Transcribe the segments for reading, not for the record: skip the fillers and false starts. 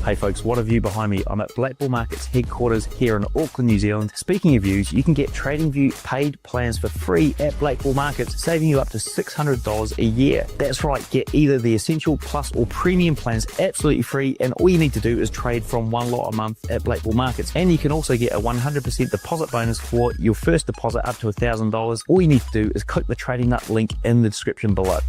Hey folks, what a view behind me. I'm at Black Bull Markets headquarters here in Auckland, New Zealand. Speaking of views, you can get TradingView paid plans for free at Black Bull Markets, saving you up to $600 a year. That's right, get either the Essential, Plus or Premium plans absolutely free, and all you need to do is trade from one lot a month at Black Bull Markets. And you can also get a 100% deposit bonus for your first deposit up to $1,000. All you need to do is click the Trading Nut link in the description below.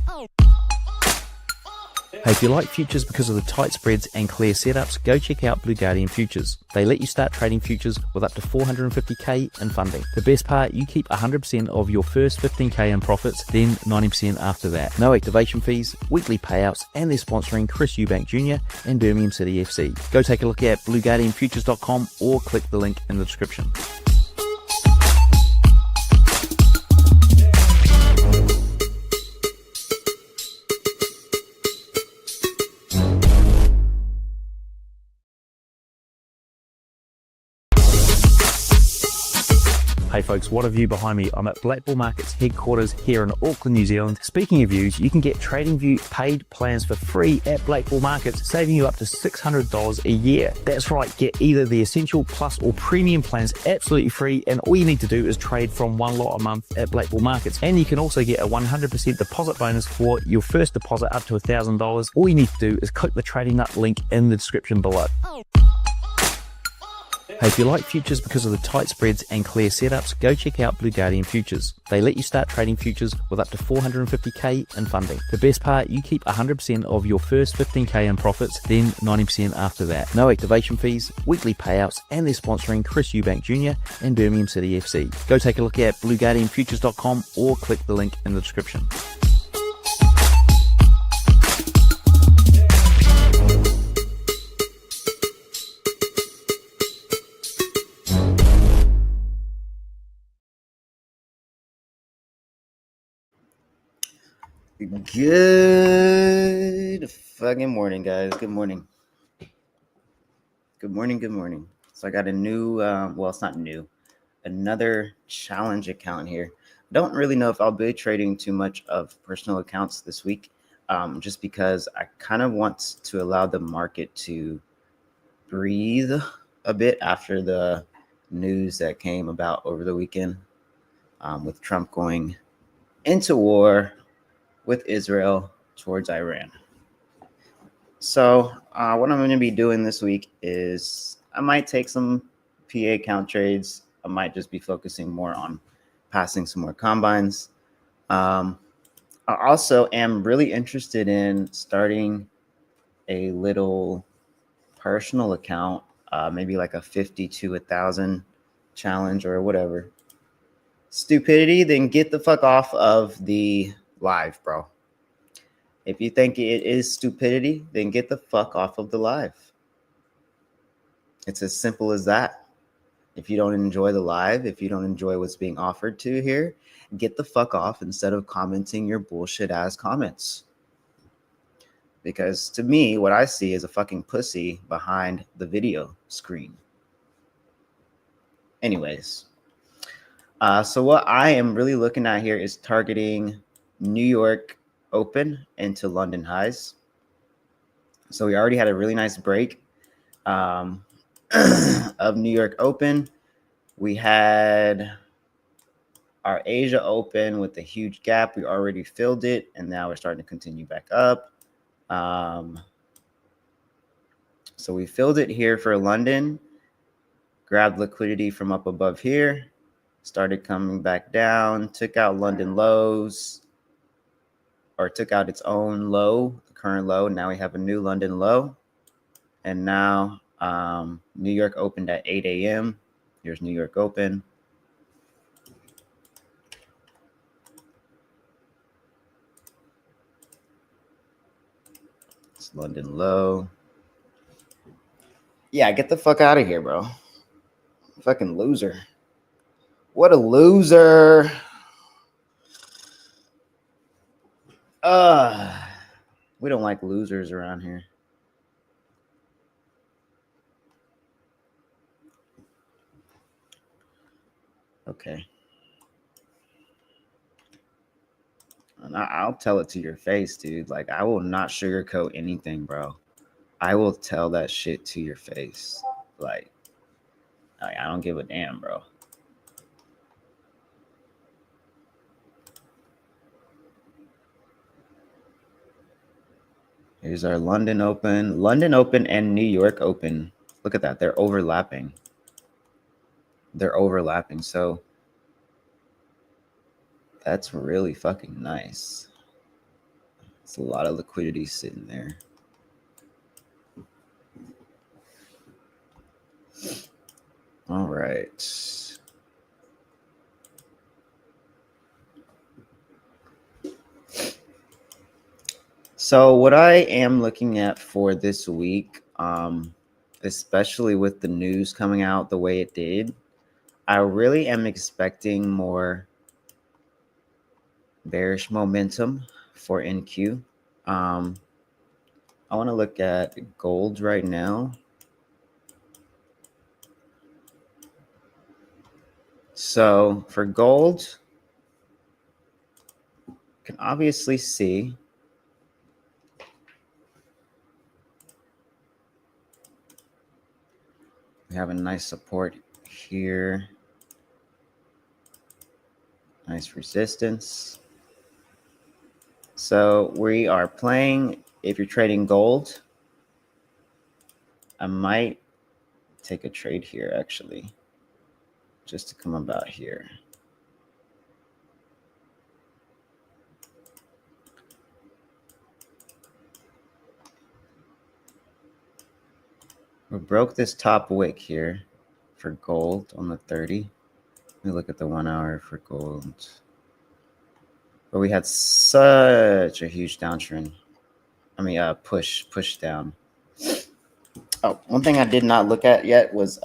Hey, if you like futures because of the tight spreads and clear setups, go check out Blue Guardian Futures. They let you start trading futures with up to $450k in funding. The best part, you keep 100% of your first 15k in profits, then 90% after that. No activation fees, weekly payouts, and they're sponsoring Chris Eubank Jr. and Birmingham City FC. Go take a look at blueguardianfutures.com or click the link in the description. Hey folks, what a view behind me. I'm at Black Bull Markets headquarters here in Auckland, New Zealand. Speaking of views, you can get TradingView paid plans for free at Black Bull Markets, saving you up to $600 a year. That's right, get either the Essential, Plus or Premium plans absolutely free, and all you need to do is trade from one lot a month at Black Bull Markets. And you can also get a 100% deposit bonus for your first deposit up to $1,000. All you need to do is click the Trading Nut link in the description below. Hey, if you like futures because of the tight spreads and clear setups, go check out Blue Guardian Futures. They let you start trading futures with up to $450k in funding. The best part, you keep 100% of your first 15k in profits, then 90% after that. No activation fees, weekly payouts, and they're sponsoring Chris Eubank Jr. and Birmingham City FC. Go take a look at blueguardianfutures.com or click the link in the description. Good fucking morning, guys. Good morning. Good morning. So I got a new, well, it's not new, another challenge account here. Don't really know if I'll be trading too much of personal accounts this week, just because I kind of want to allow the market to breathe a bit after the news that came about over the weekend, with Trump going into war with Israel towards Iran. So what I'm going to be doing this week is I might take some PA account trades. I might just be focusing more on passing some more combines. I also am really interested in starting a little personal account, maybe like a 50 to 1,000 challenge or whatever. Stupidity, then get the fuck off of the live, bro. If you think it is stupidity, then get the fuck off of the live. It's as simple as that. If you don't enjoy the live, if you don't enjoy what's being offered to here, get the fuck off instead of commenting your bullshit ass comments. Because to me, what I see is a fucking pussy behind the video screen. Anyways, so what I am really looking at here is targeting New York open into London highs. So we already had a really nice break of New York open. We had our Asia open with a huge gap. We already filled it, and now we're starting to continue back up. So we filled it here for London, grabbed liquidity from up above here, started coming back down, took out London lows, or took out its own low, the current low. Now we have a new London low. And now New York opened at 8 a.m. Here's New York open. It's London low. Yeah, get the fuck out of here, bro. Fucking loser. What a loser. We don't like losers around here. Okay. And I'll tell it to your face, dude. Like, I will not sugarcoat anything, bro. I will tell that shit to your face. Like I don't give a damn, bro. Here's our London Open. London Open and New York Open. Look at that. They're overlapping. They're overlapping. So that's really fucking nice. It's a lot of liquidity sitting there. All right. So what I am looking at for this week, especially with the news coming out the way it did, I really am expecting more bearish momentum for NQ. I want to look at gold right now. So for gold, you can obviously see we have a nice support here. Nice resistance. So we are playing, if you're trading gold, I might take a trade here actually, just to come about here. We broke this top wick here for gold on the 30. Let me look at the 1 hour for gold. But we had such a huge downtrend. I mean, push down. Oh, one thing I did not look at yet was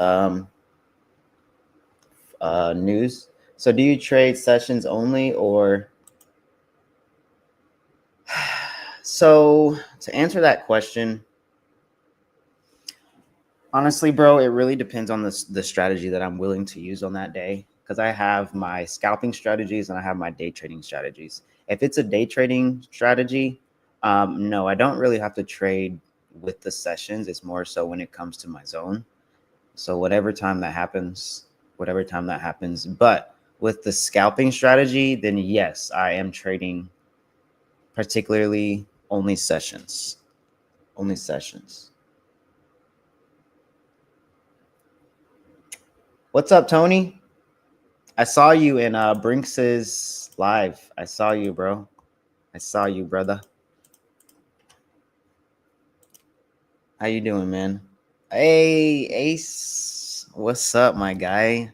news. So do you trade sessions only or? So to answer that question, honestly, bro, it really depends on the strategy that I'm willing to use on that day. Because I have my scalping strategies and I have my day trading strategies. If it's a day trading strategy, no, I don't really have to trade with the sessions. It's more so when it comes to my zone. So whatever time that happens. But with the scalping strategy, then yes, I am trading particularly only sessions. Only sessions. What's up, Tony? I saw you in Brinks's live. I saw you, bro. I saw you, brother. How you doing, man? Hey, Ace. What's up, my guy?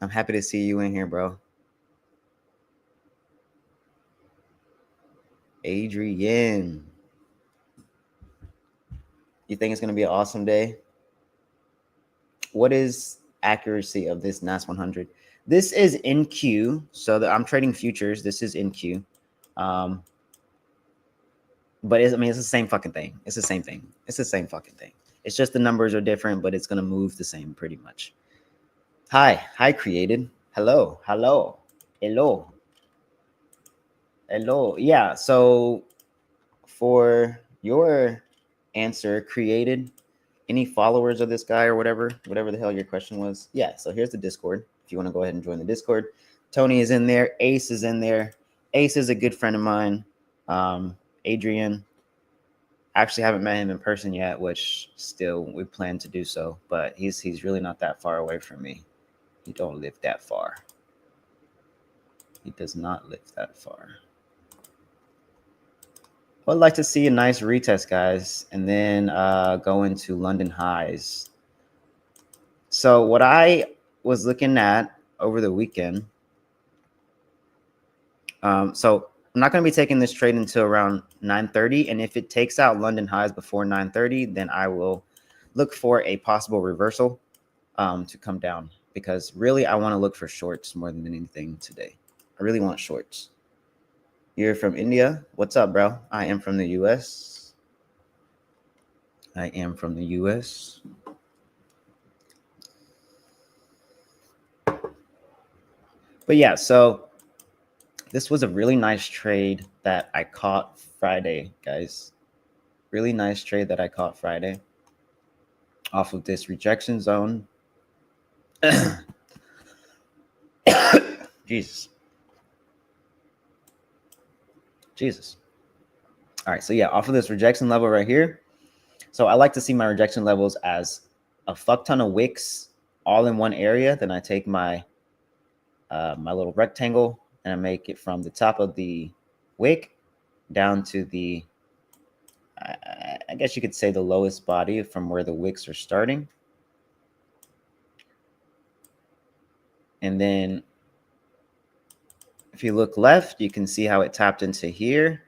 I'm happy to see you in here, bro. Adrian. You think it's going to be an awesome day? What is accuracy of this NAS100? This is NQ. So I'm trading futures. This is NQ. But it's the same fucking thing. It's the same thing. It's the same fucking thing. It's just the numbers are different, but it's going to move the same pretty much. Hi, created. Hello. Yeah, so for your answer, created, any followers of this guy or whatever the hell your question was. Yeah, so here's the Discord. If you want to go ahead and join the Discord. Tony is in there. Ace is in there. Ace is a good friend of mine. Adrian. Actually haven't met him in person yet, which still we plan to do so, but he's really not that far away from me. He don't live that far. He does not live that far. I'd like to see a nice retest, guys, and then go into London highs. So what I was looking at over the weekend, so I'm not going to be taking this trade until around 9:30, and if it takes out London highs before 9:30, then I will look for a possible reversal to come down, because really I want to look for shorts more than anything today. I really want shorts. You're from India? What's up, bro? I am from the US. But yeah, so this was a really nice trade that I caught Friday, guys. Really nice trade that I caught Friday off of this rejection zone. Jesus. All right, so yeah, off of this rejection level right here. So I like to see my rejection levels as a fuck ton of wicks all in one area. Then I take my my little rectangle and I make it from the top of the wick down to the, I guess you could say, the lowest body from where the wicks are starting. And then if you look left, you can see how it tapped into here.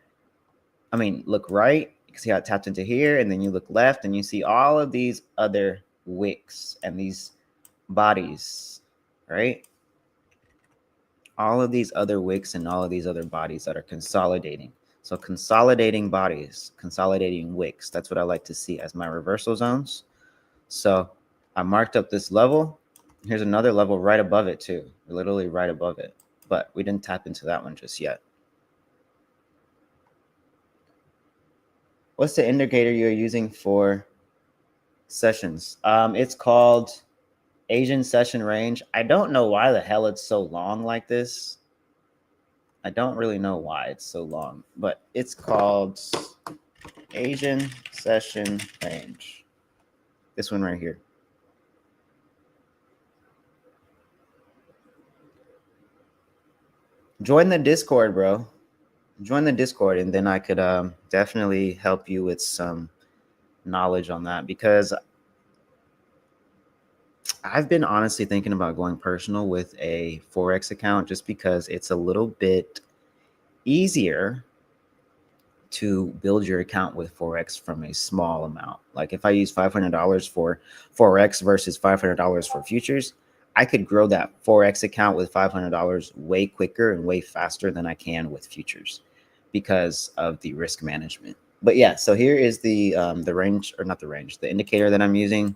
I mean, look right, you can see how it tapped into here. And then you look left and you see all of these other wicks and these bodies, right? All of these other wicks and all of these other bodies that are consolidating. So consolidating bodies, consolidating wicks. That's what I like to see as my reversal zones. So I marked up this level. Here's another level right above it too, literally right above it. But we didn't tap into that one just yet. What's the indicator you're using for sessions? It's called Asian Session Range. I don't know why the hell it's so long like this. I don't really know why it's so long, but it's called Asian Session Range. This one right here. Join the Discord, bro. Join the Discord, and then I could definitely help you with some knowledge on that, because I've been honestly thinking about going personal with a Forex account just because it's a little bit easier to build your account with Forex from a small amount. Like if I use $500 for Forex versus $500 for futures, I could grow that Forex account with $500 way quicker and way faster than I can with futures because of the risk management. But yeah, so here is the range, or not the range, the indicator that I'm using.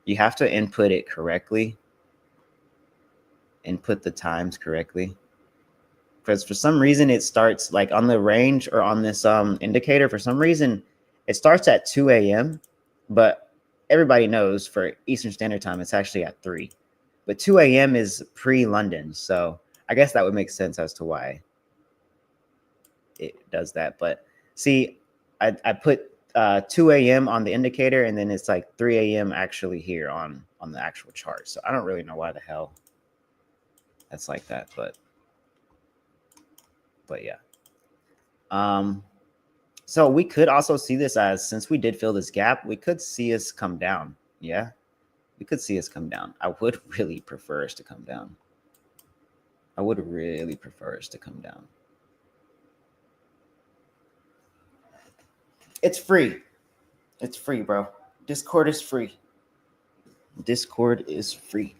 You have to input it correctly, input the times correctly. Because for some reason it starts like on the range or on this indicator, for some reason it starts at 2 a.m. But everybody knows for Eastern Standard Time it's actually at 3. But 2 a.m. is pre-London, so I guess that would make sense as to why it does that. But see, I put 2 a.m. on the indicator, and then it's like 3 a.m. actually here on the actual chart. So I don't really know why the hell that's like that, but yeah. So we could also see this as, since we did fill this gap, we could see us come down. Yeah, we could see us come down. I would really prefer us to come down. I would really prefer us to come down. It's free. It's free, bro. Discord is free. Discord is free.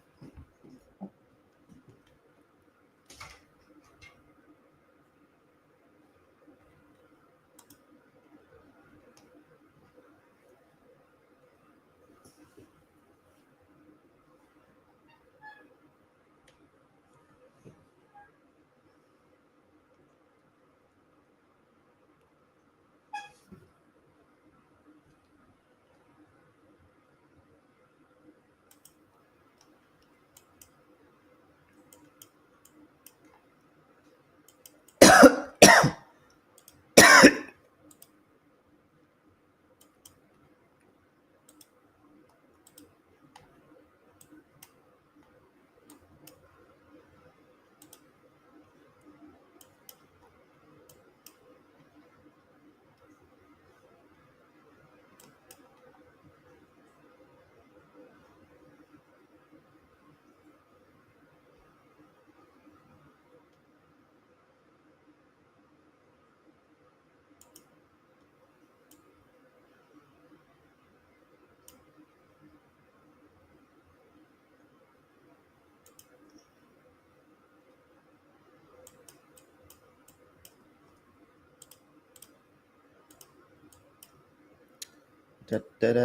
Da, da, da.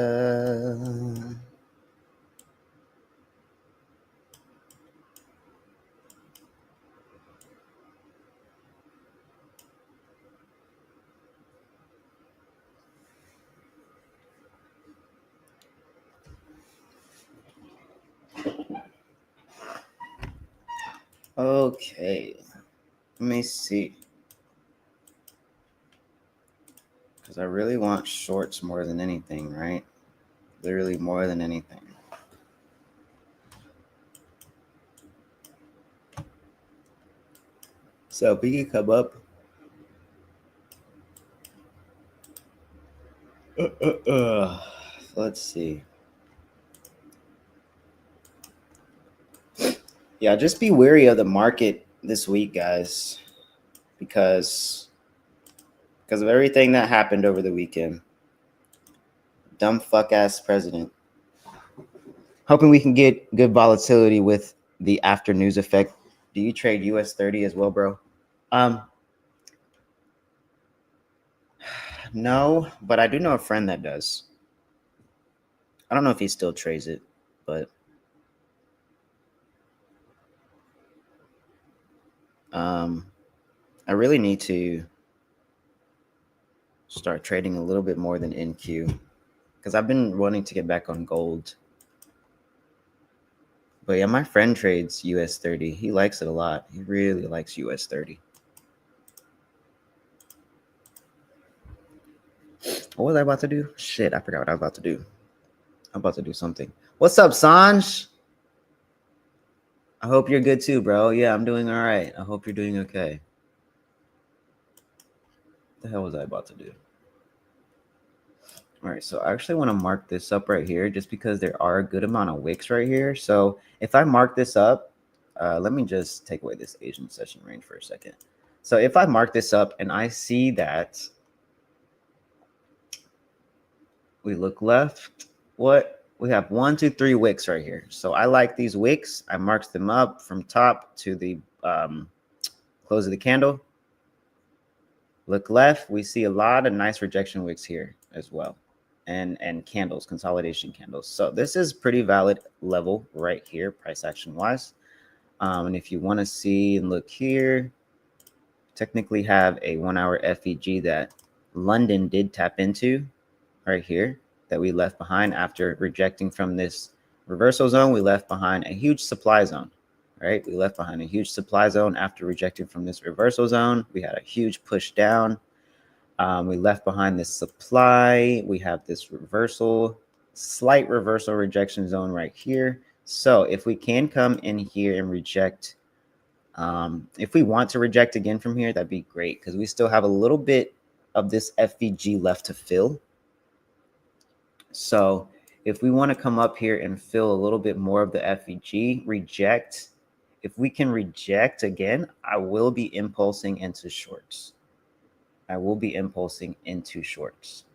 Okay, let me see. Because I really want shorts more than anything, right? Literally more than anything. So if we can come up. Let's see. Yeah, just be wary of the market this week, guys, because of everything that happened over the weekend. Dumb fuck ass president. Hoping we can get good volatility with the after news effect. Do you trade US 30 as well, bro? No, but I do know a friend that does. I don't know if he still trades it, but I really need to start trading a little bit more than NQ because I've been wanting to get back on gold. But yeah, my friend trades US 30. He likes it a lot. He really likes US 30. What was I about to do? Shit, I forgot what I was about to do. I'm about to do something. What's up, Sanj? I hope you're good too, bro. Yeah, I'm doing all right. I hope you're doing okay. What the hell was I about to do? All right, so I actually want to mark this up right here just because there are a good amount of wicks right here. So if I mark this up, let me just take away this Asian session range for a second. So if I mark this up and I see that we look left, what? We have 1, 2, 3 wicks right here. So I like these wicks. I marked them up from top to the close of the candle. Look left, we see a lot of nice rejection wicks here as well. And candles, consolidation candles. So this is pretty valid level right here, price action wise. And if you want to see and look here, technically have a 1 hour FEG that London did tap into right here that we left behind after rejecting from this reversal zone. We left behind a huge supply zone, right? We left behind a huge supply zone after rejecting from this reversal zone. We had a huge push down. We left behind this supply. We have this reversal, slight reversal rejection zone right here. So if we can come in here and reject, if we want to reject again from here, that'd be great because we still have a little bit of this FVG left to fill. So if we want to come up here and fill a little bit more of the FVG, reject, if we can reject again, I will be impulsing into shorts. I will be impulsing into shorts.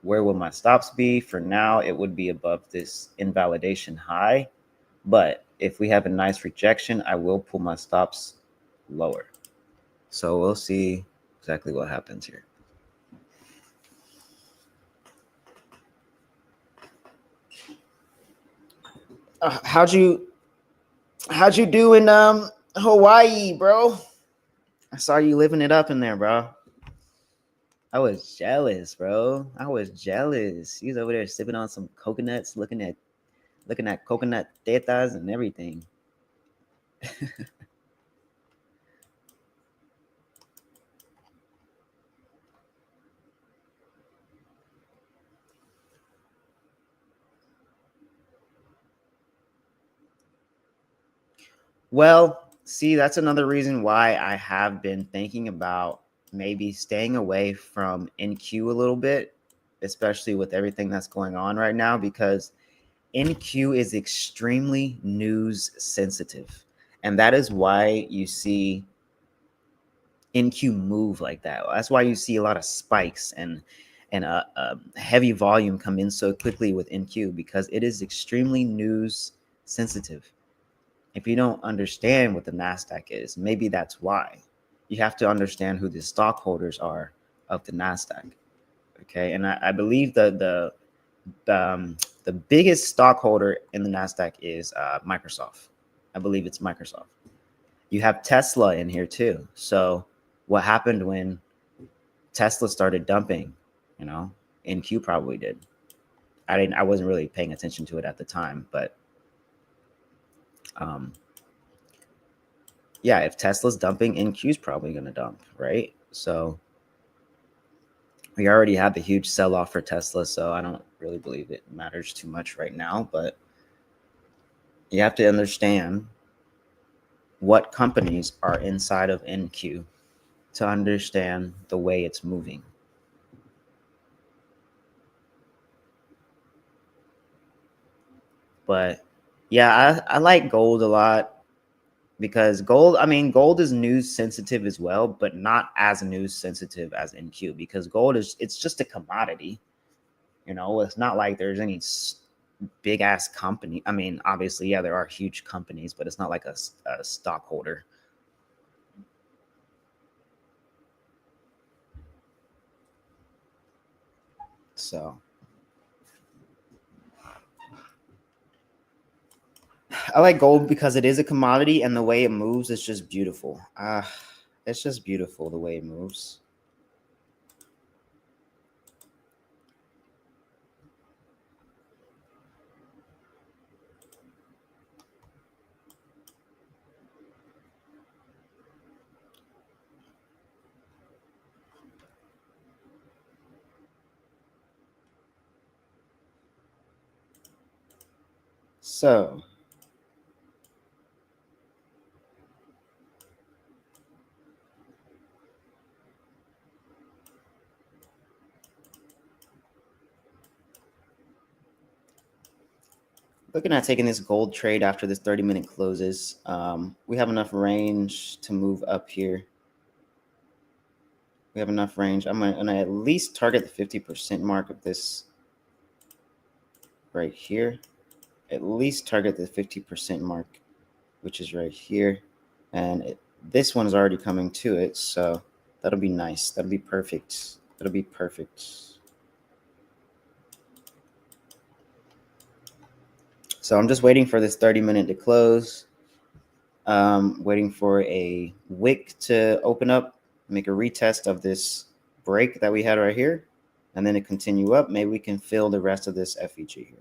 Where will my stops be? For now, it would be above this invalidation high. But if we have a nice rejection, I will pull my stops lower. So we'll see exactly what happens here. How'd you do in Hawaii, bro? I saw you living it up in there, bro. I was jealous, bro. I was jealous. He was over there sipping on some coconuts, looking at coconut tetas and everything. Well, see, that's another reason why I have been thinking about maybe staying away from NQ a little bit, especially with everything that's going on right now, because NQ is extremely news sensitive. And that is why you see NQ move like that. That's why you see a lot of spikes and heavy volume come in so quickly with NQ because it is extremely news sensitive. If you don't understand what the Nasdaq is, maybe that's why. You have to understand who the stockholders are of the Nasdaq. Okay, and I believe the biggest stockholder in the Nasdaq is Microsoft. I believe it's Microsoft. You have Tesla in here too. So what happened when Tesla started dumping? You know, NQ probably did. I wasn't really paying attention to it at the time, but yeah, if Tesla's dumping, NQ is probably going to dump, right? So we already had the huge sell-off for Tesla, so I don't really believe it matters too much right now. But you have to understand what companies are inside of NQ to understand the way it's moving. But yeah, I like gold a lot because gold is news sensitive as well, but not as news sensitive as NQ, because gold it's just a commodity. It's not like there's any big ass company. I mean, obviously, yeah, there are huge companies, but it's not like a stockholder. So I like gold because it is a commodity, and the way it moves is just beautiful. It's just beautiful the way it moves. So looking at taking this gold trade after this 30-minute closes. We have enough range to move up here. We have enough range. I'm gonna at least target the 50% mark of this right here. At least target the 50% mark, which is right here. And this one is already coming to it, so that'll be nice. That'll be perfect. That'll be perfect. So I'm just waiting for this 30-minute to close. Waiting for a wick to open up, make a retest of this break that we had right here, and then to continue up. Maybe we can fill the rest of this FEG here.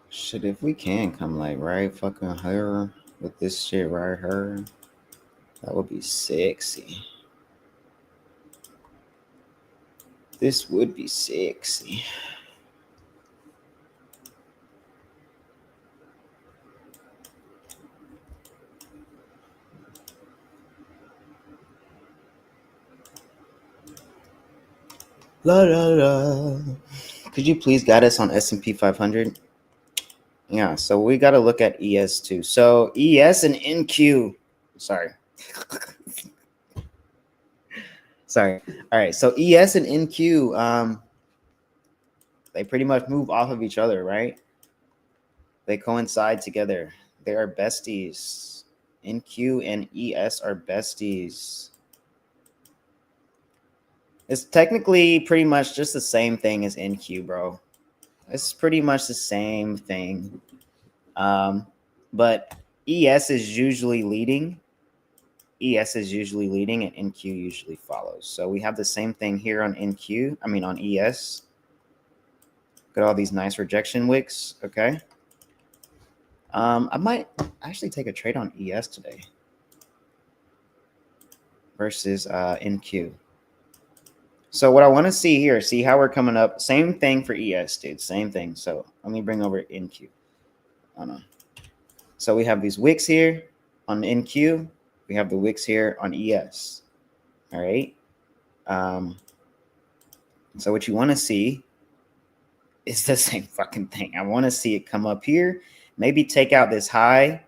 Shit, if we can come like right fucking here with this shit right here, that would be sexy. This would be sexy. La la la. Could you please guide us on S&P 500? Yeah, so we got to look at ES too. So ES and NQ. Sorry. Sorry. All right. So ES and NQ, they pretty much move off of each other, right? They coincide together. They are besties. NQ and ES are besties. It's technically pretty much just the same thing as NQ, bro. It's pretty much the same thing. But ES is usually leading. ES is usually leading and NQ usually follows. So we have the same thing here on NQ. I mean on ES. Look at all these nice rejection wicks. Okay. I might actually take a trade on ES today versus NQ. So what I want to see here, see how we're coming up. Same thing for ES, dude. Same thing. So let me bring over NQ. Oh no. So we have these wicks here on NQ. We have the wicks here on ES. All right. So what you want to see is the same fucking thing. I want to see it come up here, maybe take out this high,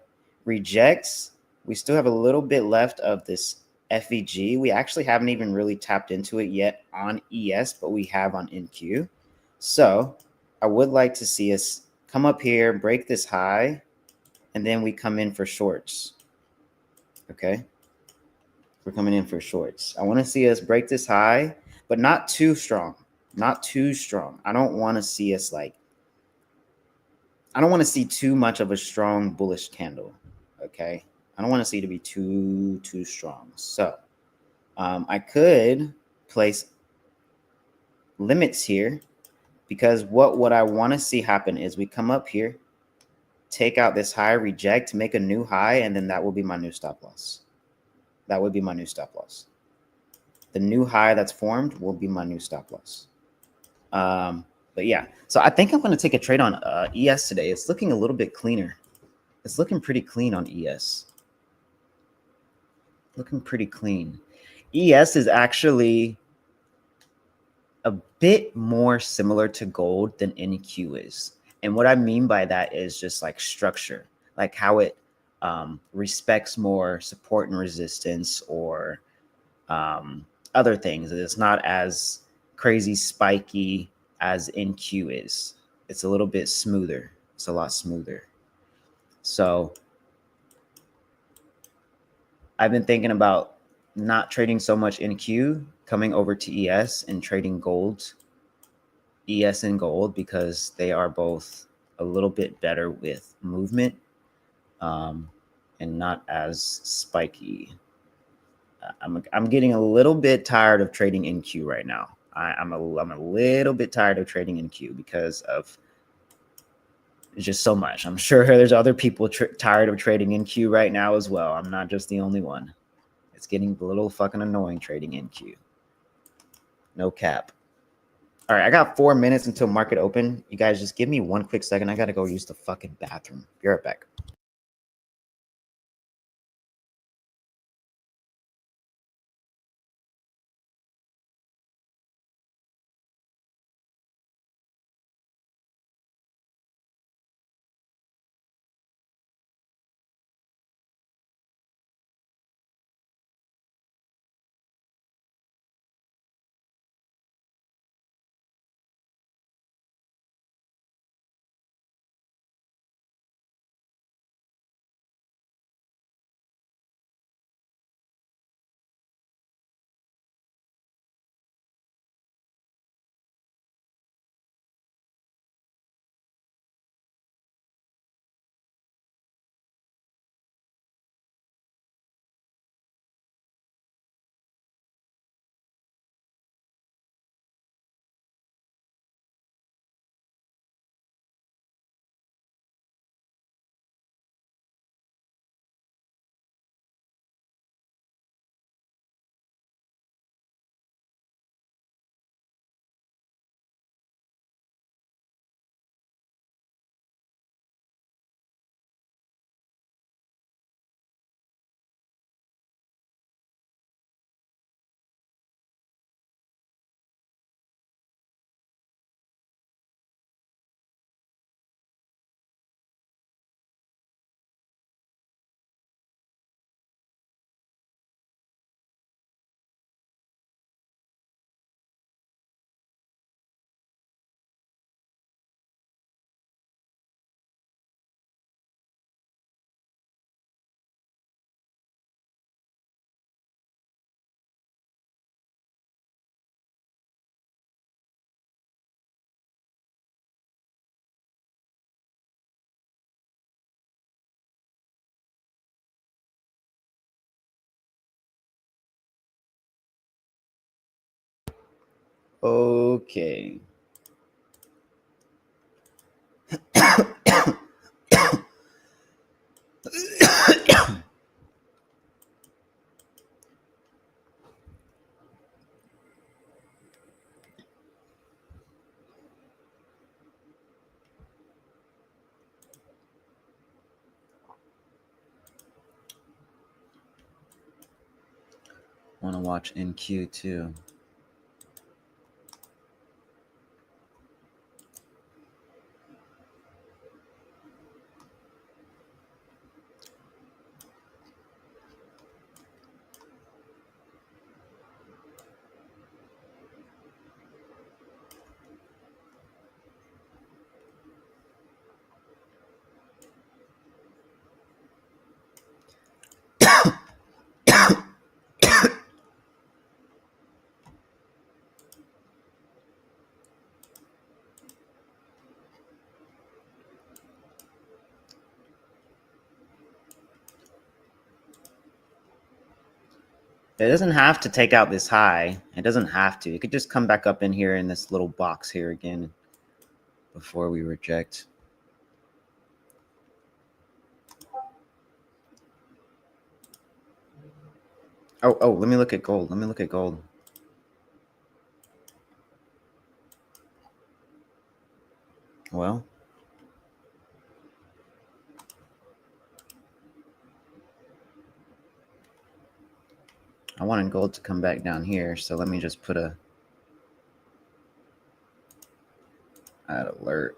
rejects. We still have a little bit left of this FEG. We actually haven't even really tapped into it yet on ES, but we have on NQ. So I would like to see us come up here, break this high, and then we come in for shorts. Okay. We're coming in for shorts. I want to see us break this high, but not too strong. Not too strong. I don't want to see us I don't want to see too much of a strong bullish candle. Okay. I don't want to see it to be too strong. So I could place limits here, because what I want to see happen is we come up here, take out this high, reject, make a new high, and then that will be my new stop loss. That would be my new stop loss. The new high that's formed will be my new stop loss. But yeah, so I think I'm going to take a trade on ES today. It's looking a little bit cleaner. It's looking pretty clean on ES. Looking pretty clean. ES is actually a bit more similar to gold than NQ is. And what I mean by that is just like structure, like how it respects more support and resistance, or other things. It's not as crazy spiky as NQ is. It's a little bit smoother. It's a lot smoother. So I've been thinking about not trading so much NQ, coming over to ES and trading gold, ES and gold, because they are both a little bit better with movement and not as spiky. I'm getting a little bit tired of trading NQ right now. I'm a little bit tired of trading NQ because of just so much. I'm sure there's other people tired of trading NQ right now as well. I'm not just the only one. It's getting a little fucking annoying trading NQ. No cap. All right, I got 4 minutes until market open. You guys just give me one quick second. I got to go use the fucking bathroom. Be right back. Okay. Want to watch NQ too. It doesn't have to take out this high. It doesn't have to. It could just come back up in here in this little box here again before we reject. Oh, let me look at gold. Let me look at gold. Well, I wanted gold to come back down here, so let me just put a add alert.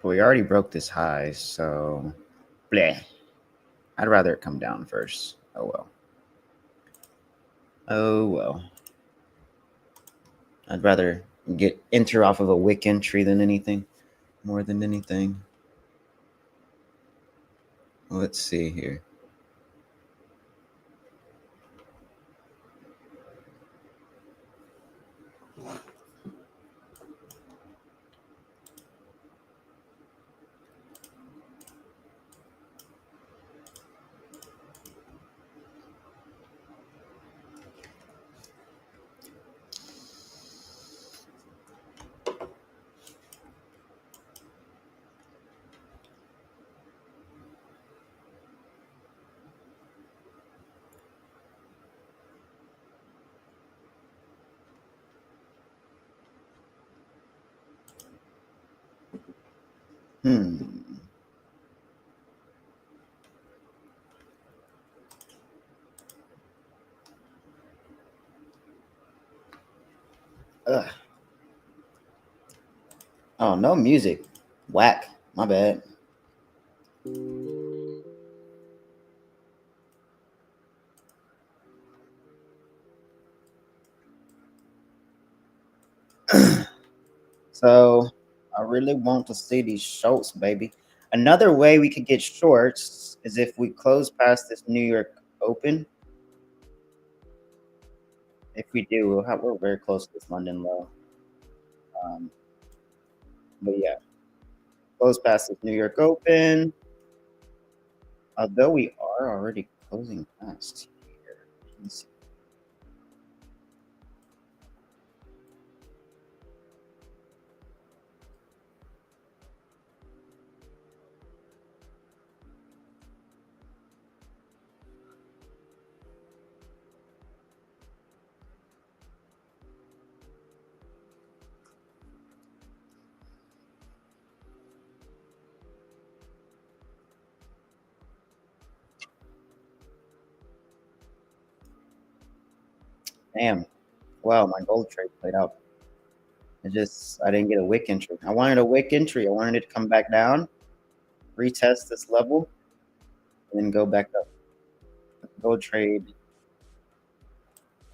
But we already broke this high, so bleh. I'd rather it come down first. Oh well. Oh well. I'd rather enter off of a wick entry than anything, more than anything. Let's see here. Ugh. Oh, no music. Whack. My bad. So I really want to see these shorts, baby. Another way we could get shorts is if we close past this New York Open. If we do, we're very close to this London low. But yeah, close past this New York Open. Although we are already closing past here. Let's see. Damn. Wow, my gold trade played out. I didn't get a wick entry. I wanted a wick entry. I wanted it to come back down, retest this level, and then go back up. Gold trade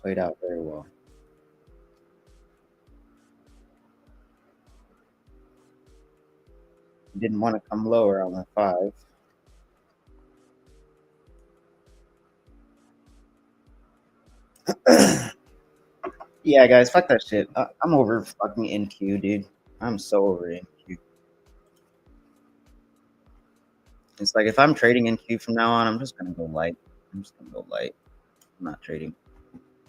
played out very well. Didn't want to come lower on the 5. Yeah, guys, fuck that shit. I'm over fucking NQ, dude. I'm so over NQ. It's like if I'm trading NQ from now on, I'm just gonna go light. I'm just gonna go light. I'm not trading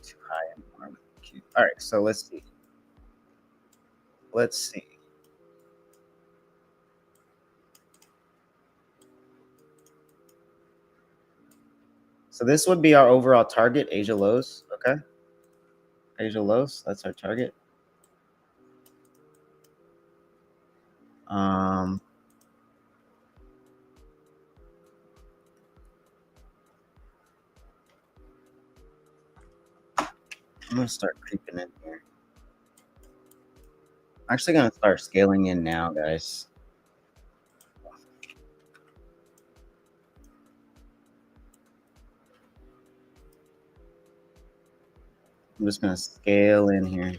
too high anymore with NQ. All right, so let's see. Let's see. So this would be our overall target, Asia lows. Okay, Asia lows. That's our target. I'm gonna start creeping in here. I'm actually gonna start scaling in now, guys. I'm just gonna scale in here.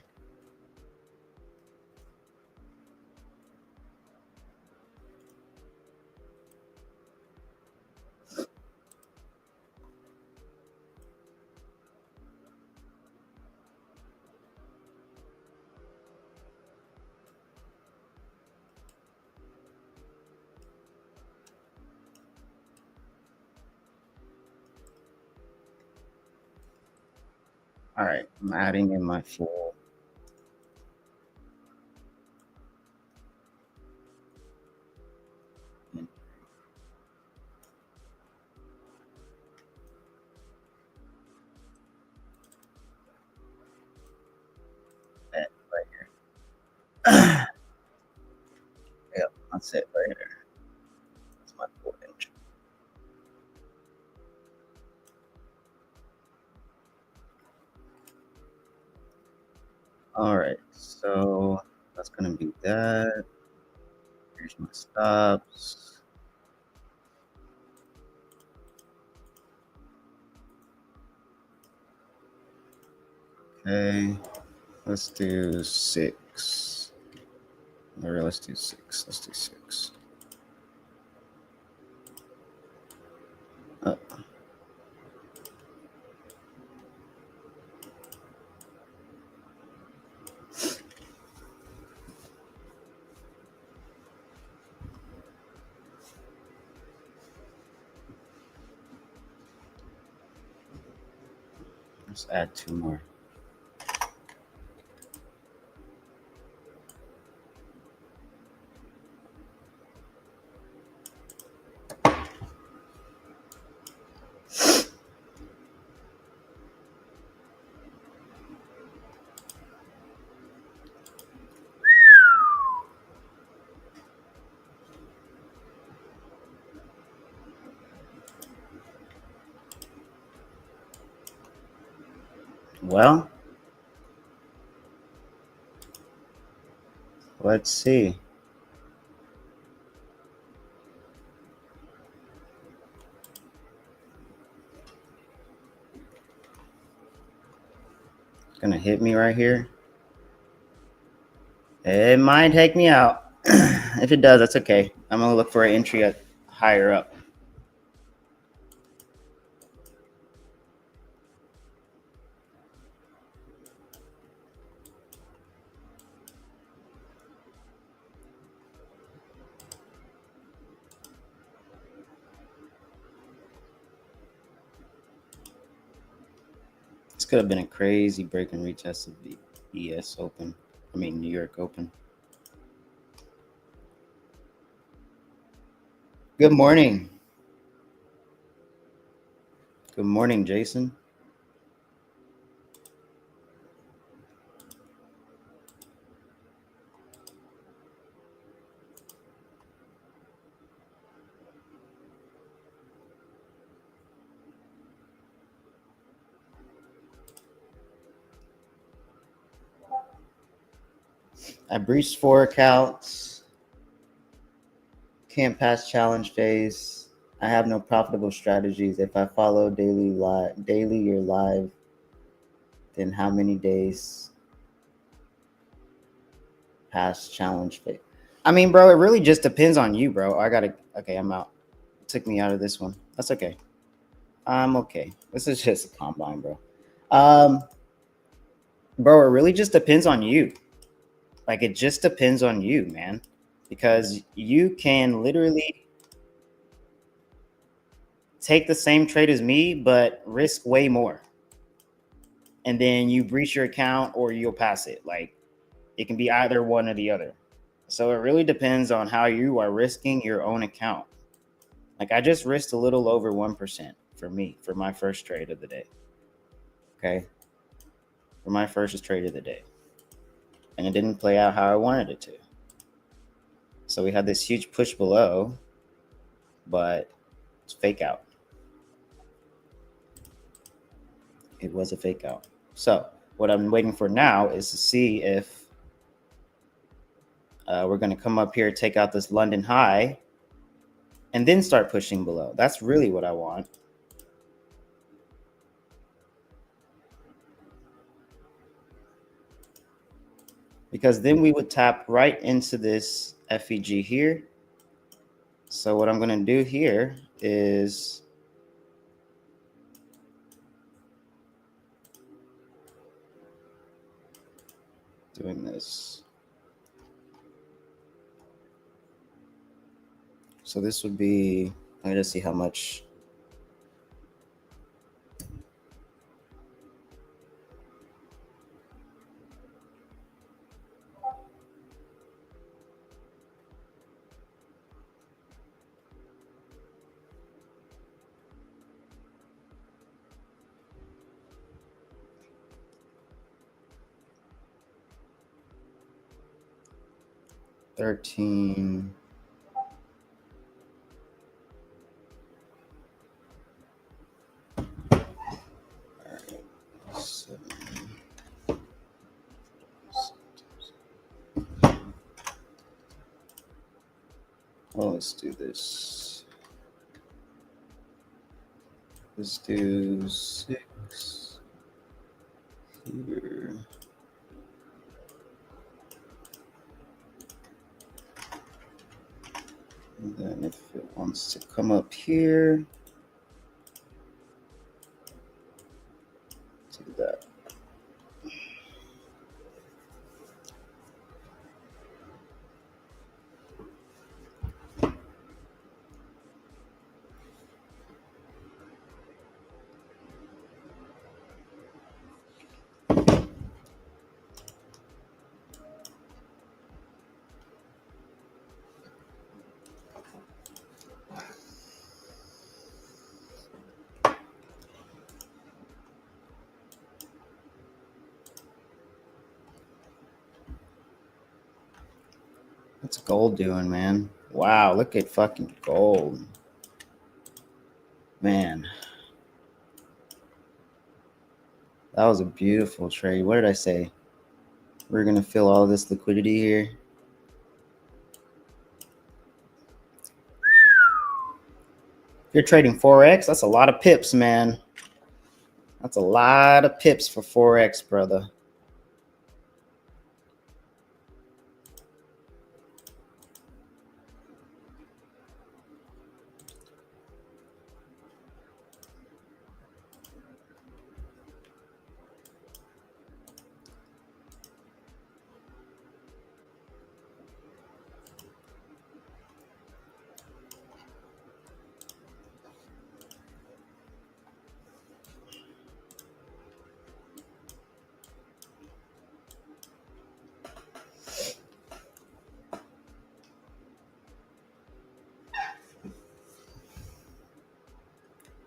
All right, I'm adding in my full. Bet right here. Yep, that's it right here. That's my full entry. All right, so that's gonna be that. Here's my stops. Okay, let's do 6. Or let's do 6. Let's do 6. Let's add 2 more. Well, let's see. It's gonna hit me right here. It might take me out. If it does, that's okay. I'm gonna look for an entry at higher up. This could have been a crazy break and retest of the ES Open. I mean, New York Open. Good morning. Good morning, Jason. I breached 4 accounts. Can't pass challenge phase. I have no profitable strategies. If I follow daily or live, then how many days past challenge phase? I mean, bro, it really just depends on you, bro. Okay, I'm out. It took me out of this one. That's okay. I'm okay. This is just a combine, bro. Bro, it really just depends on you. Like, it just depends on you, man. Because you can literally take the same trade as me, but risk way more. And then you breach your account or you'll pass it. Like, it can be either one or the other. So it really depends on how you are risking your own account. Like, I just risked a little over 1% for me, for my first trade of the day. Okay. For my first trade of the day. And it didn't play out how I wanted it to. So we had this huge push below, but it's fake out. It was a fake out. So what I'm waiting for now is to see if we're going to come up here, take out this London high, and then start pushing below. That's really what I want. Because then we would tap right into this FEG here. So what I'm going to do here is doing this. So this would be, let me just see how much. 13. All right. 7. Well, let's do this. Let's do 6 here. And then if it wants to come up here, do that. What's gold doing, man? Wow, look at fucking gold. Man. That was a beautiful trade. What did I say? We're going to fill all this liquidity here. If you're trading Forex, that's a lot of pips, man. That's a lot of pips for Forex, brother.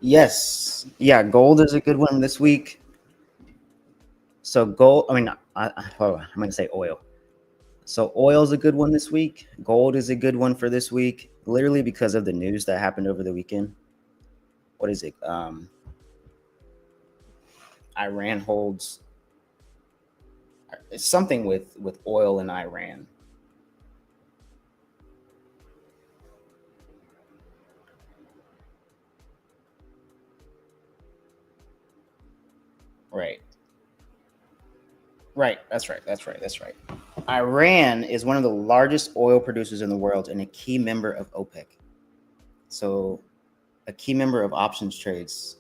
Yes. Yeah, gold is a good one this week. So gold, I mean, I'm going to say oil. So oil is a good one this week. Gold is a good one for this week, literally because of the news that happened over the weekend. What is it? Iran holds. It's something with oil in Iran. Right. Right. That's right. Iran is one of the largest oil producers in the world and a key member of OPEC. So a key member of options trades.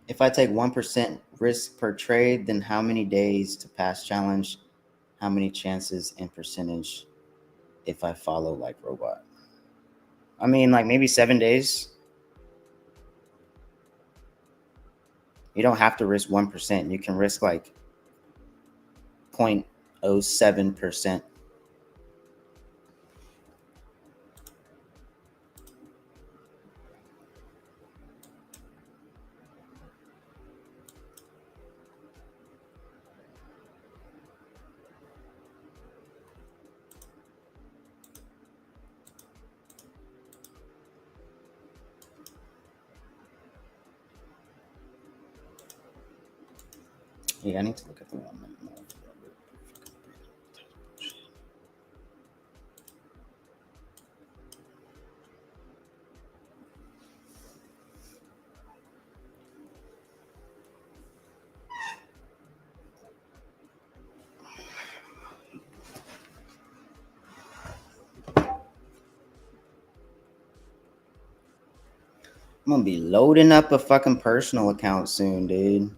If I take 1% risk per trade, then how many days to pass challenge? How many chances in percentage if I follow like robot? I mean, like maybe 7 days. You don't have to risk 1%. You can risk like 0.07%. Yeah, I need to look at the 1 minute more. I'm gonna be loading up a fucking personal account soon, dude.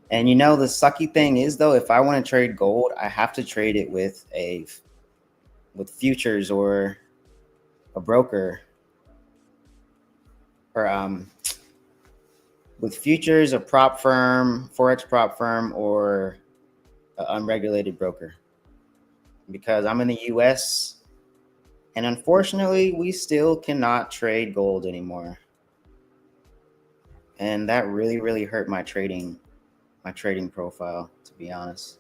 And you know the sucky thing is though, if I want to trade gold, I have to trade it with futures or a broker, or with futures, a prop firm, forex prop firm, or an unregulated broker. Because I'm in the US, and unfortunately, we still cannot trade gold anymore. And that really, really hurt my trading my trading profile, to be honest.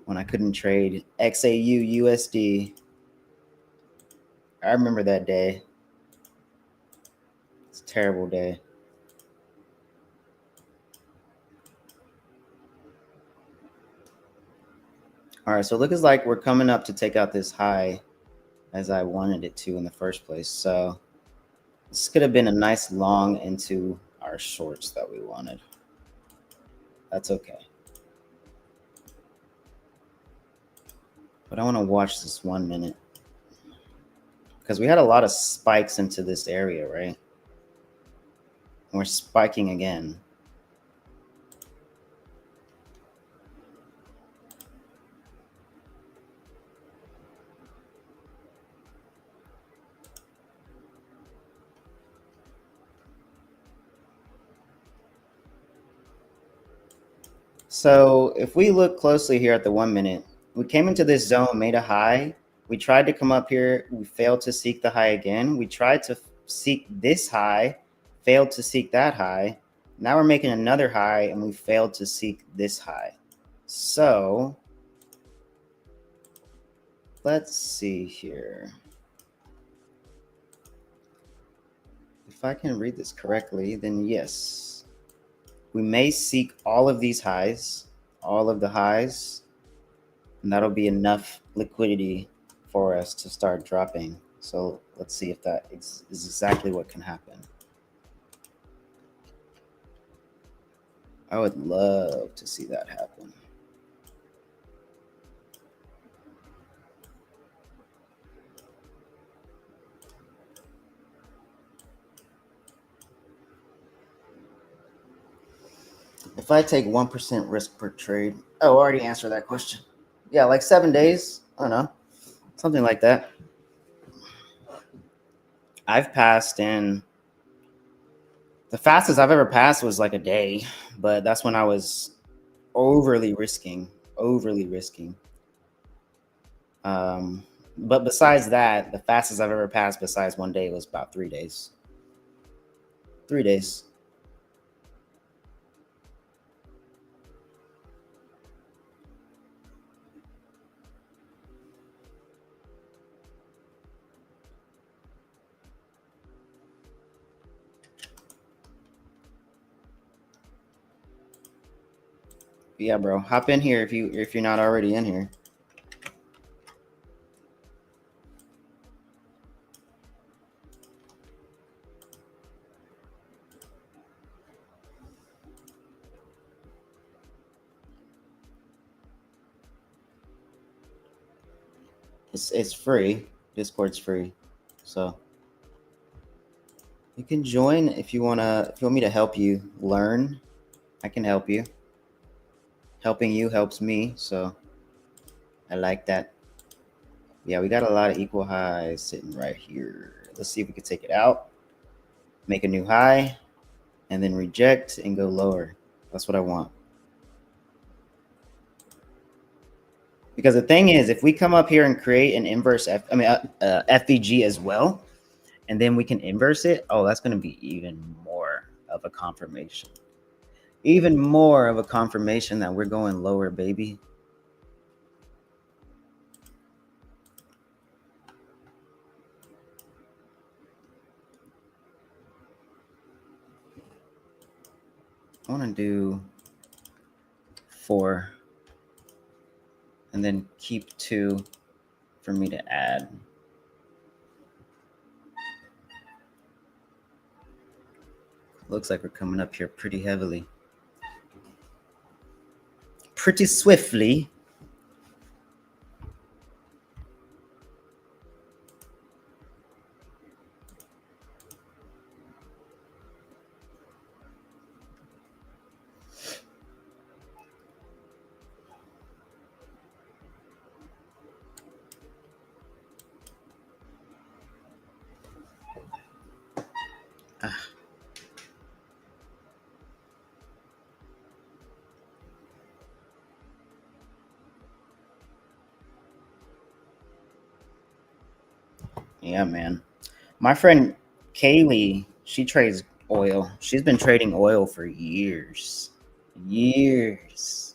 When I couldn't trade XAU USD. I remember that day. It's a terrible day. All right, so it looks like we're coming up to take out this high as I wanted it to in the first place. So this could have been a nice long into our shorts that we wanted. That's okay. But I want to watch this 1 minute because we had a lot of spikes into this area, right? And we're spiking again. So if we look closely here at the 1 minute, we came into this zone, made a high. We tried to come up here. We failed to seek the high again. We tried to seek this high, failed to seek that high. Now we're making another high and we failed to seek this high. So let's see here. If I can read this correctly, then yes, we may seek all of these highs, all of the highs, and that'll be enough liquidity for us to start dropping. So let's see if that is exactly what can happen. I would love to see that happen. If I take 1% risk per trade, oh, I already answered that question. Yeah, like 7 days. I don't know, something like that. I've passed in, the fastest I've ever passed was like a day, but that's when I was overly risking. But besides that, the fastest I've ever passed besides 1 day was about 3 days. 3 days. Yeah, bro. Hop in here if you're not already in here. It's free. Discord's free. So you can join if you want me to help you learn. I can help you. Helping you helps me, so I like that. Yeah, we got a lot of equal highs sitting right here. Let's see if we can take it out, make a new high, and then reject and go lower. That's what I want. Because the thing is, if we come up here and create an inverse FVG as well, and then we can inverse it, oh, that's going to be even more of a confirmation. Even more of a confirmation that we're going lower, baby. I want to do 4 and then keep 2 for me to add. Looks like we're coming up here pretty heavily. Pretty swiftly. Yeah, man. My friend Kaylee, she trades oil. She's been trading oil for years. Years.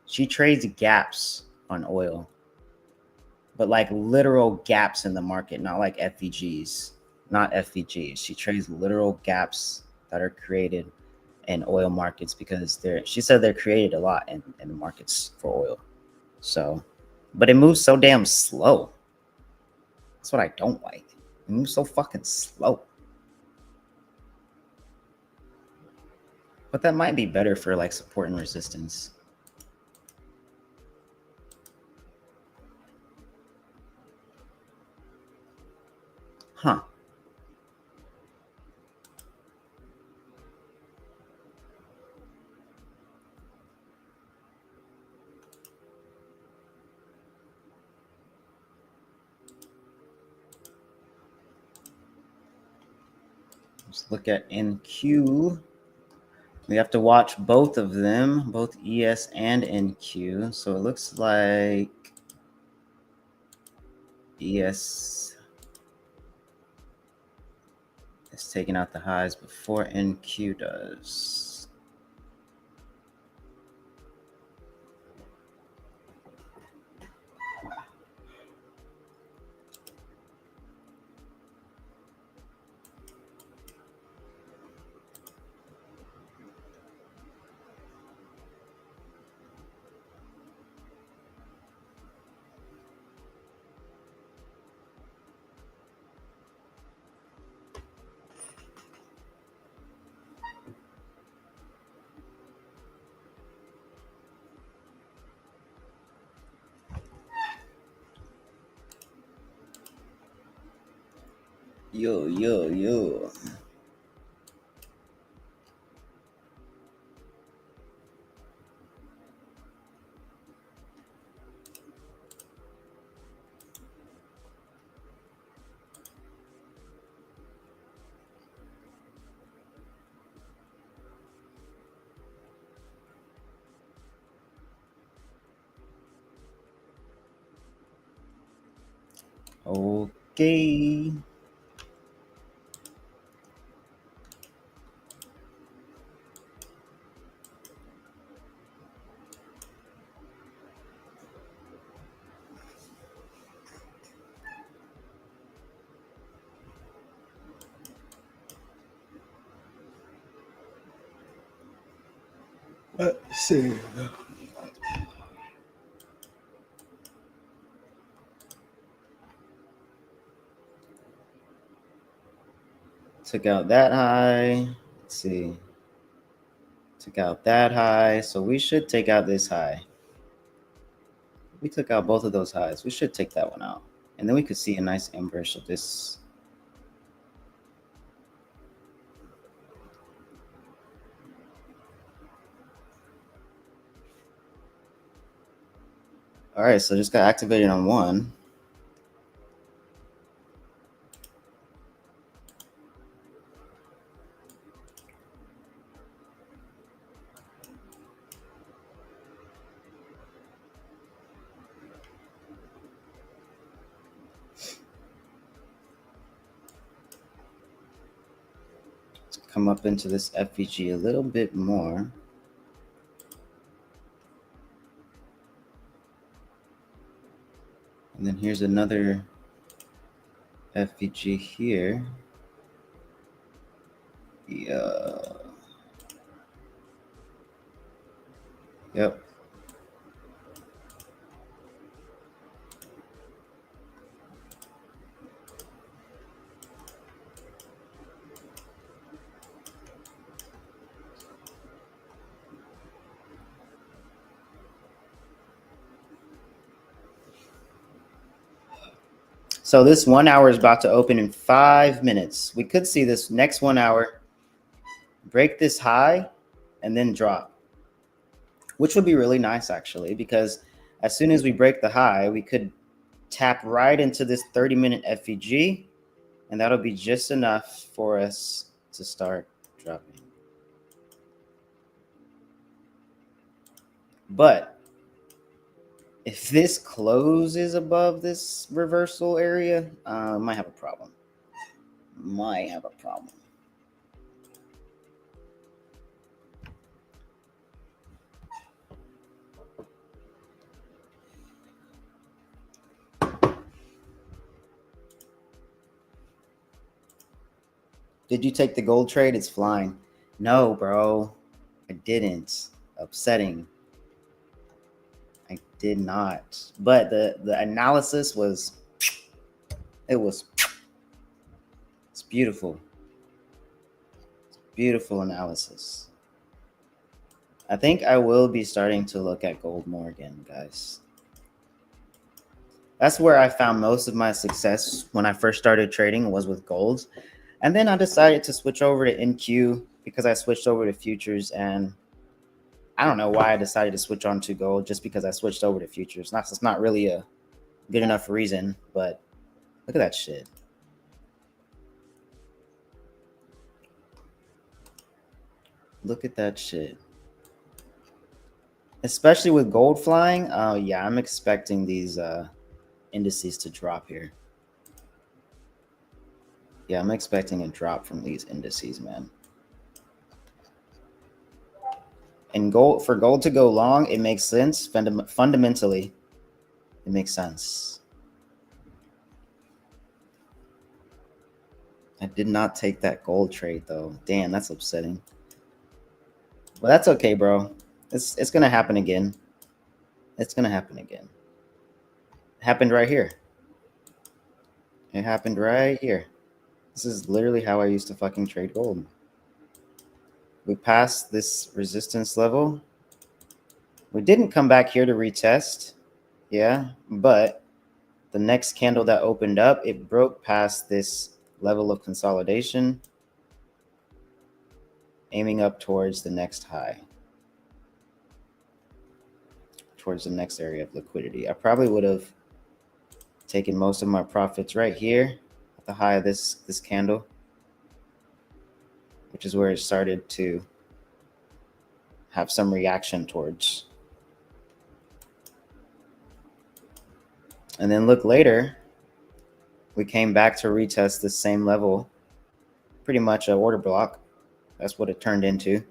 She trades gaps on oil, but like literal gaps in the market, not like FVGs, not FVGs. She trades literal gaps that are created in oil markets because she said they're created a lot in the markets for oil. So, but it moves so damn slow. That's what I don't like. It moves so fucking slow. But that might be better for like support and resistance. Huh. Let's look at NQ. We have to watch both of them, both ES and NQ. So it looks like ES is taking out the highs before NQ does. Yo. Okay. Let's see. Took out that high. Let's see. Took out that high. So we should take out this high. We took out both of those highs. We should take that one out. And then we could see a nice inverse of this. All right, so just got activated on one. Let's come up into this FVG a little bit more. And then here's another FVG here. Yeah. Yep. So this 1 hour is about to open in 5 minutes. We could see this next 1 hour break this high and then drop, which would be really nice actually, because as soon as we break the high, we could tap right into this 30-minute FVG, and that'll be just enough for us to start dropping. But if this closes above this reversal area, might have a problem. Did you take the gold trade? It's flying. No, bro. I didn't. Upsetting. I did not. But the analysis was, it's beautiful. It's beautiful analysis. I think I will be starting to look at gold more again, guys. That's where I found most of my success when I first started trading, was with gold. And then I decided to switch over to NQ because I switched over to futures, and I don't know why I decided to switch on to gold, just because I switched over to futures. It's not really a good enough reason, but look at that shit. Look at that shit. Especially with gold flying. Oh yeah, I'm expecting these indices to drop here. Yeah, I'm expecting a drop from these indices, man. And for gold to go long, it makes sense. Fundamentally, it makes sense. I did not take that gold trade though. Damn, that's upsetting. Well, that's okay, bro. It's gonna happen again. It's gonna happen again. It happened right here. It happened right here. This is literally how I used to fucking trade gold. We passed this resistance level. We didn't come back here to retest. Yeah, but the next candle that opened up, it broke past this level of consolidation, aiming up towards the next high, towards the next area of liquidity. I probably would have taken most of my profits right here at the high of this candle, which is where it started to have some reaction towards. And then look later, we came back to retest the same level, pretty much an order block. That's what it turned into.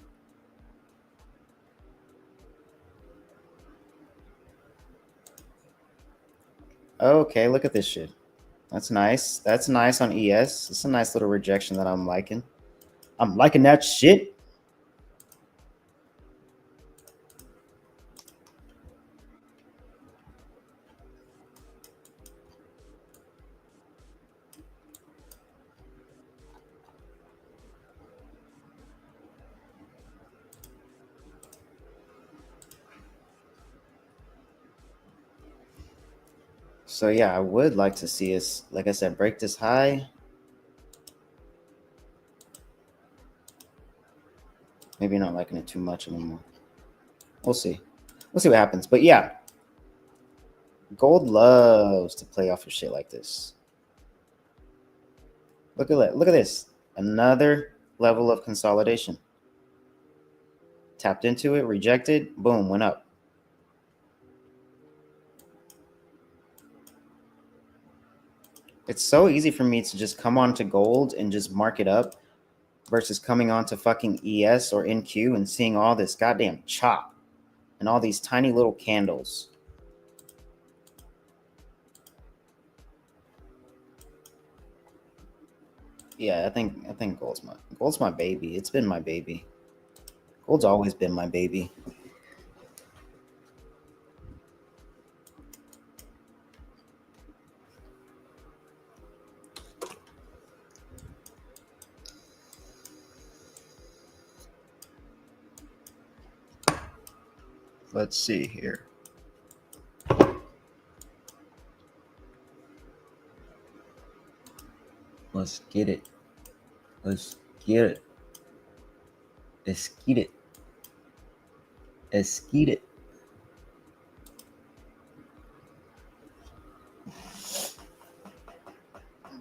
Okay, look at this shit. That's nice. That's nice on ES. It's a nice little rejection that I'm liking. I'm liking that shit. So yeah, I would like to see us, like I said, break this high. Maybe not liking it too much anymore. We'll see. We'll see what happens. But yeah, gold loves to play off of shit like this. Look at that. Look at this. Another level of consolidation. Tapped into it, rejected, boom, went up. It's so easy for me to just come on to gold and just mark it up versus coming on to fucking ES or NQ and seeing all this goddamn chop and all these tiny little candles. Yeah, I think gold's my baby. It's been my baby. Gold's always been my baby. Let's see here. Let's get it. Let's get it. Let's get it. Let's get it.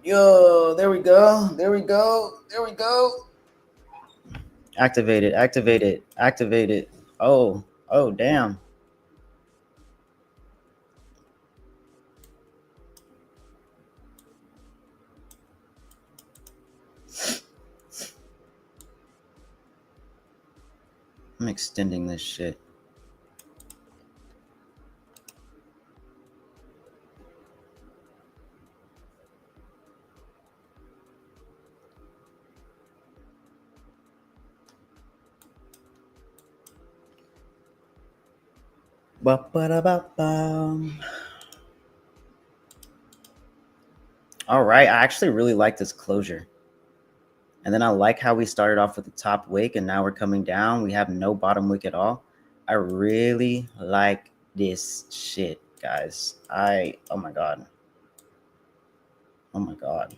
Yo, there we go. There we go. There we go. Activate it. Activate it. Activate it. Oh, damn. I'm extending this shit. Ba-ba-da-ba-bum. All right, I actually really like this closure. And then I like how we started off with the top wick and now we're coming down. We have no bottom wick at all. I really like this shit, guys. Oh my God. Oh my God.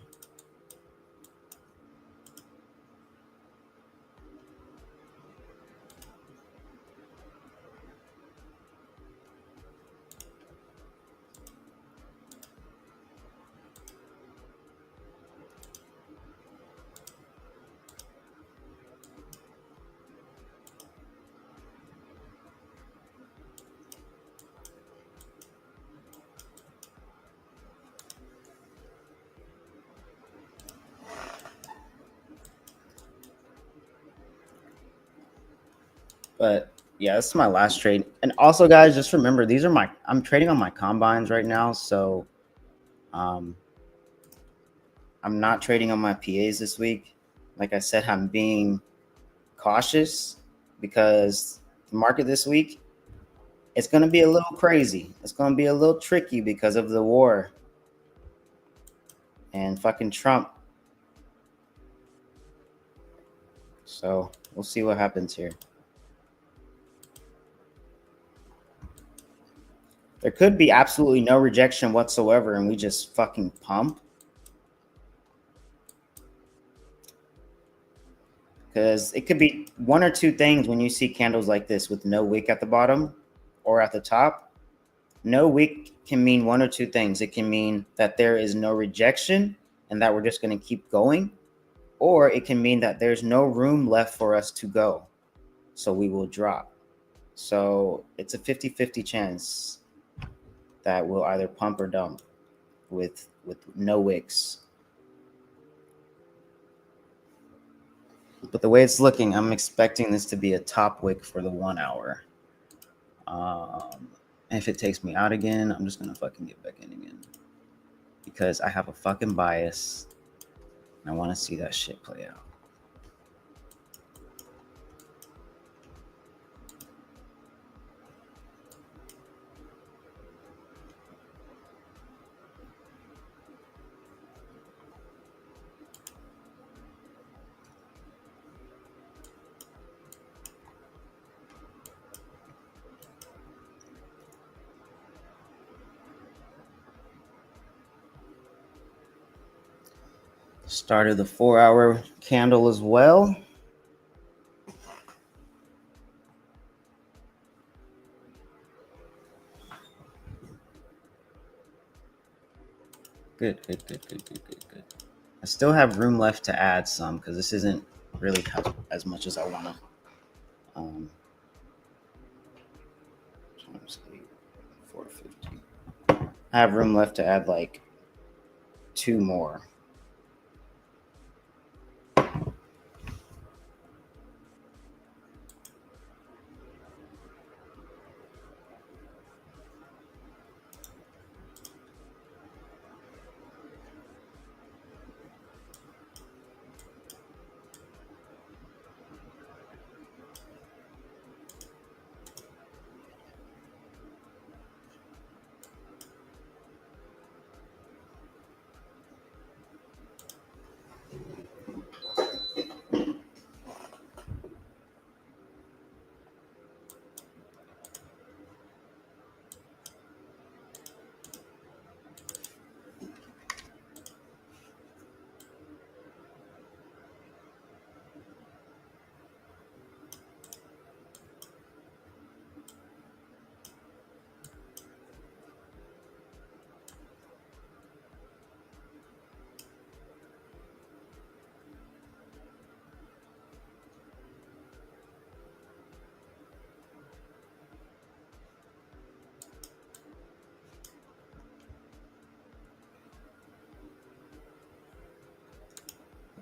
But yeah, this is my last trade. And also, guys, just remember I'm trading on my combines right now, so um, I'm not trading on my PAs this week. Like I said, I'm being cautious because the market this week, it's going to be a little crazy. It's going to be a little tricky because of the war and fucking Trump. So we'll see what happens here. There could be absolutely no rejection whatsoever and we just fucking pump. Because it could be one or two things when you see candles like this with no wick at the bottom or at the top. No wick can mean one or two things. It can mean that there is no rejection and that we're just going to keep going. Or it can mean that there's no room left for us to go. So we will drop. So it's a 50-50 chance that we'll either pump or dump with no wicks. But the way it's looking, I'm expecting this to be a top wick for the 1 hour. And if it takes me out again, I'm just gonna fucking get back in again. Because I have a fucking bias. And I want to see that shit play out. Started the 4 hour candle as well. Good. I still have room left to add some because this isn't really as much as I want to. Times 8, 450. I have room left to add like 2 more.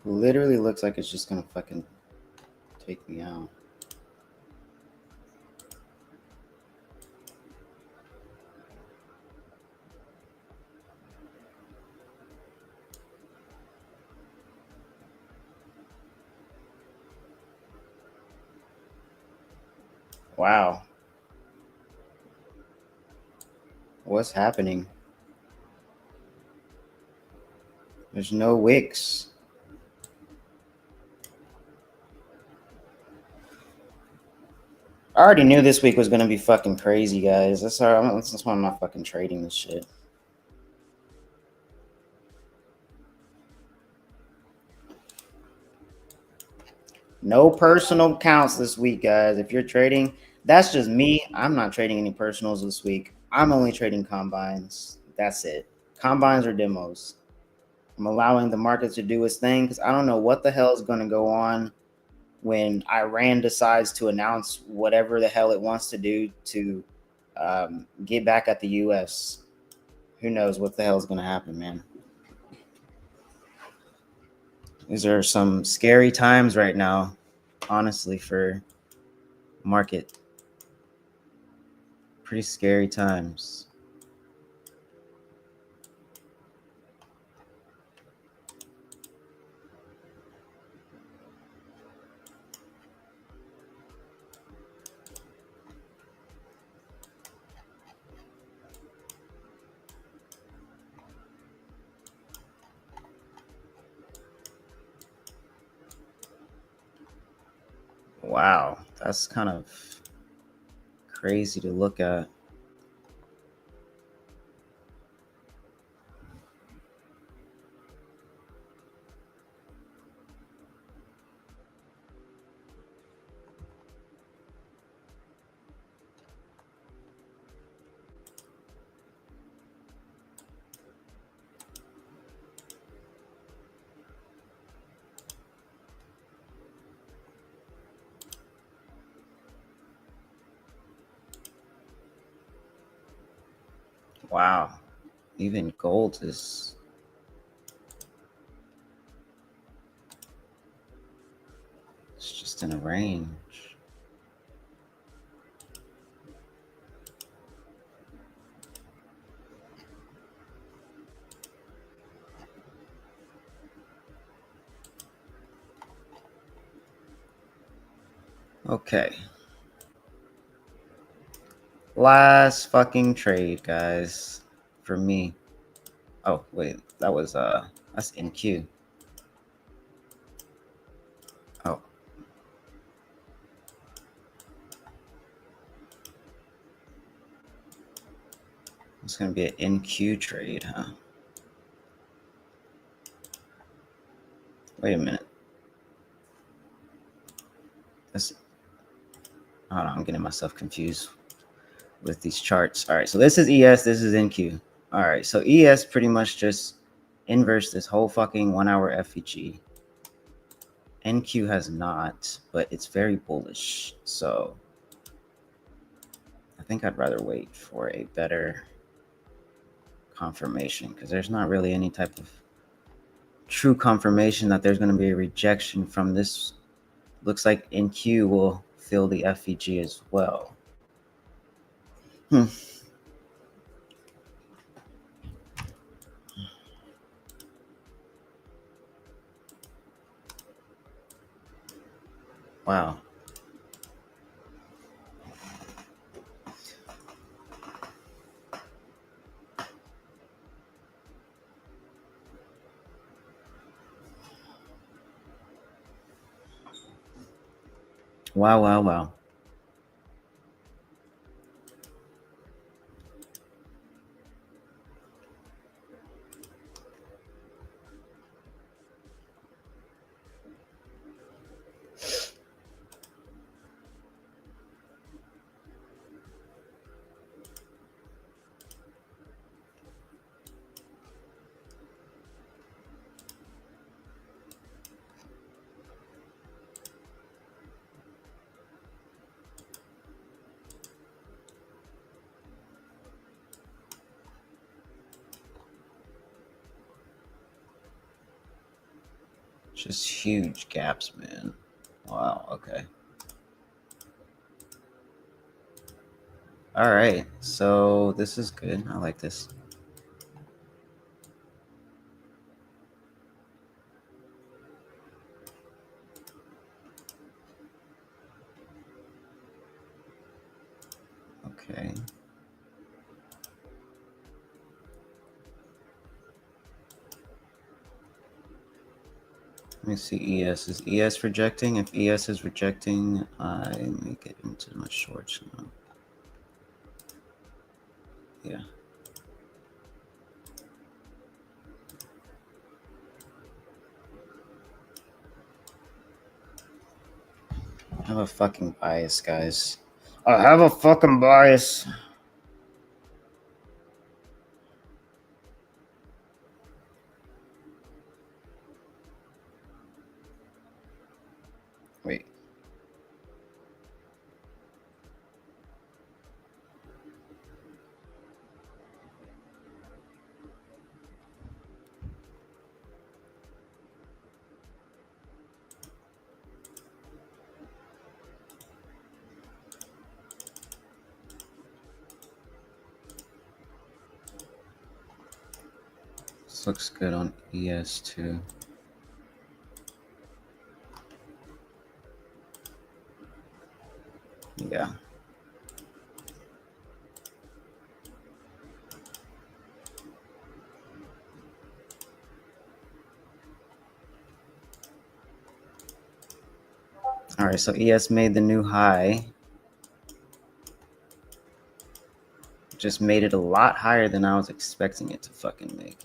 Literally looks like it's just gonna fucking take me out. Wow. What's happening? There's no wicks. I already knew this week was gonna be fucking crazy, guys. That's why I'm not fucking trading this shit. No personal accounts this week, guys. If you're trading, that's just me. I'm not trading any personals this week. I'm only trading combines. That's it. Combines or demos. I'm allowing the market to do its thing because I don't know what the hell is going to go on when Iran decides to announce whatever the hell it wants to do to get back at the U.S. Who knows what the hell is going to happen, man. These are some scary times right now, honestly, for market. Pretty scary times. Wow, that's kind of crazy to look at. Wow, even gold is it's just in a range. Okay. Last fucking trade, guys, for me. Oh, wait, that's NQ. Oh. It's gonna be an NQ trade, huh? Wait a minute. Hold on, I'm getting myself confused with these charts. All right, so this is ES, this is NQ. All right, so ES pretty much just inverse this whole fucking 1 hour FEG. NQ has not, but it's very bullish. So I think I'd rather wait for a better confirmation because there's not really any type of true confirmation that there's going to be a rejection from this. Looks like NQ will fill the FEG as well. Wow. Wow, wow, wow. Just huge gaps, man. Wow, okay. All right, so this is good. I like this. Okay. Let me see ES. Is ES rejecting? If ES is rejecting, I make it into my shorts now. Yeah. I have a fucking bias, guys. I have a fucking bias. Wait. This looks good on ES too. Yeah. All right, so ES made the new high. Just made it a lot higher than I was expecting it to fucking make.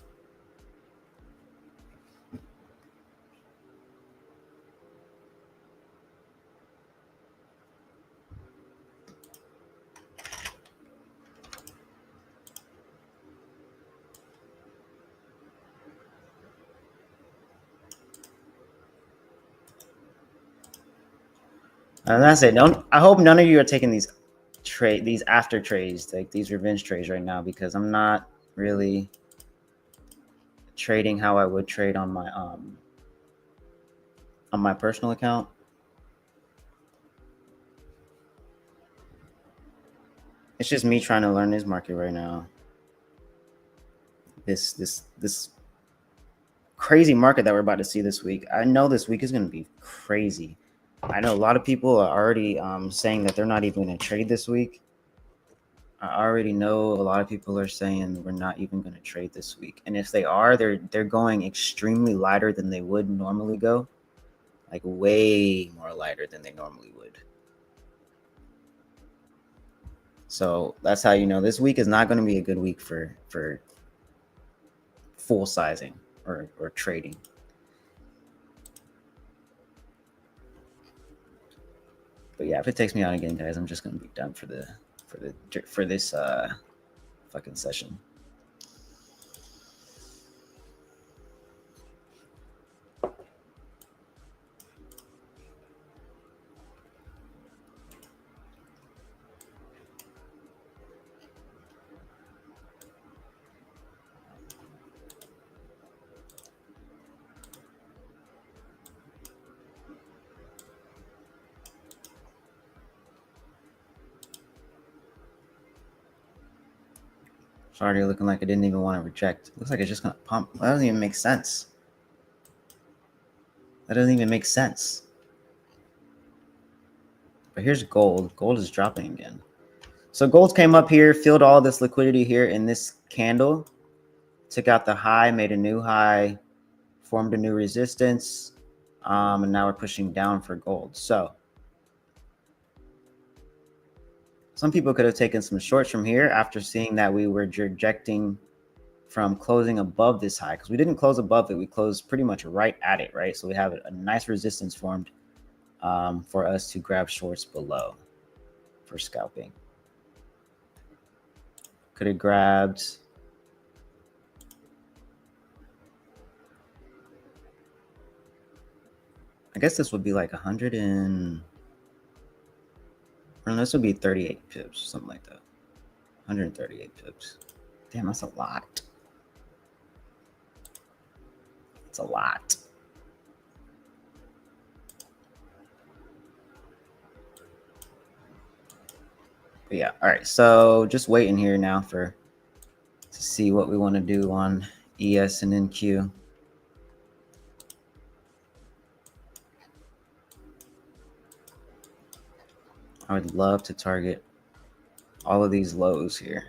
And that's it. I hope none of you are taking these after trades, like these revenge trades right now, because I'm not really trading how I would trade on my personal account. It's just me trying to learn this market right now. This crazy market that we're about to see this week. I know this week is going to be crazy. I know a lot of people are already saying that they're not even going to trade this week. I already know a lot of people are saying we're not even going to trade this week. And if they are, they're going extremely lighter than they would normally go. Like way more lighter than they normally would. So that's how you know this week is not going to be a good week for full sizing or trading. But yeah, if it takes me out again, guys, I'm just going to be done for this fucking session. It's already looking like it didn't even want to reject. Looks like it's just going to pump. That doesn't even make sense. That doesn't even make sense. But here's gold. Gold is dropping again. So gold came up here, filled all this liquidity here in this candle, took out the high, made a new high, formed a new resistance, and now we're pushing down for gold. So some people could have taken some shorts from here after seeing that we were rejecting from closing above this high, because we didn't close above it. We closed pretty much right at it, right? So we have a nice resistance formed for us to grab shorts below for scalping. Could have grabbed I guess this would be like 100 and or this would be 38 pips, something like that. 138 pips. Damn, that's a lot. It's a lot. But yeah, all right. So just waiting here now to see what we want to do on ES and NQ. I would love to target all of these lows here.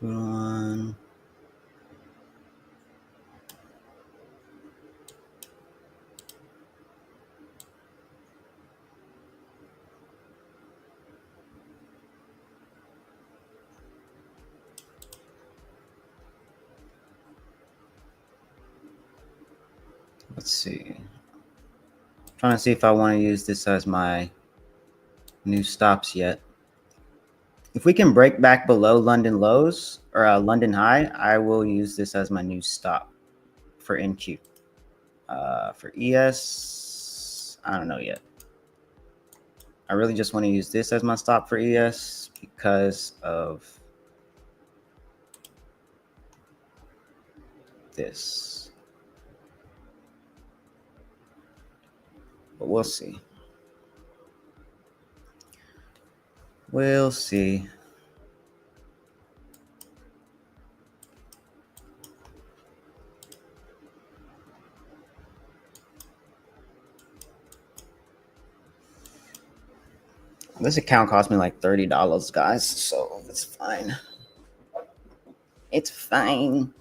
2-1. Let's see. Trying to see if I want to use this as my new stops yet. If we can break back below London lows or London high, I will use this as my new stop for NQ. For ES, I don't know yet. I really just want to use this as my stop for ES because of this. But we'll see. We'll see. This account cost me like $30, guys, so it's fine. It's fine.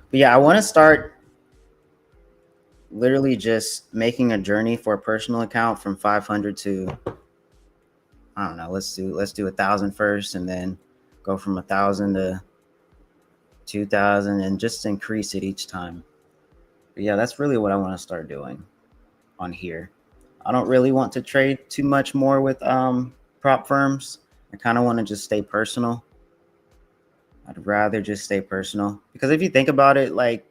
But yeah, I want to start literally just making a journey for a personal account from 500 to, I don't know, let's do 1,000 first, and then go from 1,000 to 2,000 and just increase it each time. But yeah, that's really what I want to start doing on here. I don't really want to trade too much more with prop firms. I kind of want to just stay personal. I'd rather just stay personal, because if you think about it, like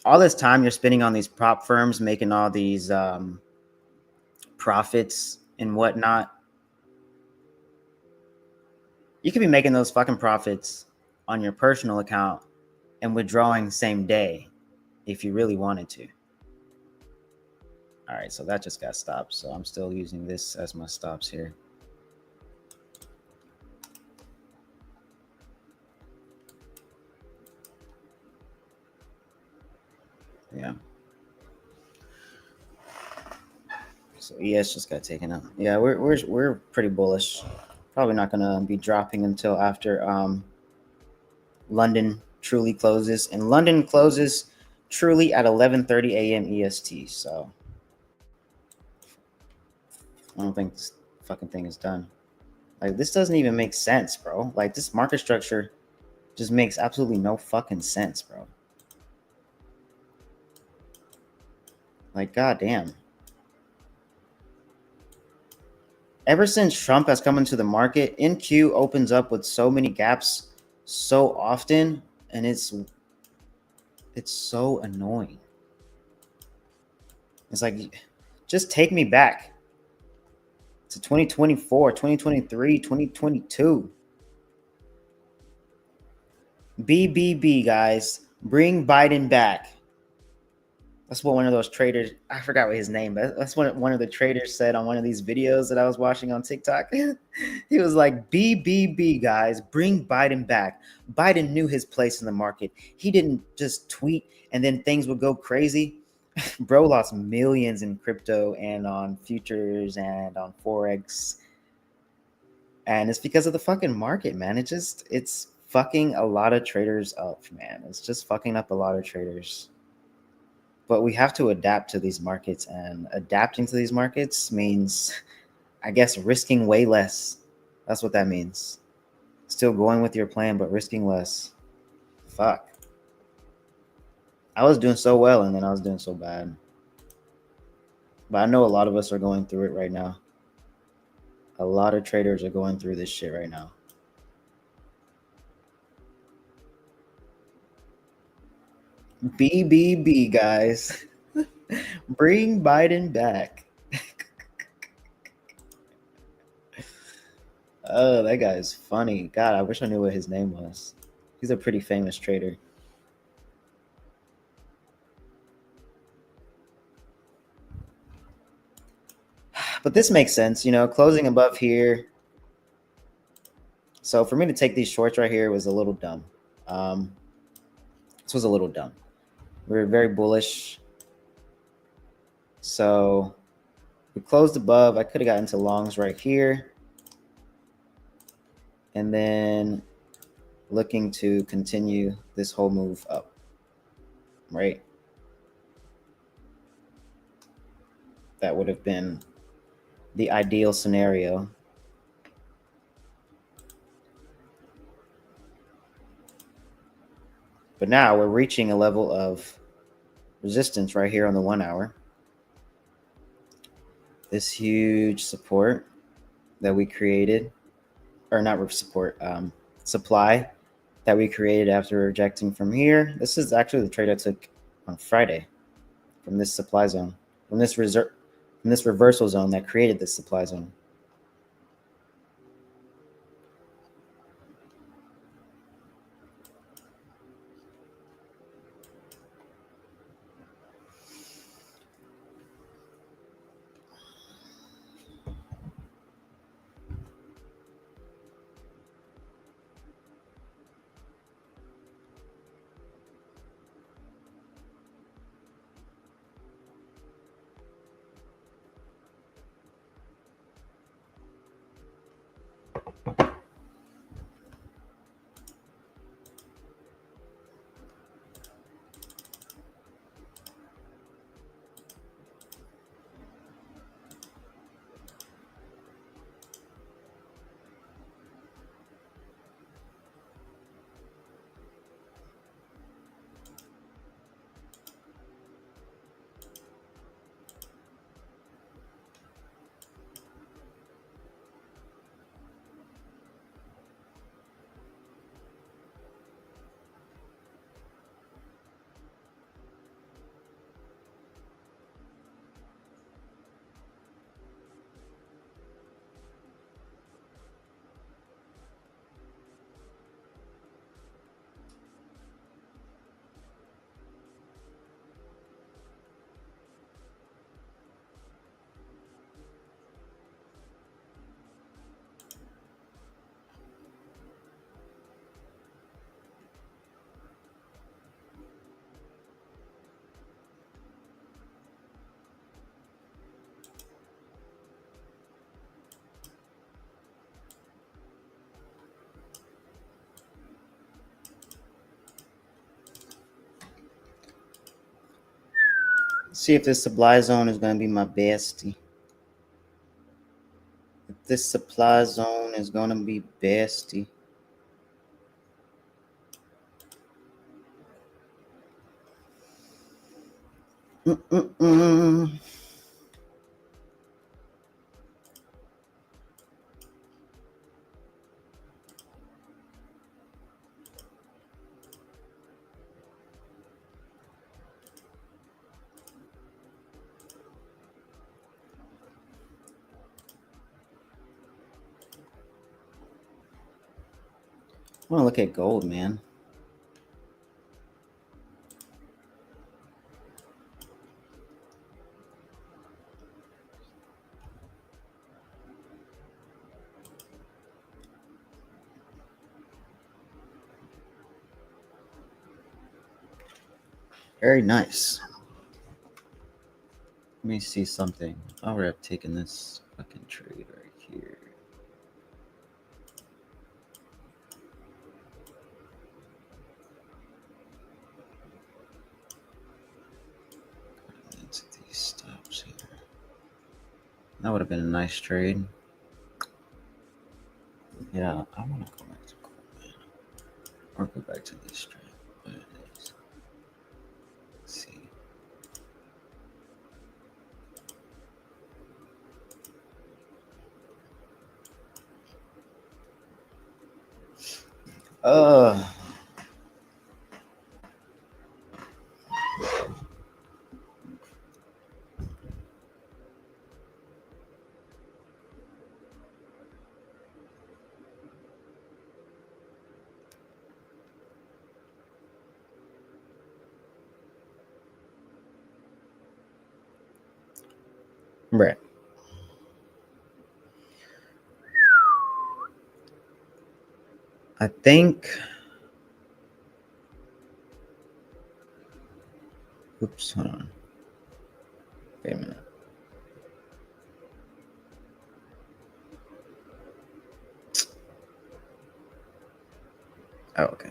all this time you're spending on these prop firms making all these profits and whatnot, you could be making those fucking profits on your personal account and withdrawing same day if you really wanted to. All right, so that just got stopped. So I'm still using this as my stops here. Yeah. So ES just got taken out. Yeah, we're pretty bullish. Probably not gonna be dropping until after London truly closes, and London closes truly at 11:30 a.m. EST. So I don't think this fucking thing is done. Like, this doesn't even make sense, bro. Like, this market structure just makes absolutely no fucking sense, bro. Like, goddamn. Ever since Trump has come into the market, NQ opens up with so many gaps so often, and it's so annoying. It's like, just take me back to 2024, 2023, 2022. BBB, guys. Bring Biden back. That's what one of those traders, I forgot what his name, but that's what one of the traders said on one of these videos that I was watching on TikTok. He was like, BBB, guys, bring Biden back. Biden knew his place in the market. He didn't just tweet and then things would go crazy. Bro lost millions in crypto and on futures and on Forex. And it's because of the fucking market, man. It's fucking a lot of traders up, man. It's just fucking up a lot of traders. But we have to adapt to these markets, and adapting to these markets means, I guess, risking way less. That's what that means. Still going with your plan, but risking less. Fuck. I was doing so well, and then I was doing so bad. But I know a lot of us are going through it right now. A lot of traders are going through this shit right now. BBB, guys. Bring Biden back. Oh, that guy is funny. God, I wish I knew what his name was. He's a pretty famous trader. But this makes sense, you know, closing above here. So for me to take these shorts right here was a little dumb. This was a little dumb. We were very bullish. So we closed above. I could have gotten to longs right here. and then looking to continue this whole move up, right? That would have been the ideal scenario. But now we're reaching a level of resistance right here on the 1 hour. This huge support that we created, or not support, supply that we created after rejecting from here. This is actually the trade I took on Friday from this supply zone, from this reversal zone that created this supply zone. See if this supply zone is going to be my bestie. If this supply zone is going to be bestie. I want to look at gold, man. Very nice. Let me see something. I would have taken this fucking trade right here. Into these stops here. That would have been a nice trade. Yeah, I want to go back to gold, man. Or go back to this trade. What it is. Let's see. Right. I think. Oops, hold on. Wait a minute. Oh, okay.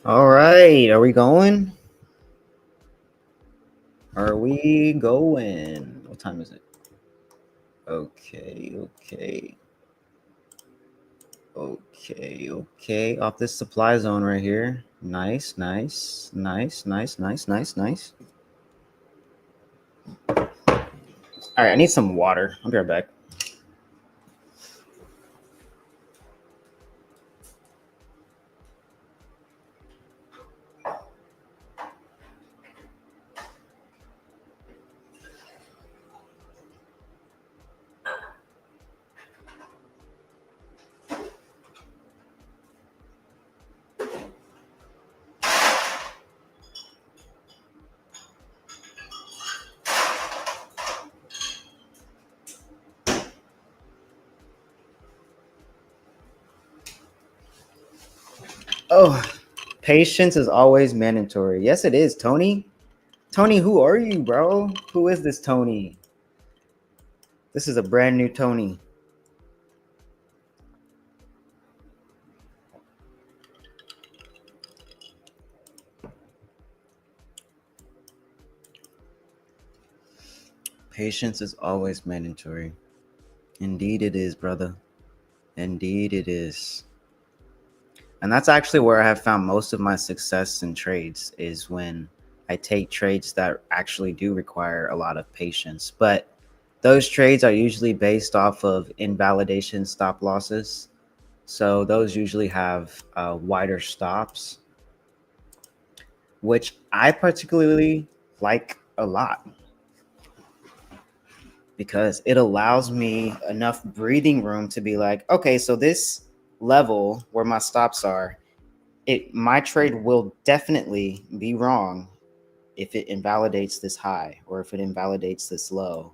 All right, are we going? Are we going? What time is it? Okay. Off this supply zone right here. Nice. All right, I need some water. I'll be right back. Oh, patience is always mandatory. Yes, it is, Tony. Tony, who are you, bro? Who is this Tony? This is a brand new Tony. Patience is always mandatory. Indeed it is, brother. Indeed it is. And that's actually where I have found most of my success in trades, is when I take trades that actually do require a lot of patience. But those trades are usually based off of invalidation stop losses. So those usually have wider stops, which I particularly like a lot, because it allows me enough breathing room to be like, okay, so this level where my stops are, my trade will definitely be wrong if it invalidates this high or if it invalidates this low.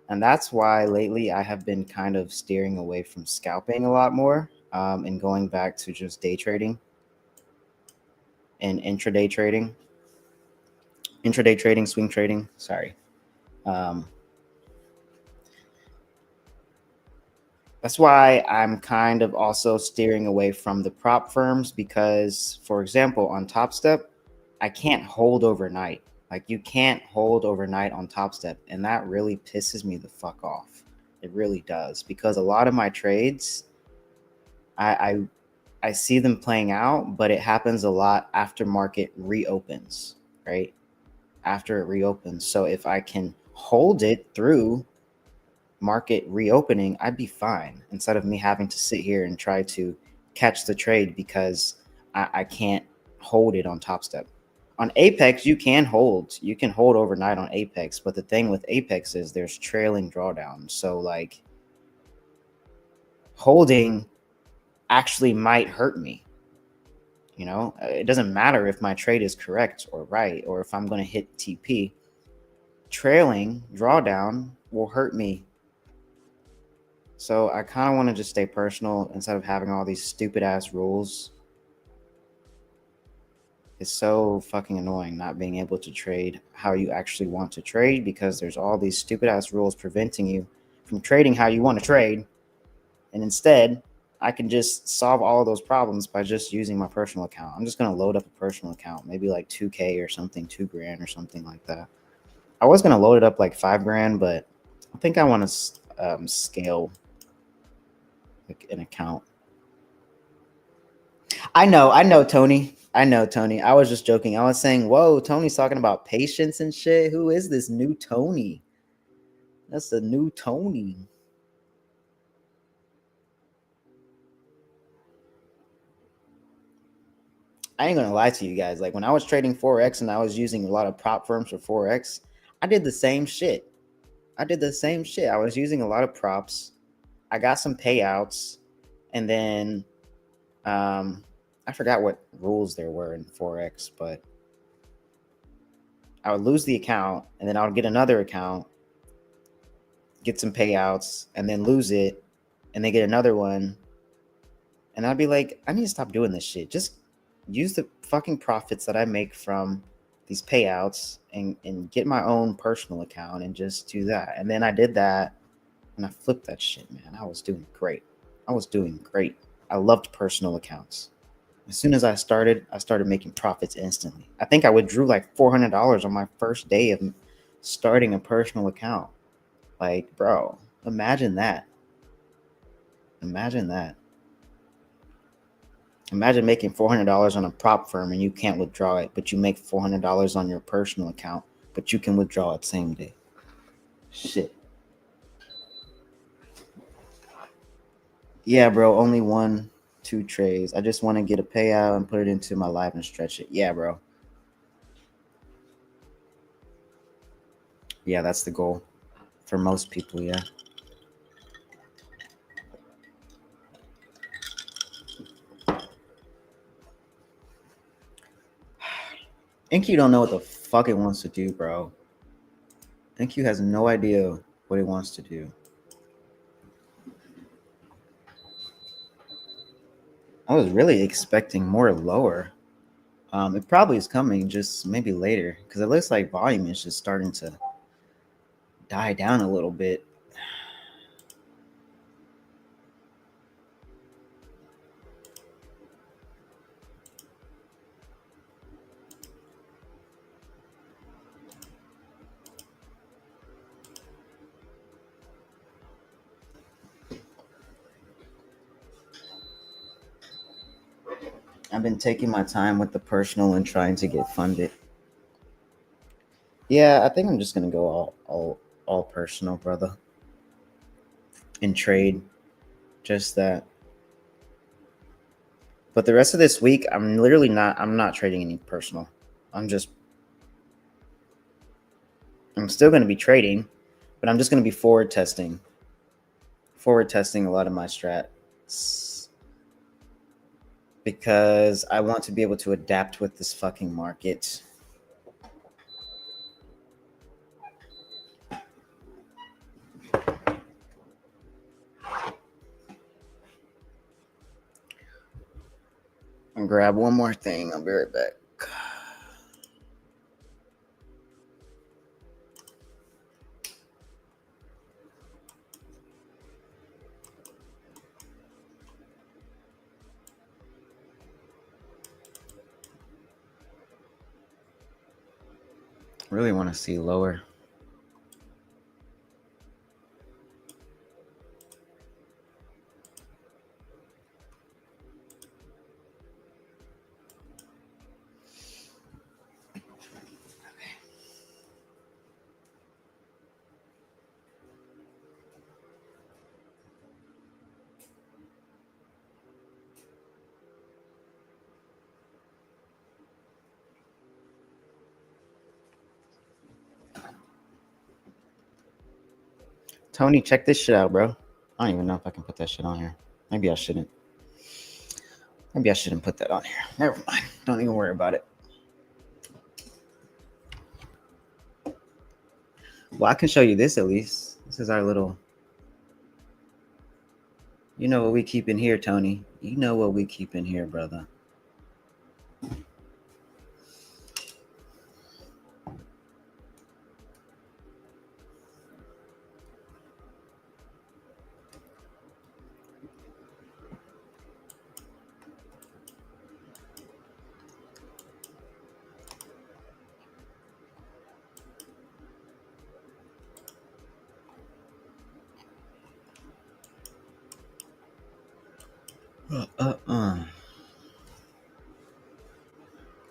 And that's why lately I have been kind of steering away from scalping a lot more, and going back to just day trading and intraday trading, swing trading. Sorry. That's why I'm kind of also steering away from the prop firms, because, for example, on Top Step, I can't hold overnight. Like, you can't hold overnight on Top Step, and that really pisses me the fuck off. It really does, because a lot of my trades, I see them playing out, but it happens a lot after market reopens, right? After it reopens. So if I can hold it through market reopening, I'd be fine, instead of me having to sit here and try to catch the trade because I can't hold it on Top Step. On Apex, you can hold overnight on Apex, but the thing with Apex is there's trailing drawdown. So like, holding actually might hurt me. You know, it doesn't matter if my trade is correct or right, or if I'm going to hit TP. Trailing drawdown will hurt me. So I kind of want to just stay personal instead of having all these stupid ass rules. It's so fucking annoying not being able to trade how you actually want to trade, because there's all these stupid ass rules preventing you from trading how you want to trade. And instead, I can just solve all of those problems by just using my personal account. I'm just going to load up a personal account, maybe like 2K or something, 2 grand or something like that. I was going to load it up like 5 grand, but I think I want to scale like an account. I know, Tony. I was just joking. I was saying, whoa, Tony's talking about patience and shit. Who is this new Tony? That's the new Tony. I ain't gonna lie to you guys. Like when I was trading Forex and I was using a lot of prop firms for Forex, I did the same shit. I was using a lot of props. I got some payouts, and then I forgot what rules there were in Forex, but I would lose the account, and then I would get another account, get some payouts, and then lose it, and then get another one. And I'd be like, I need to stop doing this shit. Just use the fucking profits that I make from these payouts and get my own personal account and just do that. And then I did that and I flipped that shit, man. I was doing great. I loved personal accounts. As soon as I started making profits instantly. I think I withdrew like $400 on my first day of starting a personal account. Like, bro, imagine that. Imagine making $400 on a prop firm and you can't withdraw it, but you make $400 on your personal account, but you can withdraw it same day. Shit. Yeah, bro, only 1-2 trades. I just want to get a payout and put it into my live and stretch it. Yeah, bro. Yeah, that's the goal for most people, yeah. NQ don't know what the fuck it wants to do, bro. NQ has no idea what it wants to do. I was really expecting more lower. It probably is coming, just maybe later, because it looks like volume is just starting to die down a little bit. I've been taking my time with the personal and trying to get funded. Yeah, I think I'm just gonna go all personal, brother. And trade. Just that. But the rest of this week, I'm not trading any personal. I'm still gonna be trading, but I'm just gonna be forward testing a lot of my strats because I want to be able to adapt with this fucking market. And grab one more thing. I'll be right back. Really want to see lower. Tony, check this shit out, bro. I don't even know if I can put that shit on here. Maybe I shouldn't. Maybe I shouldn't put that on here. Never mind. Don't even worry about it. Well, I can show you this at least. This is our little... You know what we keep in here, Tony. You know what we keep in here, brother.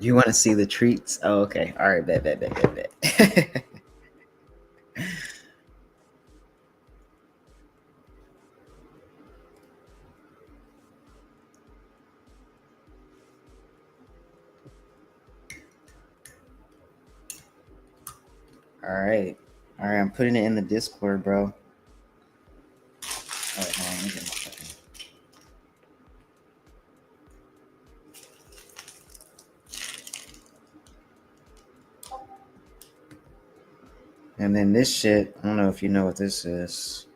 You want to see the treats? Oh, okay. All right, bet. All right. All right, I'm putting it in the Discord, bro. All right, hold on, let me get my fucking... And then this shit, I don't know if you know what this is.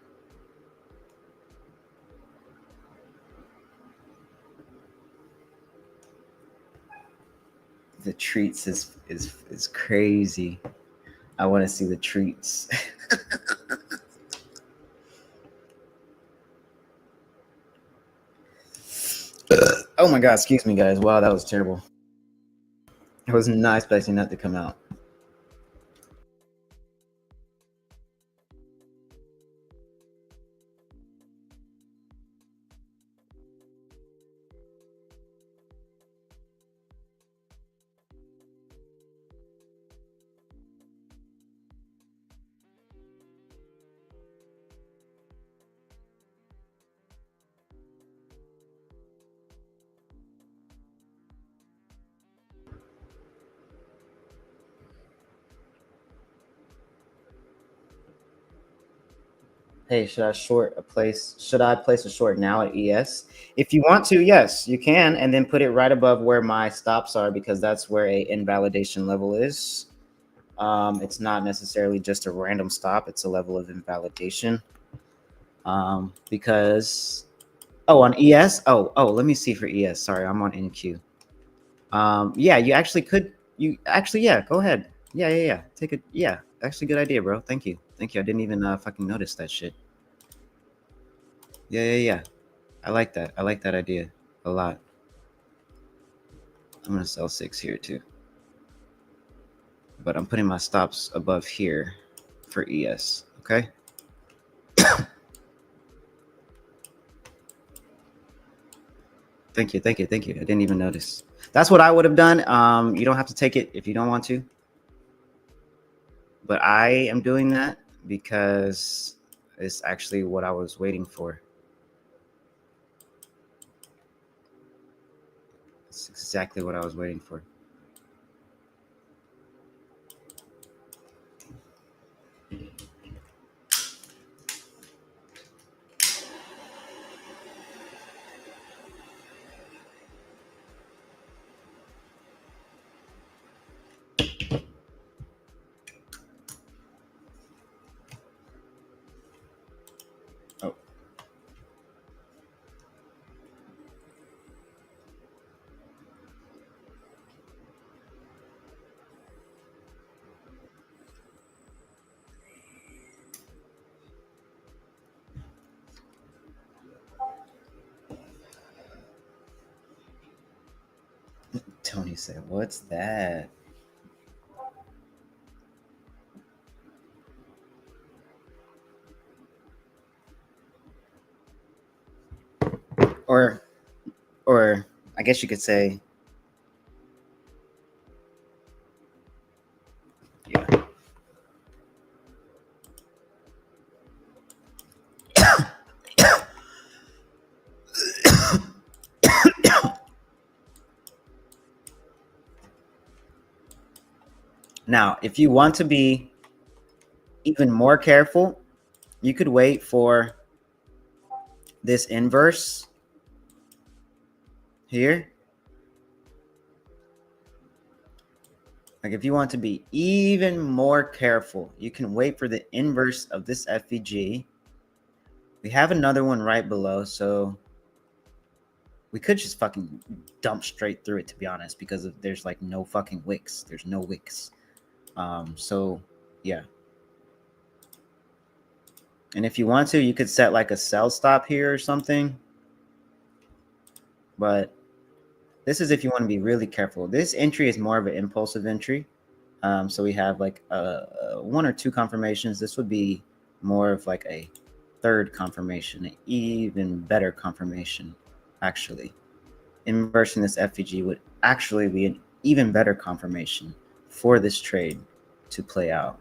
The treats is crazy. I want to see the treats. Oh my god, excuse me, guys. Wow, that was terrible. I was not expecting that to come out. Hey, should I place a short now at ES? If you want to, yes, you can, and then put it right above where my stops are, because that's where a invalidation level is. It's not necessarily just a random stop, it's a level of invalidation. Because on ES, let me see for ES. Sorry, I'm on NQ. Yeah, you actually could. Yeah, go ahead. Yeah. Take it. Yeah, actually, good idea, bro. Thank you. I didn't even fucking notice that shit. Yeah. I like that. I like that idea a lot. I'm gonna sell 6 here too, but I'm putting my stops above here for ES. Okay. Thank you. I didn't even notice. That's what I would have done. You don't have to take it if you don't want to, but I am doing that because it's actually what I was waiting for. It's exactly what I was waiting for. Oh. Tony said, "What's that?" Or I guess you could say, yeah. Now, if you want to be even more careful, you could wait for this inverse here. Like if you want to be even more careful, you can wait for the inverse of this FVG. We have another one right below, so we could just fucking dump straight through it, to be honest, because there's like no fucking wicks. There's no wicks. So yeah. And if you want to, you could set like a sell stop here or something. But this is if you want to be really careful. This entry is more of an impulsive entry. So we have like 1 or 2 confirmations. This would be more of like a third confirmation, an even better confirmation. actually. Inversing this FVG would actually be an even better confirmation for this trade to play out.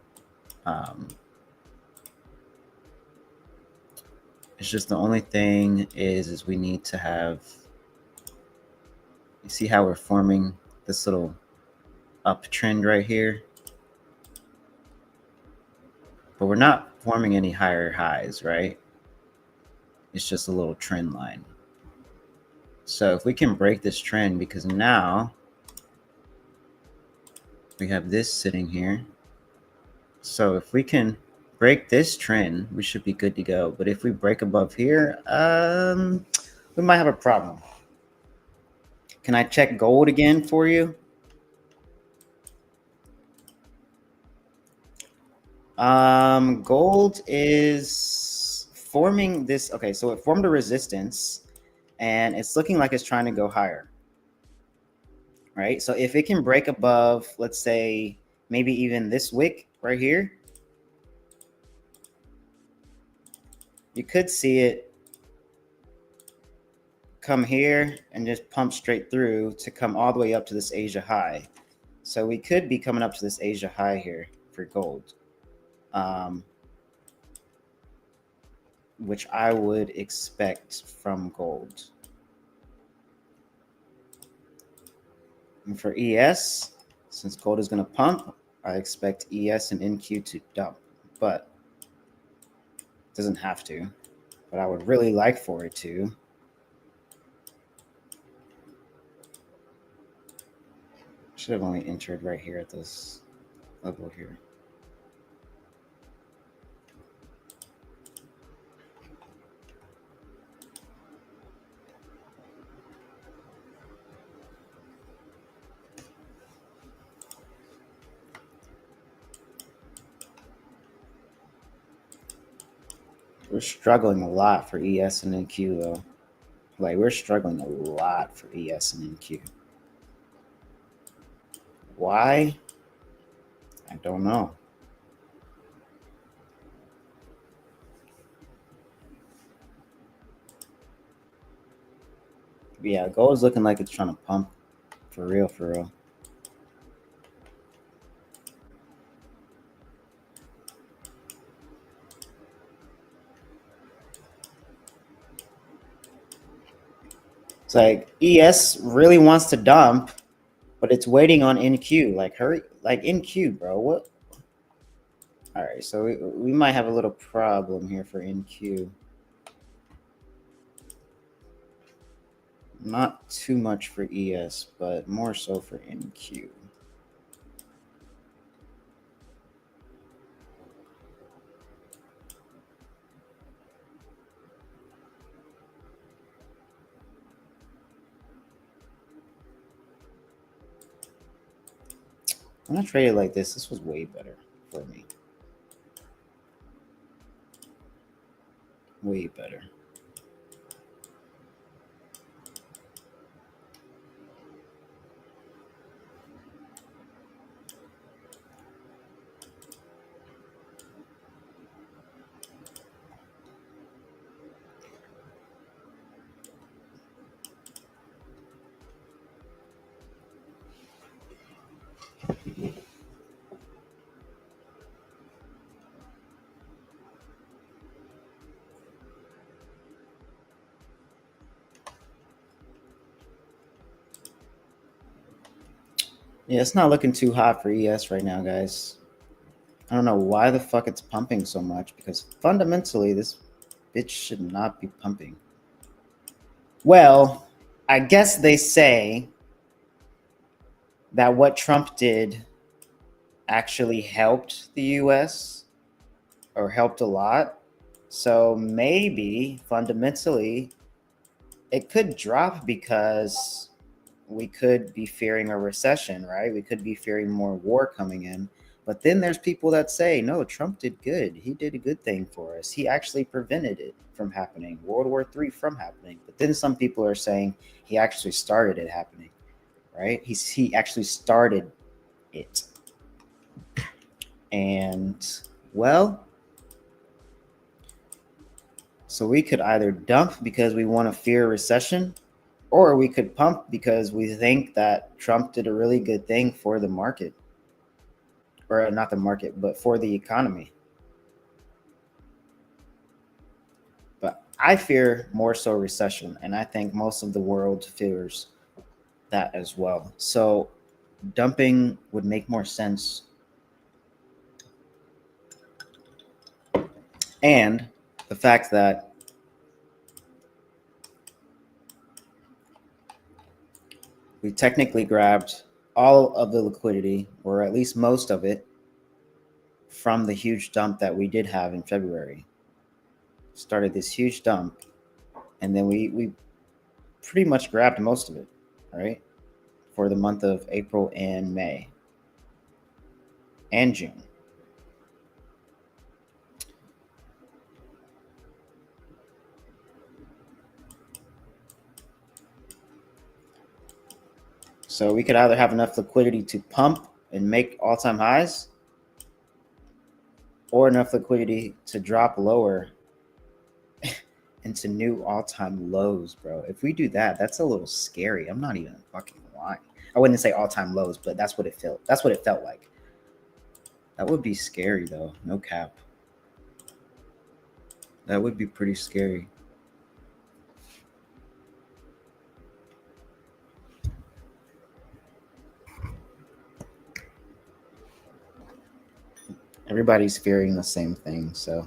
It's just the only thing is we need to have, you see how we're forming this little uptrend right here, but we're not forming any higher highs, right? It's just a little trend line. So if we can break this trend, because now we have this sitting here. So if we can break this trend, we should be good to go. But if we break above here, we might have a problem. Can I check gold again for you? Gold is forming this. Okay, so it formed a resistance and it's looking like it's trying to go higher. Right? So if it can break above, let's say maybe even this wick right here, you could see it come here and just pump straight through to come all the way up to this Asia high. So we could be coming up to this Asia high here for gold, which I would expect from gold. And for ES, since gold is going to pump, I expect ES and NQ to dump, but it doesn't have to. But I would really like for it to. Should have only entered right here at this level here. We're struggling a lot for ES and NQ though. Like we're struggling a lot for ES and NQ. Why? I don't know. But yeah, gold is looking like it's trying to pump for real, for real. It's like ES really wants to dump, but it's waiting on NQ. Like hurry, like NQ, bro. What? All right, so we might have a little problem here for NQ. Not too much for ES, but more so for NQ. When I traded like this was way better for me. Way better. Yeah, it's not looking too hot for ES right now, guys. I don't know why the fuck it's pumping so much, because fundamentally this bitch should not be pumping. Well, I guess they say that what Trump did actually helped the US or helped a lot. So maybe fundamentally it could drop because we could be fearing a recession, right? We could be fearing more war coming in. But then there's people that say, no, Trump did good. He did a good thing for us. He actually prevented it from happening, World War III from happening. But then some people are saying he actually started it happening, right? He actually started it. And, well, so we could either dump because we want to fear a recession, Or we could pump because we think that Trump did a really good thing for the market, or not the market, but for the economy. But I fear more so recession, and I think most of the world fears that as well. So dumping would make more sense. And the fact that we technically grabbed all of the liquidity, or at least most of it, from the huge dump that we did have in February. Started this huge dump, and then we pretty much grabbed most of it, right? For the month of April and May and June. So we could either have enough liquidity to pump and make all-time highs, or enough liquidity to drop lower into new all-time lows, bro. If we do that, that's a little scary. I'm not even fucking lying. I wouldn't say all-time lows, but that's what it felt. That's what it felt like. That would be scary, though. No cap. That would be pretty scary. Everybody's fearing the same thing, so.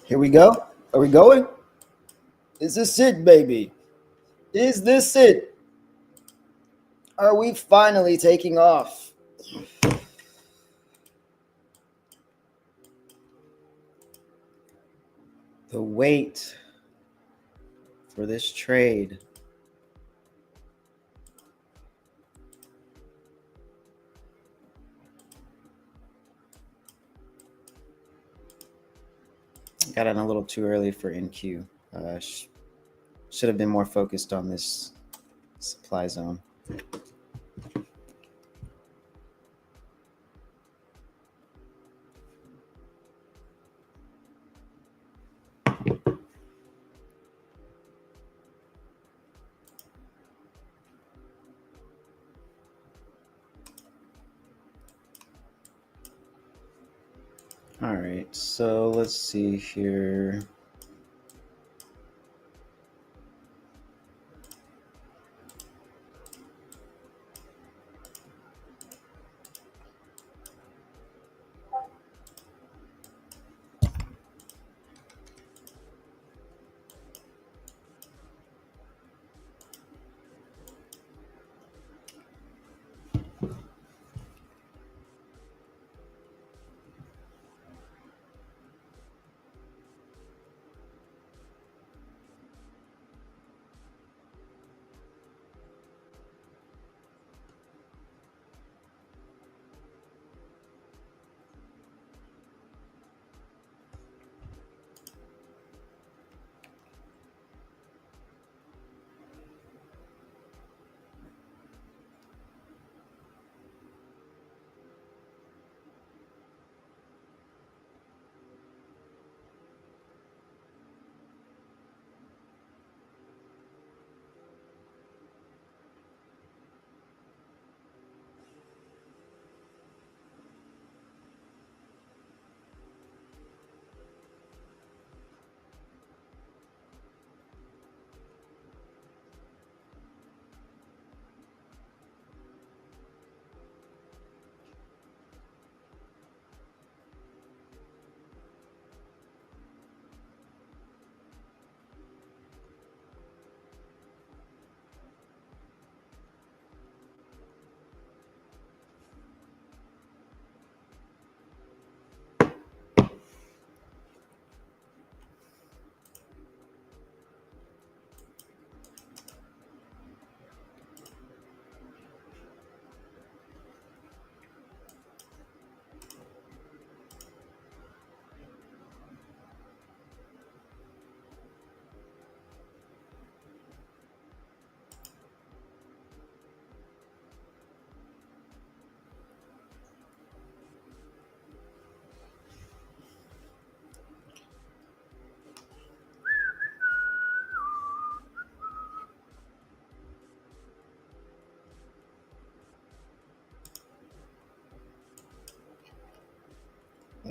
Here we go. Are we going? Is this it, baby? Is this it? Are we finally taking off? The wait for this trade. Got in a little too early for NQ. Should have been more focused on this supply zone. All right, so let's see here.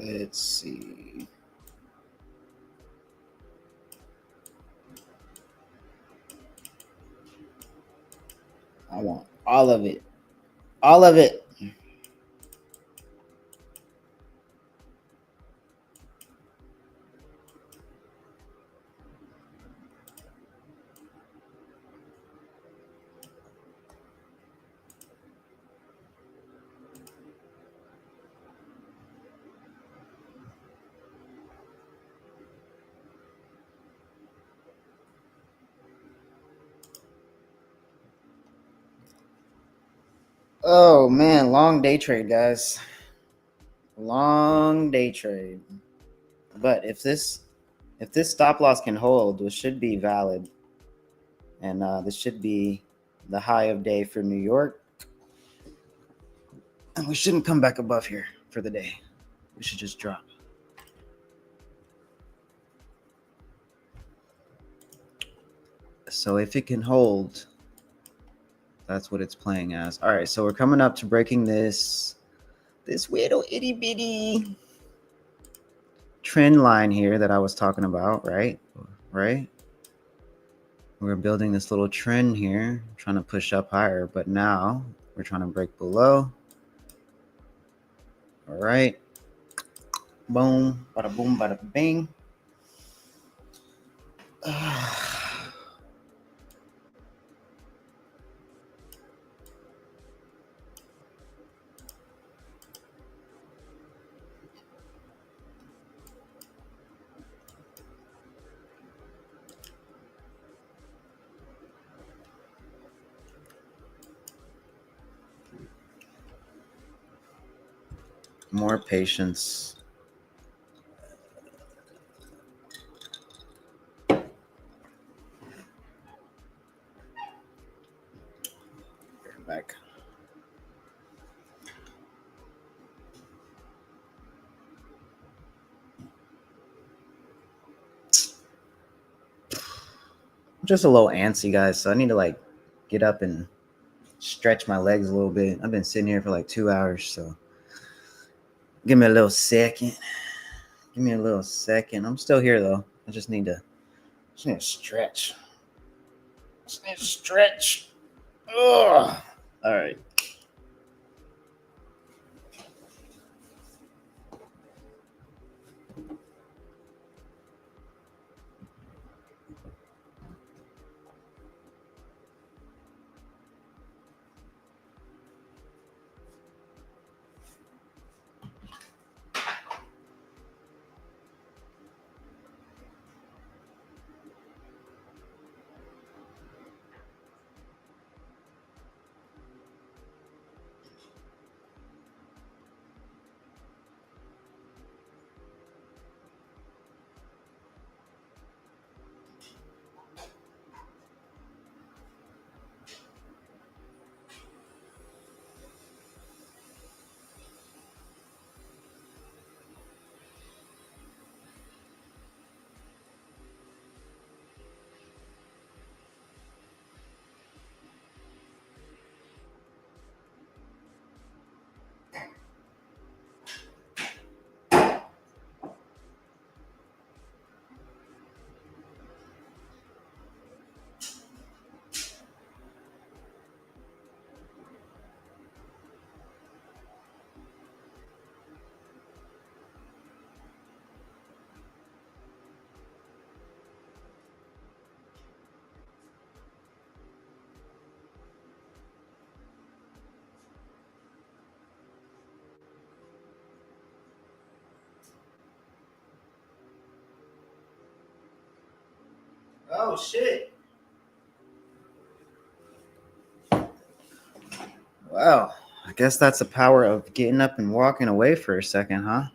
Let's see. I want all of it. All of it. Oh man, long day trade, guys. Long day trade. But if this stop loss can hold, which should be valid, and this should be the high of day for New York, and we shouldn't come back above here for the day. We should just drop. So if it can hold, that's what it's playing as. All right, so we're coming up to breaking this little itty bitty trend line here that I was talking about, right? We're building this little trend here, trying to push up higher, but now we're trying to break below. All right. Boom, bada boom, bada bing. More patience. Back. I'm just a little antsy, guys, so I need to like get up and stretch my legs a little bit. I've been sitting here for like 2 hours, so give me a little second. Give me a little second. I'm still here though. I just need to stretch. Just need to stretch. Ugh. All right. Oh shit. Wow. I guess that's the power of getting up and walking away for a second, huh?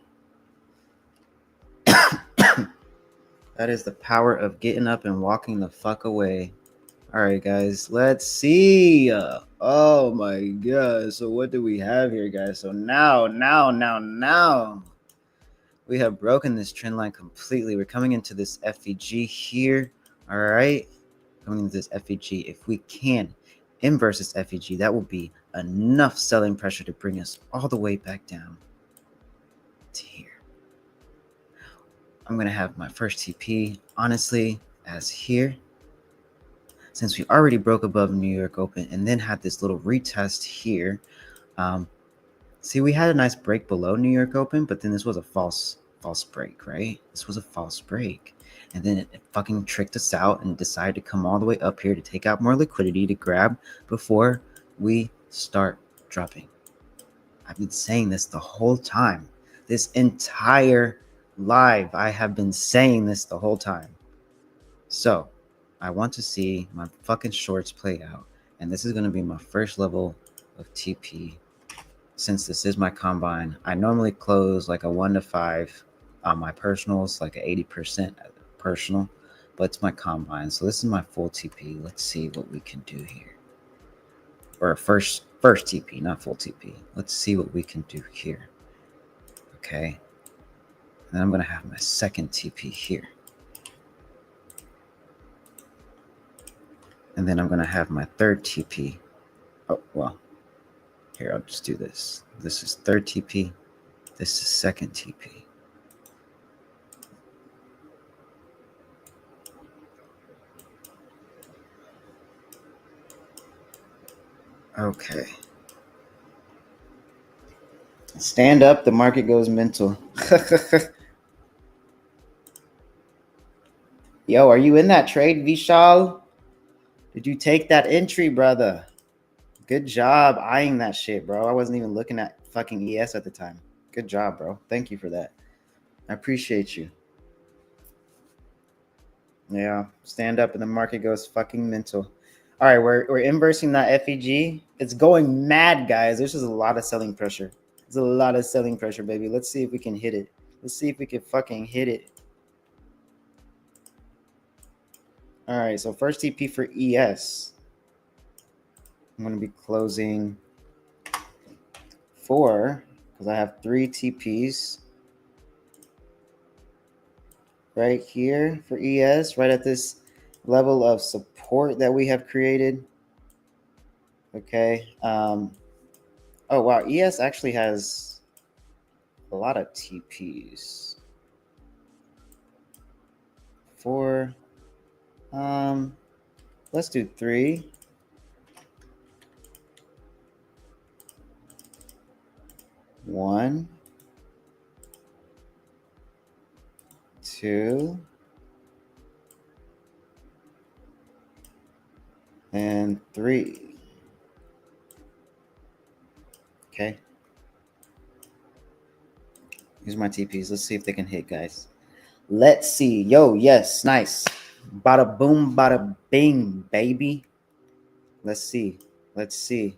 That is the power of getting up and walking the fuck away. All right, guys, let's see. Oh my god. So what do we have here, guys? So now we have broken this trend line completely. We're coming into this FEG here. All right. Coming into this FEG. If we can inverse this FEG, that will be enough selling pressure to bring us all the way back down to here. I'm going to have my first TP, honestly, as here. Since we already broke above New York Open and then had this little retest here. See, we had a nice break below New York Open, but then this was a false break, right? This was a false break. And then it fucking tricked us out and decided to come all the way up here to take out more liquidity to grab before we start dropping. I've been saying this the whole time. This entire live, I have been saying this the whole time. So I want to see my fucking shorts play out. And this is going to be my first level of TP. Since this is my combine, I normally close like a 1 to 5 on my personals, like an 80% personal, but it's my combine. So this is my full TP. Let's see what we can do here. Or first TP, not full TP. Let's see what we can do here. Okay. And then I'm going to have my second TP here. And then I'm going to have my third TP. Oh, well, here, I'll just do this. This is third TP. This is second TP. Okay. Stand up, the market goes mental. Yo, are you in that trade, Vishal? Did you take that entry, brother? Good job eyeing that shit, bro. I wasn't even looking at fucking ES at the time. Good job, bro. Thank you for that. I appreciate you. Yeah, stand up and the market goes fucking mental. All right, we're inversing that FEG. It's going mad, guys. There's just a lot of selling pressure. There's a lot of selling pressure, baby. Let's see if we can hit it. Let's see if we can fucking hit it. All right, so first TP for ES. I'm going to be closing 4 because I have 3 TPs right here for ES, right at this level of support that we have created. Okay. Oh, wow. ES actually has a lot of TPs. 4. Let's do 3. 1, 2, and 3. Okay. Here's my TPs. Let's see if they can hit, guys. Let's see. Yo, yes, nice. Bada boom, bada bing, baby. Let's see. Let's see.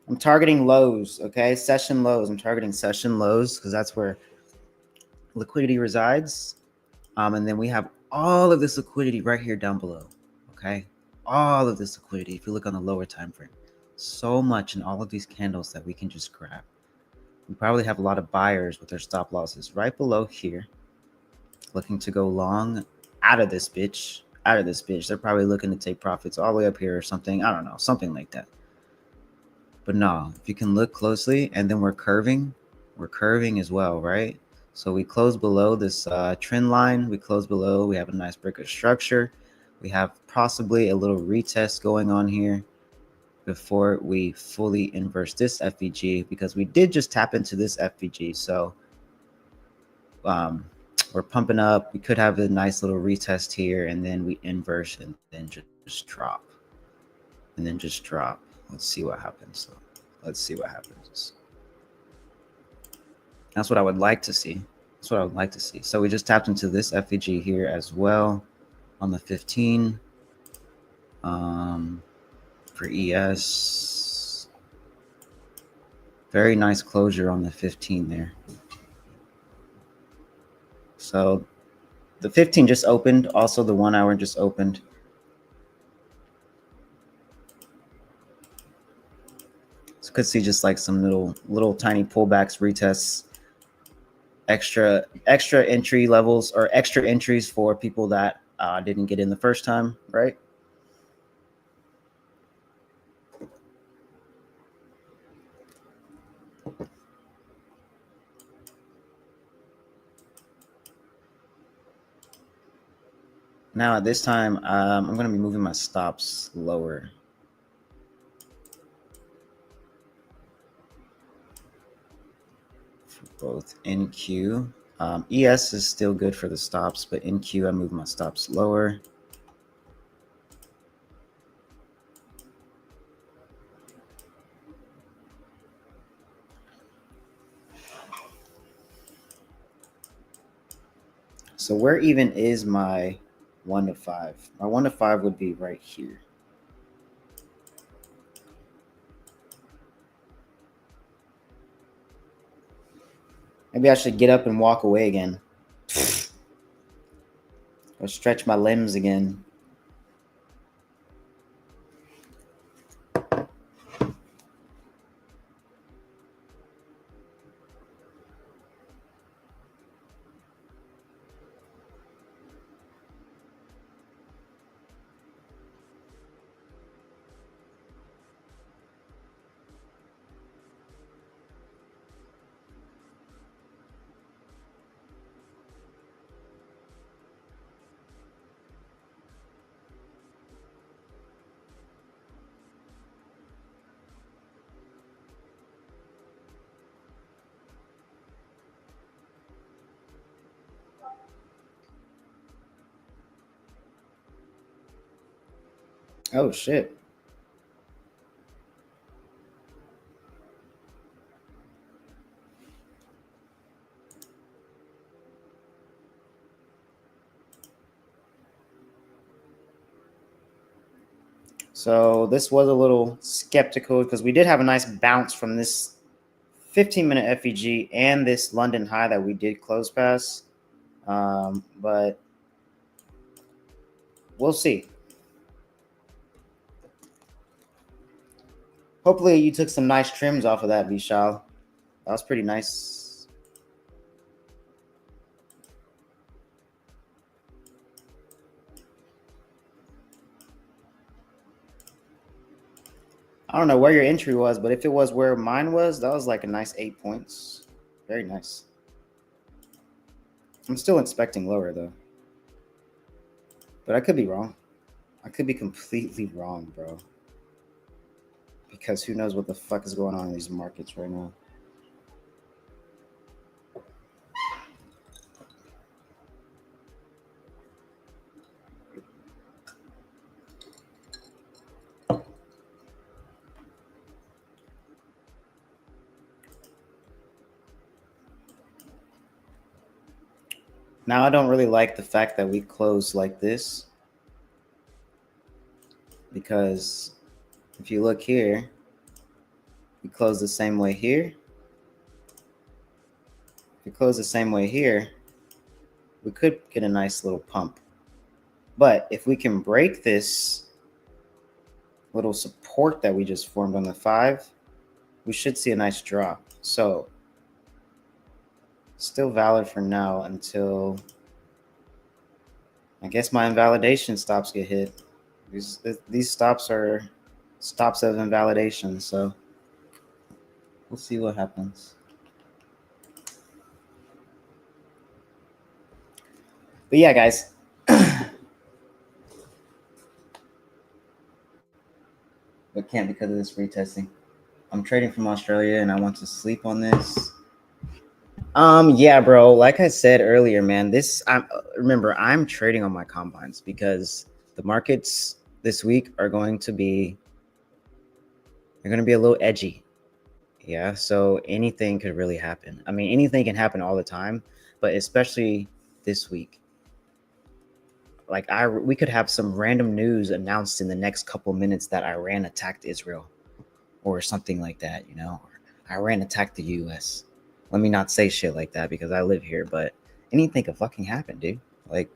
I'm targeting lows, okay? Session lows. I'm targeting session lows because that's where liquidity resides. And then we have all of this liquidity right here down below, okay? All of this liquidity, if you look on the lower time frame. So much in all of these candles that we can just grab. We probably have a lot of buyers with their stop losses right below here, looking to go long out of this bitch. Out of this bitch. They're probably looking to take profits all the way up here or something. I don't know, something like that. But no, if you can look closely, and then we're curving as well, right? So we close below this trend line. We close below. We have a nice break of structure. We have possibly a little retest going on here before we fully inverse this FVG, because we did just tap into this FVG. So we're pumping up. We could have a nice little retest here, and then we inverse and then just drop. And then just drop. Let's see what happens. So let's see what happens. That's what I would like to see. That's what I would like to see. So we just tapped into this FVG here as well on the 15 for ES. Very nice closure on the 15 there. So the 15 just opened. Also the 1 hour just opened. So could see just like some little tiny pullbacks, retests, extra entry levels or extra entries for people that didn't get in the first time, right? Now at this time, I'm going to be moving my stops lower. For both NQ. ES is still good for the stops, but NQ, I move my stops lower. So where even is my 1 to 5? My 1 to 5 would be right here. Maybe I should get up and walk away again. Or stretch my limbs again. Oh, shit. So this was a little skeptical because we did have a nice bounce from this 15-minute FEG and this London high that we did close past. But we'll see. Hopefully you took some nice trims off of that, Vishal. That was pretty nice. I don't know where your entry was, but if it was where mine was, that was like a nice 8 points. Very nice. I'm still expecting lower though. But I could be wrong. I could be completely wrong, bro. Because who knows what the fuck is going on in these markets right now. Now, I don't really like the fact that we close like this. Because if you look here, we close the same way here. If we close the same way here, we could get a nice little pump. But if we can break this little support that we just formed on the 5, we should see a nice drop. So still valid for now until I guess my invalidation stops get hit. These stops are stops of invalidation, so we'll see what happens. But yeah, guys. But can't because of this retesting. I'm trading from Australia and I want to sleep on this. Yeah, bro. Like I said earlier, man, remember I'm trading on my combines because the markets this week are going to be a little edgy. Yeah, so anything could really happen. I mean, anything can happen all the time, but especially this week. Like we could have some random news announced in the next couple minutes that Iran attacked Israel or something like that, you know. Iran attacked the US. Let me not say shit like that because I live here, but anything could fucking happen, dude. Like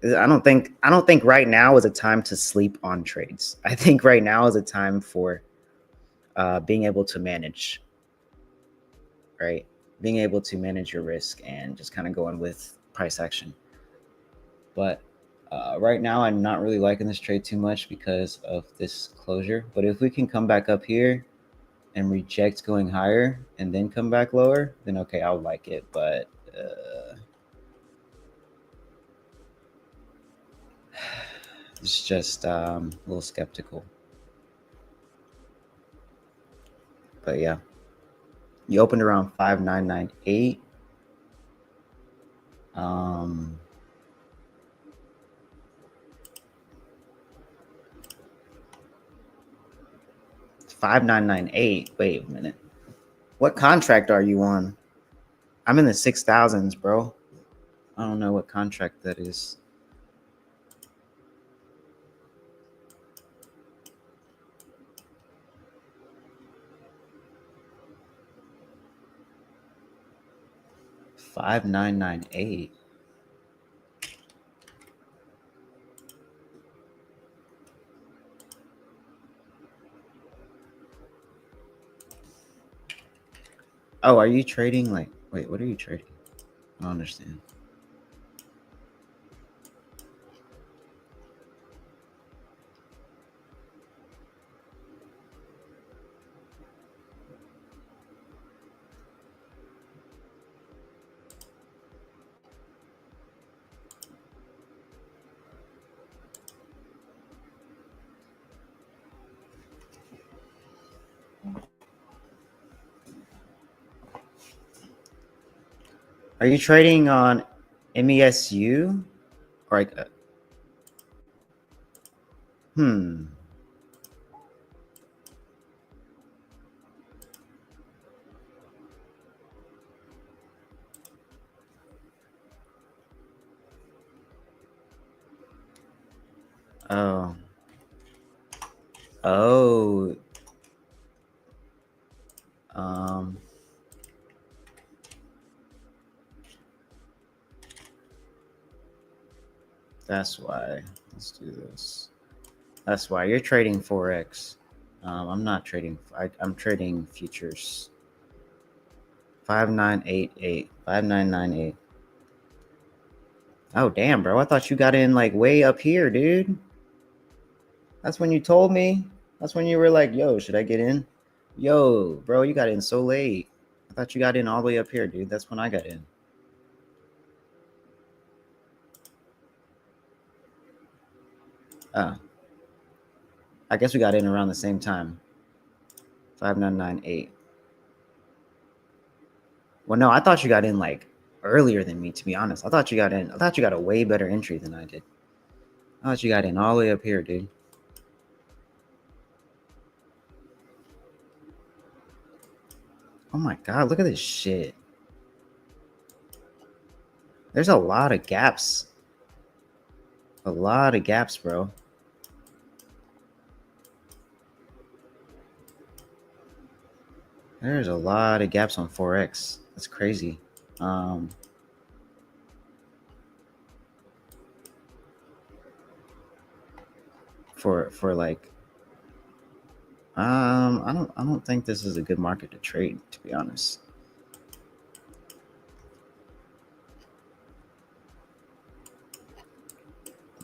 I don't think right now is a time to sleep on trades. I think right now is a time for being able to manage, right? Being able to manage your risk and just kind of going with price action. But right now, I'm not really liking this trade too much because of this closure. But if we can come back up here and reject going higher and then come back lower, then okay, I'll like it. But It's just a little skeptical. But yeah, you opened around 5998. Um, 5998. Wait a minute. What contract are you on? I'm in the 6,000s, bro. I don't know what contract that is. $5,998. Oh, are you trading like? Wait, what are you trading? I don't understand. Are you trading on MESU or like? Hmm. Oh. Oh. Um. That's why. Let's do this. That's why you're trading forex. I'm not trading. I'm trading futures. 5988. 5998. Oh damn, bro! I thought you got in like way up here, dude. That's when you told me. That's when you were like, "Yo, should I get in?" Yo, bro, you got in so late. I thought you got in all the way up here, dude. That's when I got in. I guess we got in around the same time. 5998. Well, no, I thought you got in like earlier than me, to be honest. I thought you got in. I thought you got a way better entry than I did. I thought you got in all the way up here, dude. Oh my god, look at this shit. There's a lot of gaps. A lot of gaps, bro. There's a lot of gaps on Forex. That's crazy. For like I don't think this is a good market to trade, to be honest.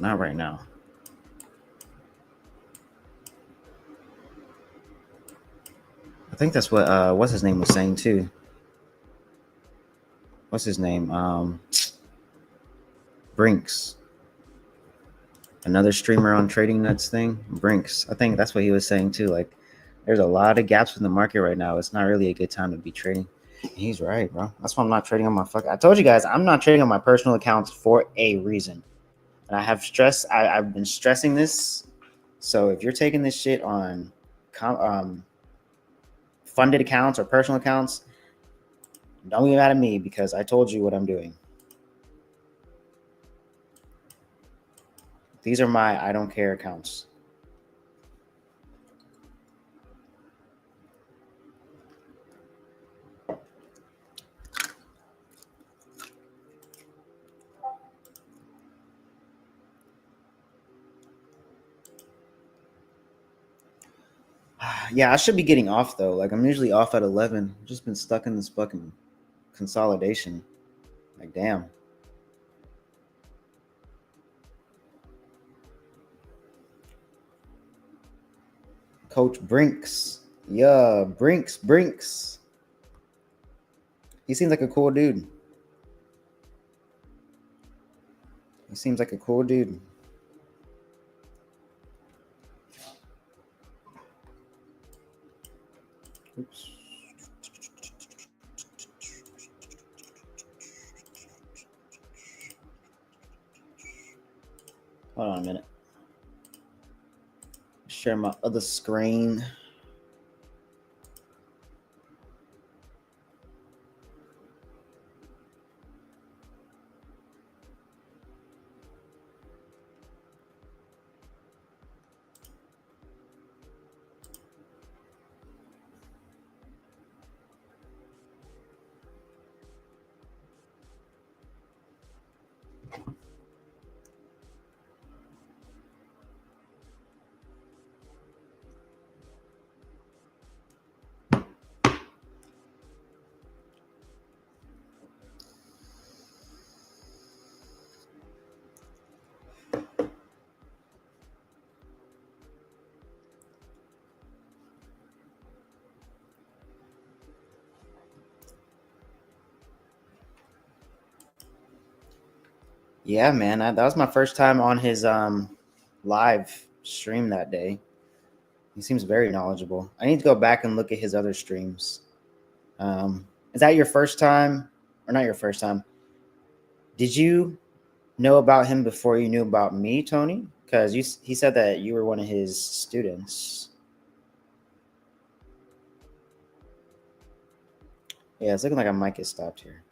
Not right now. I think that's what what's his name was saying too. What's his name? Brinks. Another streamer on Trading Nuts thing. Brinks. I think that's what he was saying too. Like there's a lot of gaps in the market right now. It's not really a good time to be trading. He's right, bro. That's why I'm not trading on my I told you guys I'm not trading on my personal accounts for a reason. And I have stress. I've been stressing this. So if you're taking this shit on funded accounts or personal accounts, don't get mad at me because I told you what I'm doing. These are my I don't care accounts. Yeah, I should be getting off though. Like I'm usually off at 11. I've just been stuck in this fucking consolidation. Like damn. Coach Brinks. Yeah, Brinks. He seems like a cool dude. He seems like a cool dude. Oops. Hold on a minute. Share my other screen. Yeah, man, that was my first time on his live stream that day. He seems very knowledgeable. I need to go back and look at his other streams. Is that your first time, or not your first time? Did you know about him before you knew about me, Tony? Because he said that you were one of his students. Yeah, it's looking like I might get stopped here.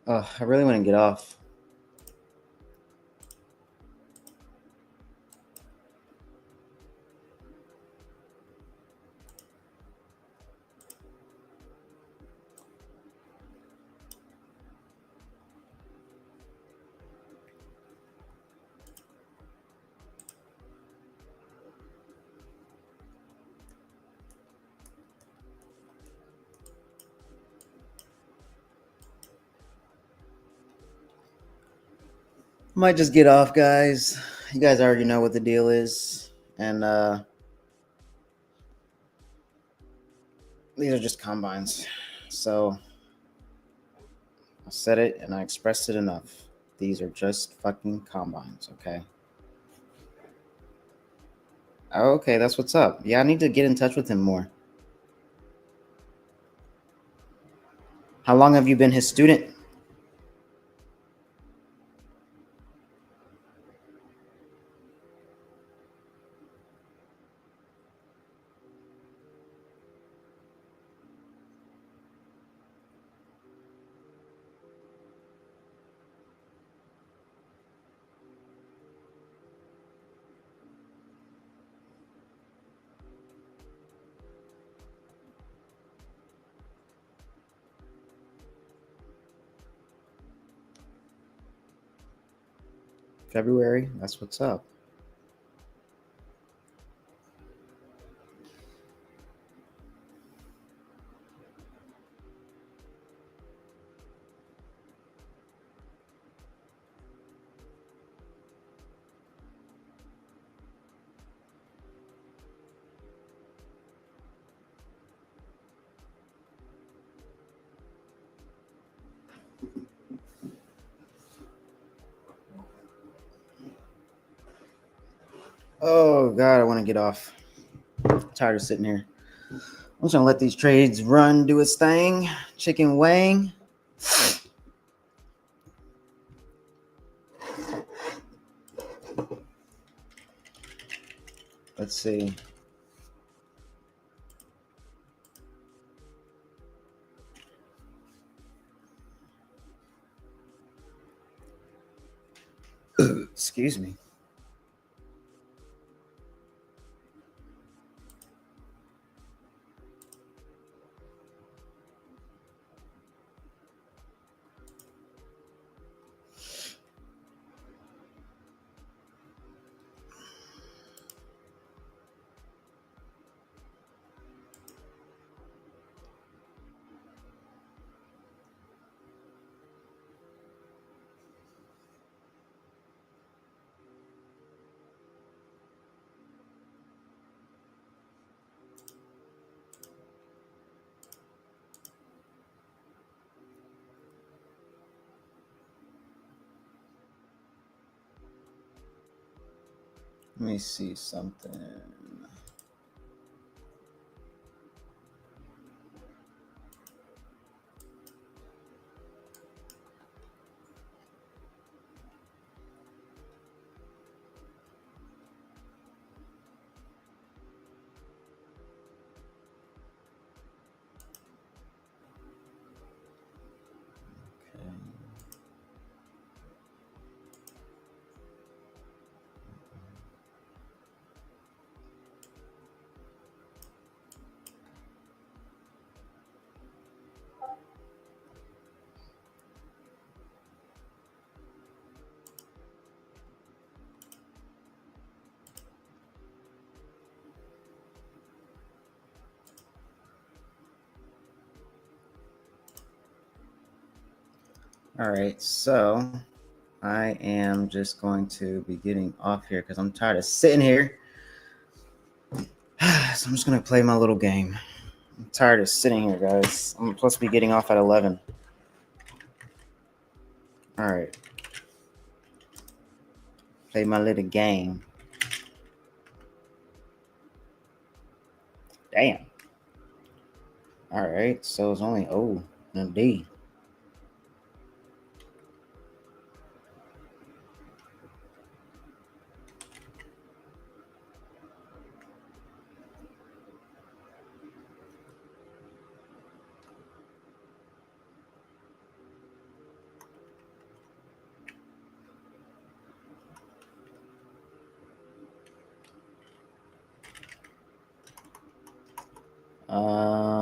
Oh, I really want to get off. Might just get off, guys. You guys already know what the deal is. And these are just combines. So I said it and I expressed it enough. These are just fucking combines, okay? Okay, that's what's up. Yeah, I need to get in touch with him more. How long have you been his student? February? That's what's up. Oh, God, I want to get off. I'm tired of sitting here. I'm just going to let these trades run, do its thing. Chicken wing. Let's see. Excuse me. Let me see something. All right, so I am just going to be getting off here because I'm tired of sitting here. So I'm just going to play my little game. I'm tired of sitting here, guys. I'm supposed to be getting off at 11. All right. Play my little game. Damn. All right, so it's only O and a D.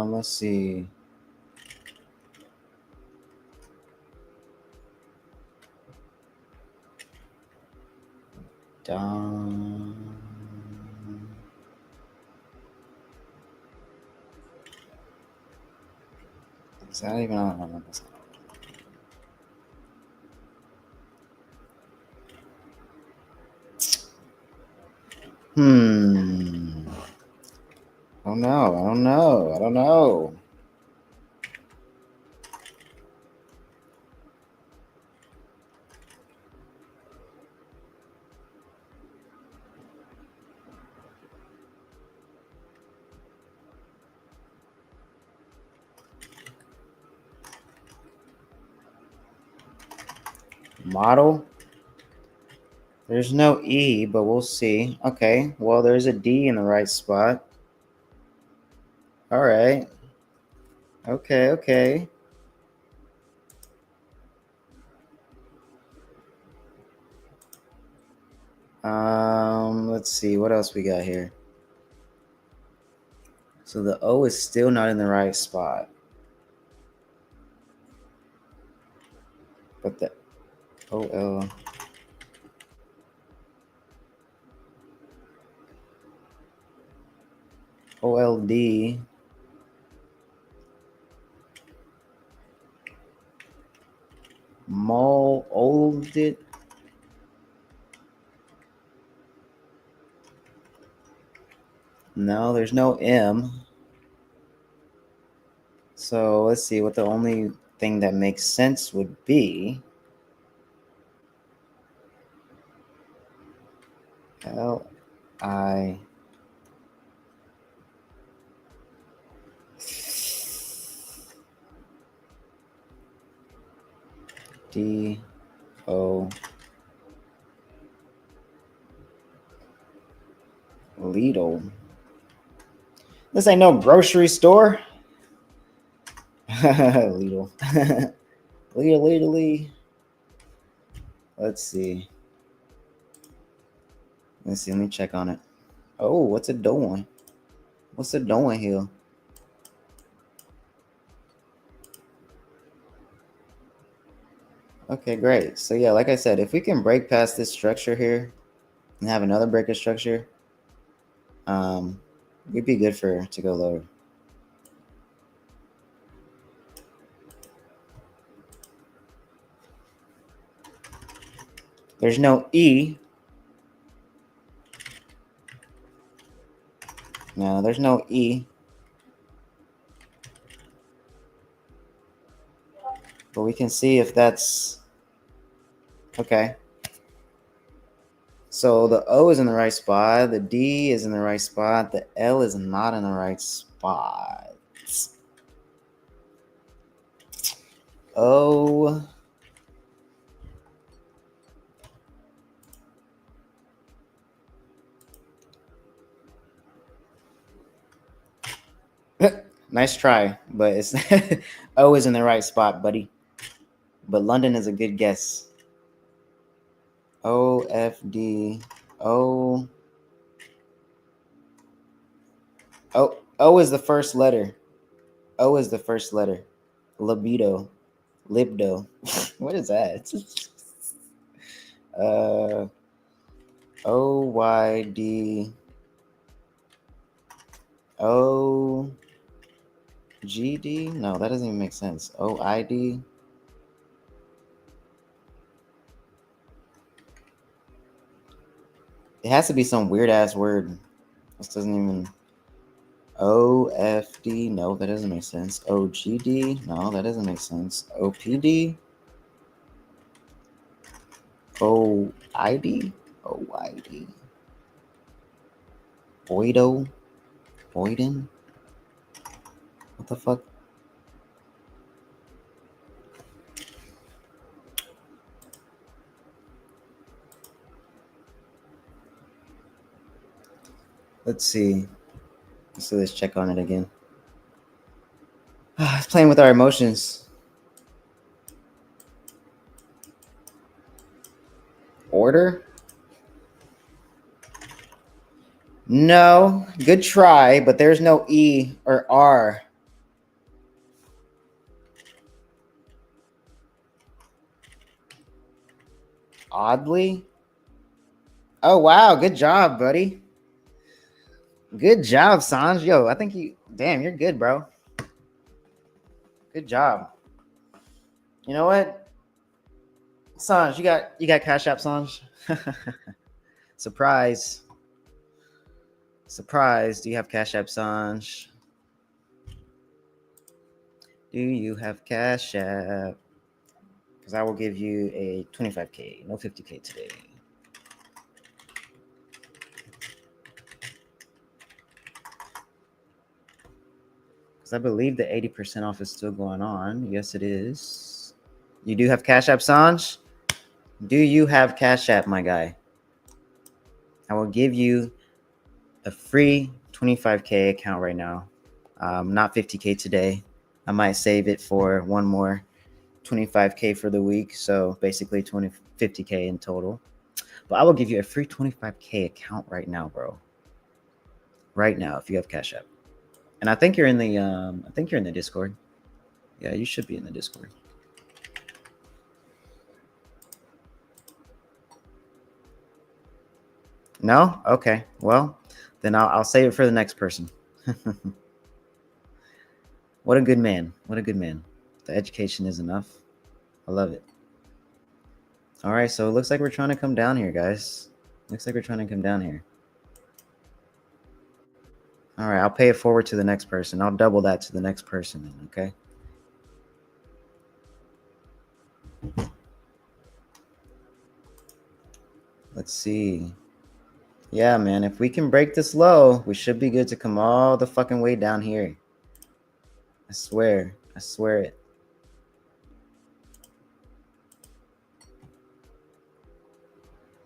Let's see. Dom. Is that even on? I don't know. Model. There's no E, but we'll see. Okay, well, there's a D in the right spot. All right. Okay. Let's see. What else we got here? So the O is still not in the right spot. But the OL. OLD. Molded. No, there's no M. So let's see what the only thing that makes sense would be. L-I. D-O. Lidl. This ain't no grocery store. Lidl. Lidl. Let's see. Let me check on it. Oh, what's it doing? What's it doing here? Okay, great. So yeah, like I said, if we can break past this structure here and have another breaker structure, we'd be good to go lower. There's no E. No, there's no E. But we can see if that's okay. So the O is in the right spot. The D is in the right spot. The L is not in the right spot. O. Nice try, but it's O is in the right spot, buddy. But London is a good guess. O, F, D, O. O is the first letter. O is the first letter. Libido. Libdo. What is that? O, Y, D, O, G, D? No, that doesn't even make sense. O, I, D. It has to be some weird ass word. This doesn't even. O, F, D. No, that doesn't make sense. O, G, D. No, that doesn't make sense. O, P, D. O, I, D. O, Y, D. Boydo. Boyden. What the fuck? Let's see. Let's check on it again. It's playing with our emotions. Order? No. Good try, but there's no E or R. Oddly? Oh, wow. Good job, buddy. Good job, Sanj. Yo, I think you... Damn, you're good, bro. Good job. You know what? Sanj, you got Cash App, Sanj? Surprise. Surprise. Do you have Cash App, Sanj? Do you have Cash App? Because I will give you a 25K, no 50K today. Because I believe the 80% off is still going on. Yes, it is. You do have Cash App, Sanj? Do you have Cash App, my guy? I will give you a free 25K account right now. Not 50K today. I might save it for one more 25K for the week. So basically 50K in total. But I will give you a free 25K account right now, bro. Right now, if you have Cash App. And I think you're in the Discord. Yeah, you should be in the Discord. No? Okay. Well, then I'll save it for the next person. What a good man. What a good man. The education is enough. I love it. All right, so it looks like we're trying to come down here, guys. Looks like we're trying to come down here. All right, I'll pay it forward to the next person. I'll double that to the next person then, okay? Let's see. Yeah, man, if we can break this low, we should be good to come all the fucking way down here. I swear. I swear it.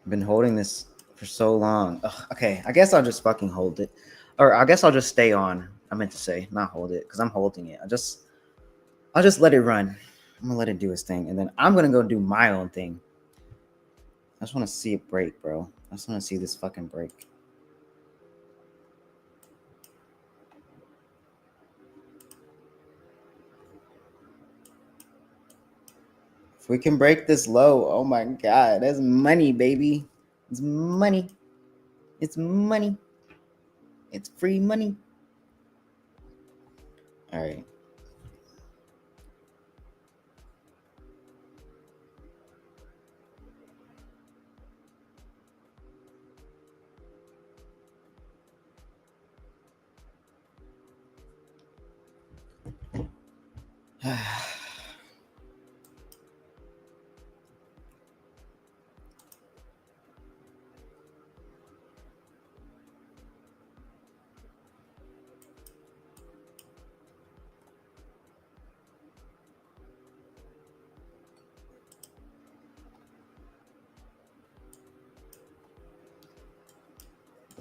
I've been holding this for so long. Ugh, okay, I guess I'll just fucking hold it. Or I guess I'll just stay on. I meant to say, not hold it, because I'm holding it. I'll just let it run. I'm gonna let it do its thing, and then I'm gonna go do my own thing. I just want to see it break, bro. I just want to see this fucking break. If we can break this low, oh my god, that's money, baby. It's money. It's money. It's free money. All right.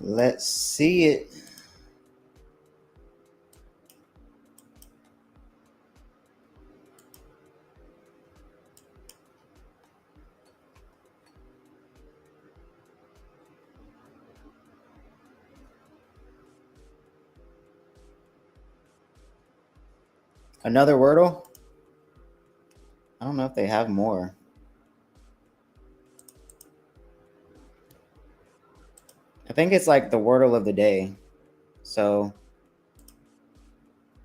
Let's see it. Another Wordle? I don't know if they have more. I think it's like the Wordle of the day. So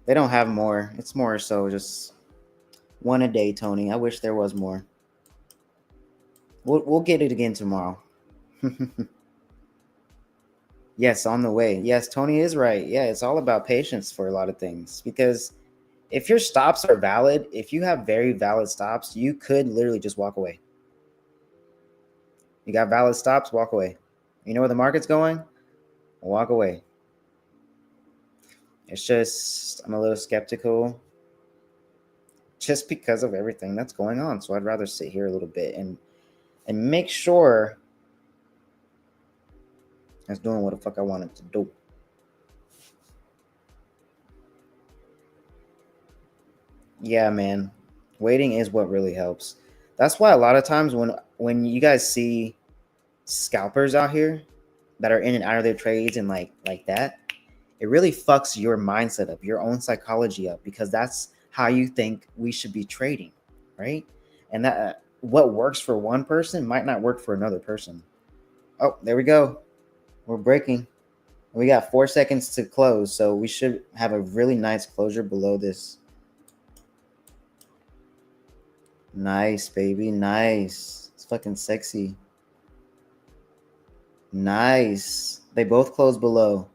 they don't have more. It's more so just one a day, Tony. I wish there was more. We'll get it again tomorrow. Yes, on the way. Yes, Tony is right. Yeah, it's all about patience for a lot of things. Because if your stops are valid, if you have very valid stops, you could literally just walk away. You got valid stops, walk away. You know where the market's going? Walk away. It's just, I'm a little skeptical just because of everything that's going on. So I'd rather sit here a little bit and make sure I was doing what the fuck I wanted to do. Yeah, man. Waiting is what really helps. That's why a lot of times when you guys see scalpers out here that are in and out of their trades and like that, it really fucks your mindset up, your own psychology up, because that's how you think we should be trading, right? And that what works for one person might not work for another person. Oh, there we go. We're breaking. We got 4 seconds to close, so we should have a really nice closure below this. Nice, baby. Nice. It's fucking sexy. Nice. They both close below.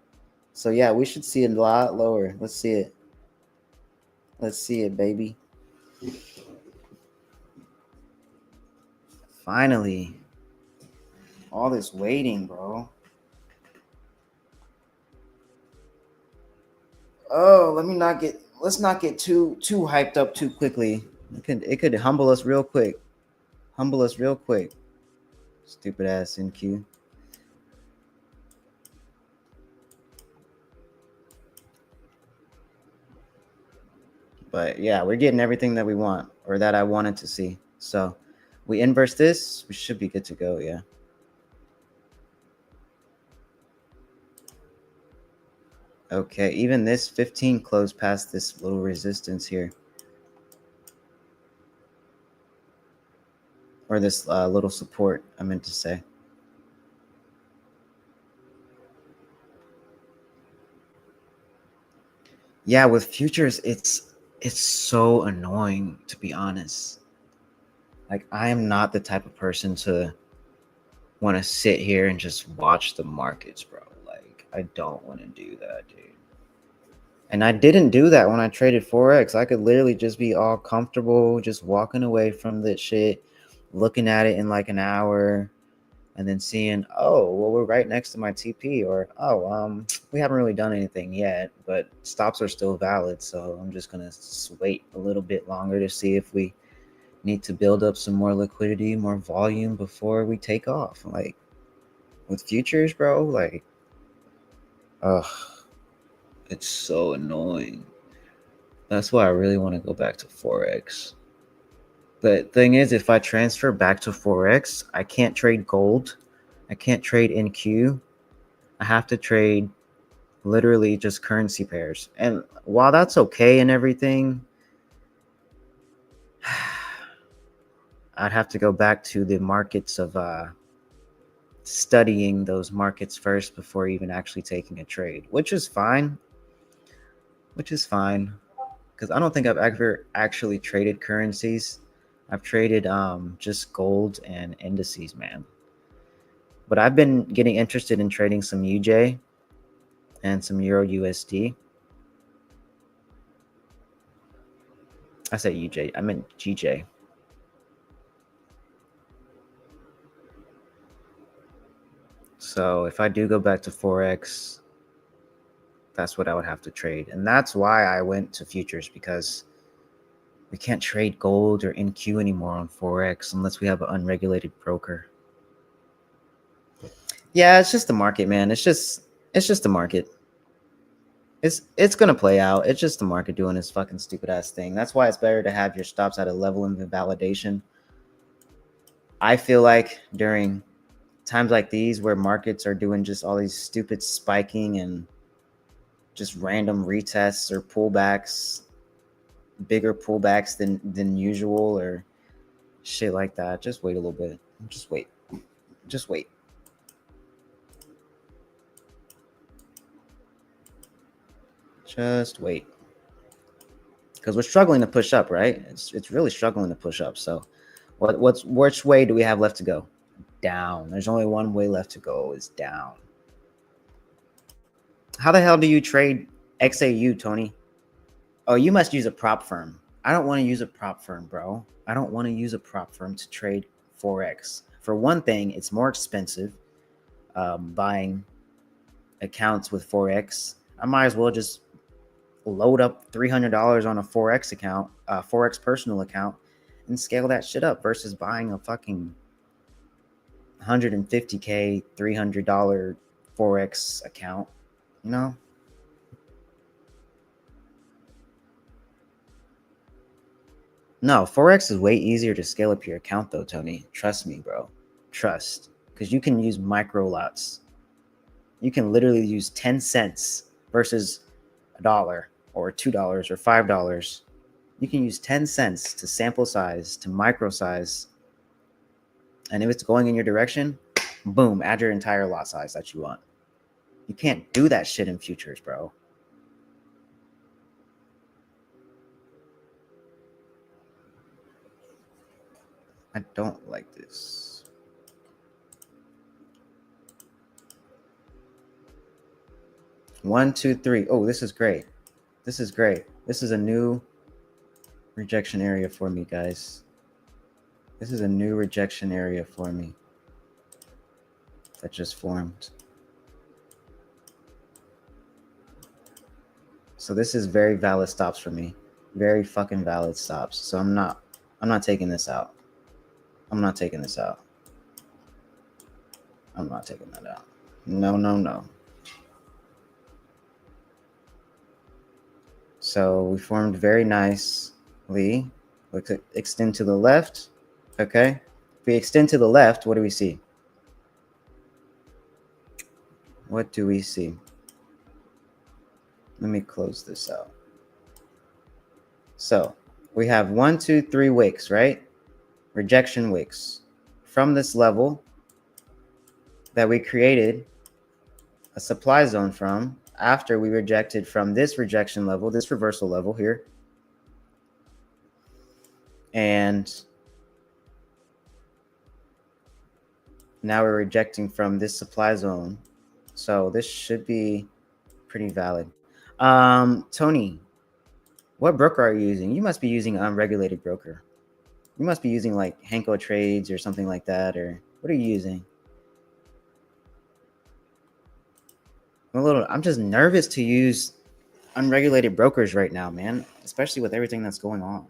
So yeah, we should see it a lot lower. Let's see it. Let's see it, baby. Finally. All this waiting, bro. Oh, let's not get too hyped up too quickly. It could humble us real quick. Humble us real quick. Stupid ass NQ. But yeah, we're getting everything that we want, or that I wanted to see. So we inverse this, we should be good to go, yeah. Okay, even this 15 closed past this little resistance here. Or this little support, I meant to say. Yeah, with futures, it's so annoying, to be honest. Like, I am not the type of person to want to sit here and just watch the markets, bro. Like, I don't want to do that, dude. And I didn't do that when I traded Forex. I could literally just be all comfortable, just walking away from that shit, looking at it in like an hour, and then seeing, oh, well, we're right next to my TP, or oh, we haven't really done anything yet, but stops are still valid. So I'm just gonna wait a little bit longer to see if we need to build up some more liquidity, more volume before we take off. Like with futures, bro, like, ugh, it's so annoying. That's why I really want to go back to Forex. But thing is, if I transfer back to Forex, I can't trade gold. I can't trade NQ. I have to trade literally just currency pairs. And while that's okay and everything, I'd have to go back to the markets of studying those markets first before even actually taking a trade, which is fine. Because I don't think I've ever actually traded currencies. I've traded just gold and indices, man. But I've been getting interested in trading some UJ and some Euro USD. I said UJ, I meant GJ. So if I do go back to Forex, that's what I would have to trade. And that's why I went to futures, because we can't trade gold or NQ anymore on Forex unless we have an unregulated broker. Yeah, it's just the market, man. It's just the market. It's gonna play out. It's just the market doing this fucking stupid ass thing. That's why it's better to have your stops at a level of invalidation. I feel like during times like these where markets are doing just all these stupid spiking and just random retests or pullbacks, bigger pullbacks than usual or shit like that, just wait a little bit. Just wait. Just wait. Just wait. Because we're struggling to push up, right? It's really struggling to push up. So which way do we have left to go? Down. There's only one way left to go, is down. How the hell do you trade XAU, Tony? Oh, you must use a prop firm. I don't want to use a prop firm, bro. I don't want to use a prop firm to trade Forex. For one thing, it's more expensive buying accounts with Forex. I might as well just load up $300 on a Forex account, Forex personal account, and scale that shit up versus buying a fucking $150K, $300 Forex account, you know? No, Forex is way easier to scale up your account though, Tony. Trust me, bro. Trust. Because you can use micro lots. You can literally use 10 cents versus $1 or $2 or $5. You can use 10 cents to sample size, to micro size. And if it's going in your direction, boom, add your entire lot size that you want. You can't do that shit in futures, bro. I don't like this. One, two, three. Oh, this is great. This is great. This is a new rejection area for me, guys. This is a new rejection area for me that just formed. So this is very valid stops for me. Very fucking valid stops. So I'm not taking this out. I'm not taking this out. I'm not taking that out. No, no, no. So we formed very nicely. Let's extend to the left. Okay. If we extend to the left, what do we see? What do we see? Let me close this out. So we have 1, 2, 3 wicks, right? Rejection wicks from this level that we created a supply zone from after we rejected from this rejection level, this reversal level here. And now we're rejecting from this supply zone. So this should be pretty valid. Tony, what broker are you using? You must be using an unregulated broker. You must be using like Henko Trades or something like that. Or what are you using? I'm just nervous to use unregulated brokers right now, man, especially with everything that's going on.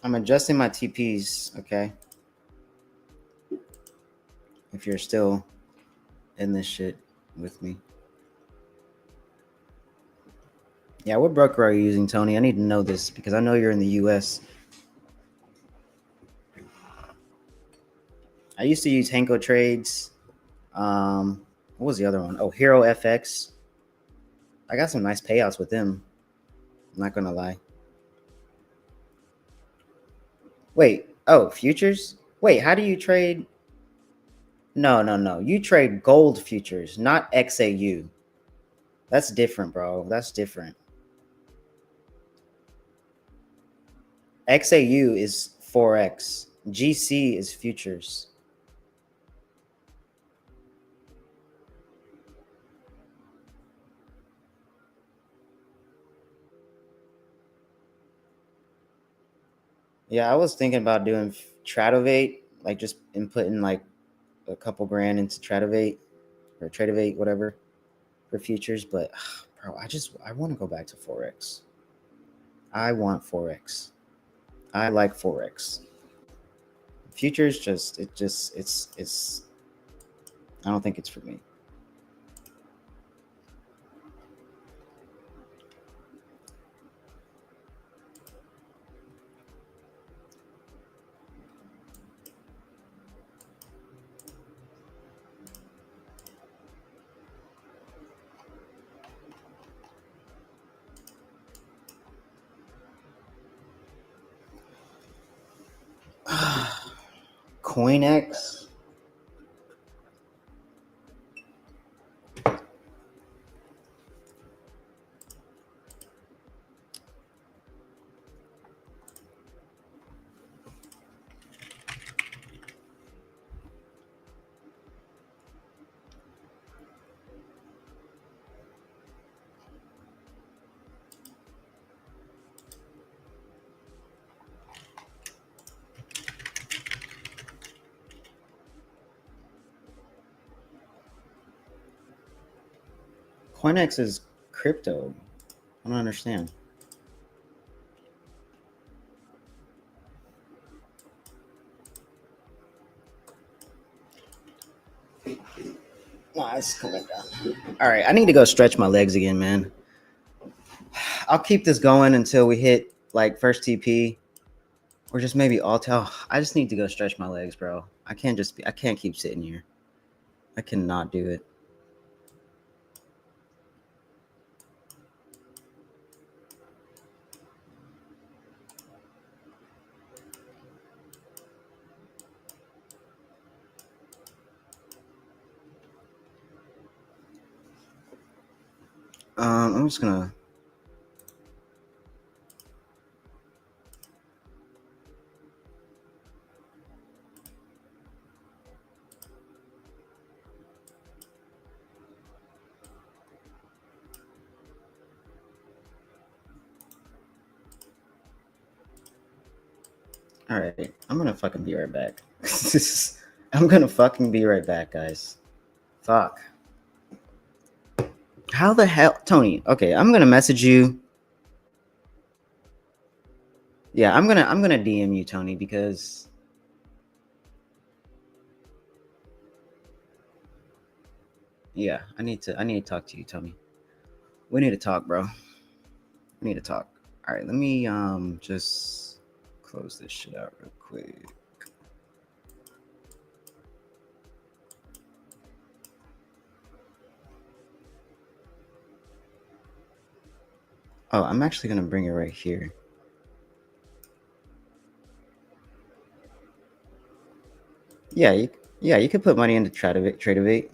I'm adjusting my TPs, okay? If you're still in this shit with me. Yeah, what broker are you using, Tony? I need to know this because I know you're in the US. I used to use Henko Trades. What was the other one? Oh, Hero FX. I got some nice payouts with them. I'm not gonna lie. Wait. Oh, futures? Wait, how do you trade? No. You trade gold futures, not XAU. That's different, bro. That's different. XAU is Forex. GC is futures. Yeah, I was thinking about doing Tradovate, like just inputting like a couple grand into Tradovate or Tradovate, whatever, for futures. But bro, I want to go back to Forex. I want Forex. I like Forex. Futures it's I don't think it's for me. CoinX. CoinX is crypto. I don't understand. Nah, it's coming down. All right, I need to go stretch my legs again, man. I'll keep this going until we hit like first TP or just maybe all tell. I just need to go stretch my legs, bro. I can't keep sitting here. I cannot do it. I'm just gonna. All right, I'm gonna fucking be right back. I'm gonna fucking be right back, guys. Fuck. How the hell, Tony? Okay, I'm gonna message you. Yeah, I'm gonna DM you, Tony, because yeah, I need to talk to you, Tony. We need to talk, bro. We need to talk. All right, let me just close this shit out real quick. Oh, I'm actually gonna bring it right here. Yeah, you could put money into Tradovate.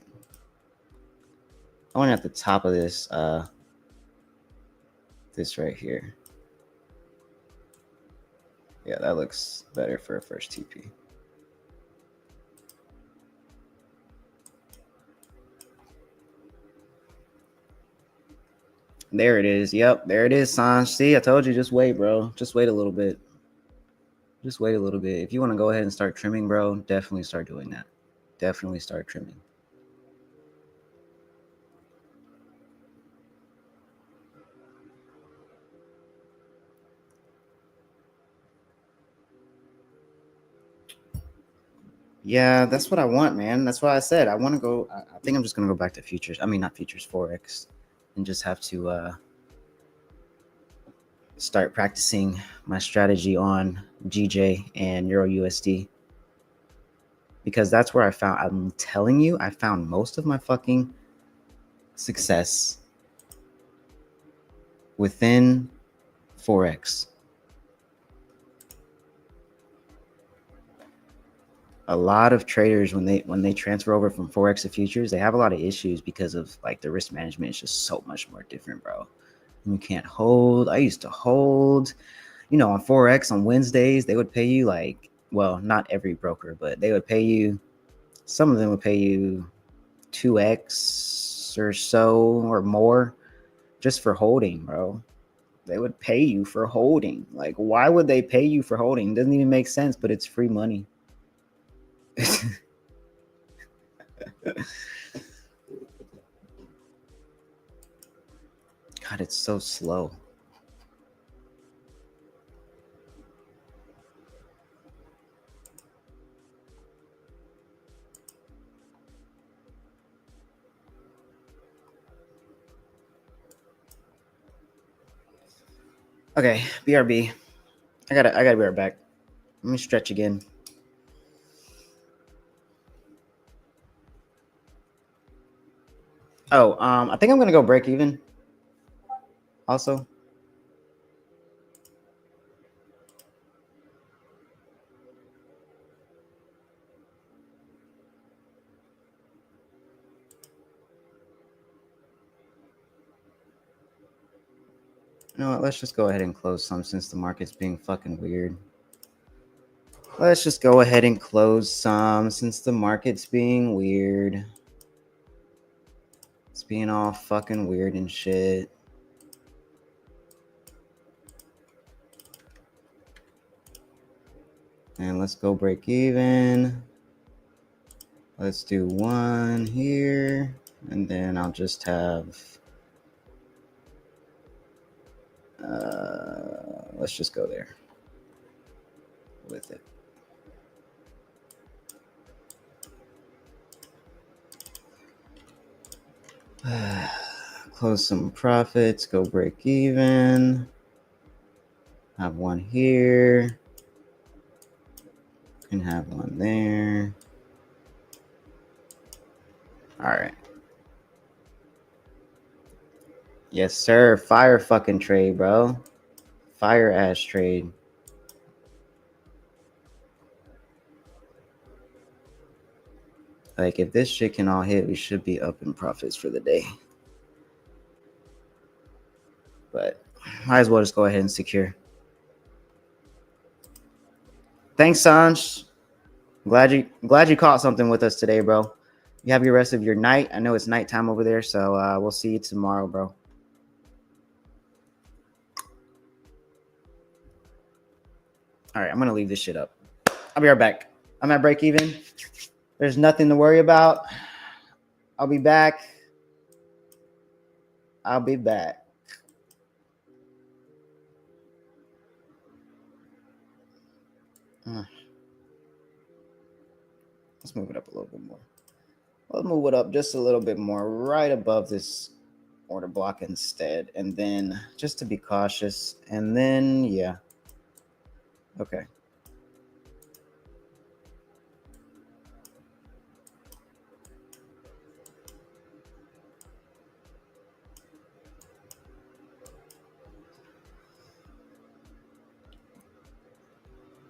I want it at the top of this this right here. Yeah, that looks better for a first TP. There it is. Yep, there it is, Sanj. See, I told you, just wait, bro. Just wait a little bit. Just wait a little bit. If you want to go ahead and start trimming, bro, definitely start doing that. Definitely start trimming. Yeah, that's what I want, man. That's why I said I want to go. I think I'm just gonna go back to futures. I mean, not futures, Forex, and just have to start practicing my strategy on GJ and Euro USD. because that's where I'm telling you, I found most of my fucking success within Forex. A lot of traders, when they transfer over from Forex to futures, they have a lot of issues because of like the risk management is just so much more different, bro. And you can't hold. I used to hold, on Forex on Wednesdays, they would pay you like, well, not every broker, but they would pay you, some of them would pay you 2x or so or more just for holding, bro. They would pay you for holding. Like, why would they pay you for holding? It doesn't even make sense, but it's free money. God, it's so slow. Okay, BRB. I gotta be right back. Let me stretch again. Oh, I think I'm gonna go break even. Also. You know what? Let's just go ahead and close some since the market's being fucking weird. Let's just go ahead and close some since the market's being weird. It's being all fucking weird and shit. And let's go break even. Let's do one here. And then I'll just have... let's just go there with it. Close some profits, go break even. Have one here. And have one there. All right. Yes, sir. Fire fucking trade, bro. Fire ass trade. Like, if this shit can all hit, we should be up in profits for the day. But might as well just go ahead and secure. Thanks, Sanj. Glad you caught something with us today, bro. You have your rest of your night. I know it's nighttime over there, so we'll see you tomorrow, bro. All right, I'm gonna leave this shit up. I'll be right back. I'm at break even. There's nothing to worry about. I'll be back. I'll be back. Let's move it up a little bit more. Let's move it up just a little bit more, right above this order block instead. And then just to be cautious. And then, yeah. Okay.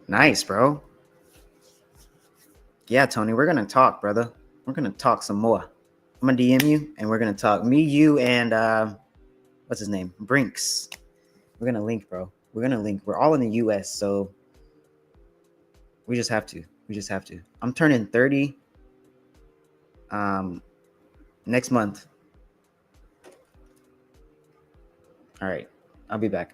Nice, bro. Yeah, Tony, we're going to talk, brother. We're going to talk some more. I'm going to DM you and we're going to talk. Me, you, and what's his name? Brinks. We're going to link, bro. We're going to link. We're all in the US, so we just have to. We just have to. I'm turning 30 next month. All right. I'll be back.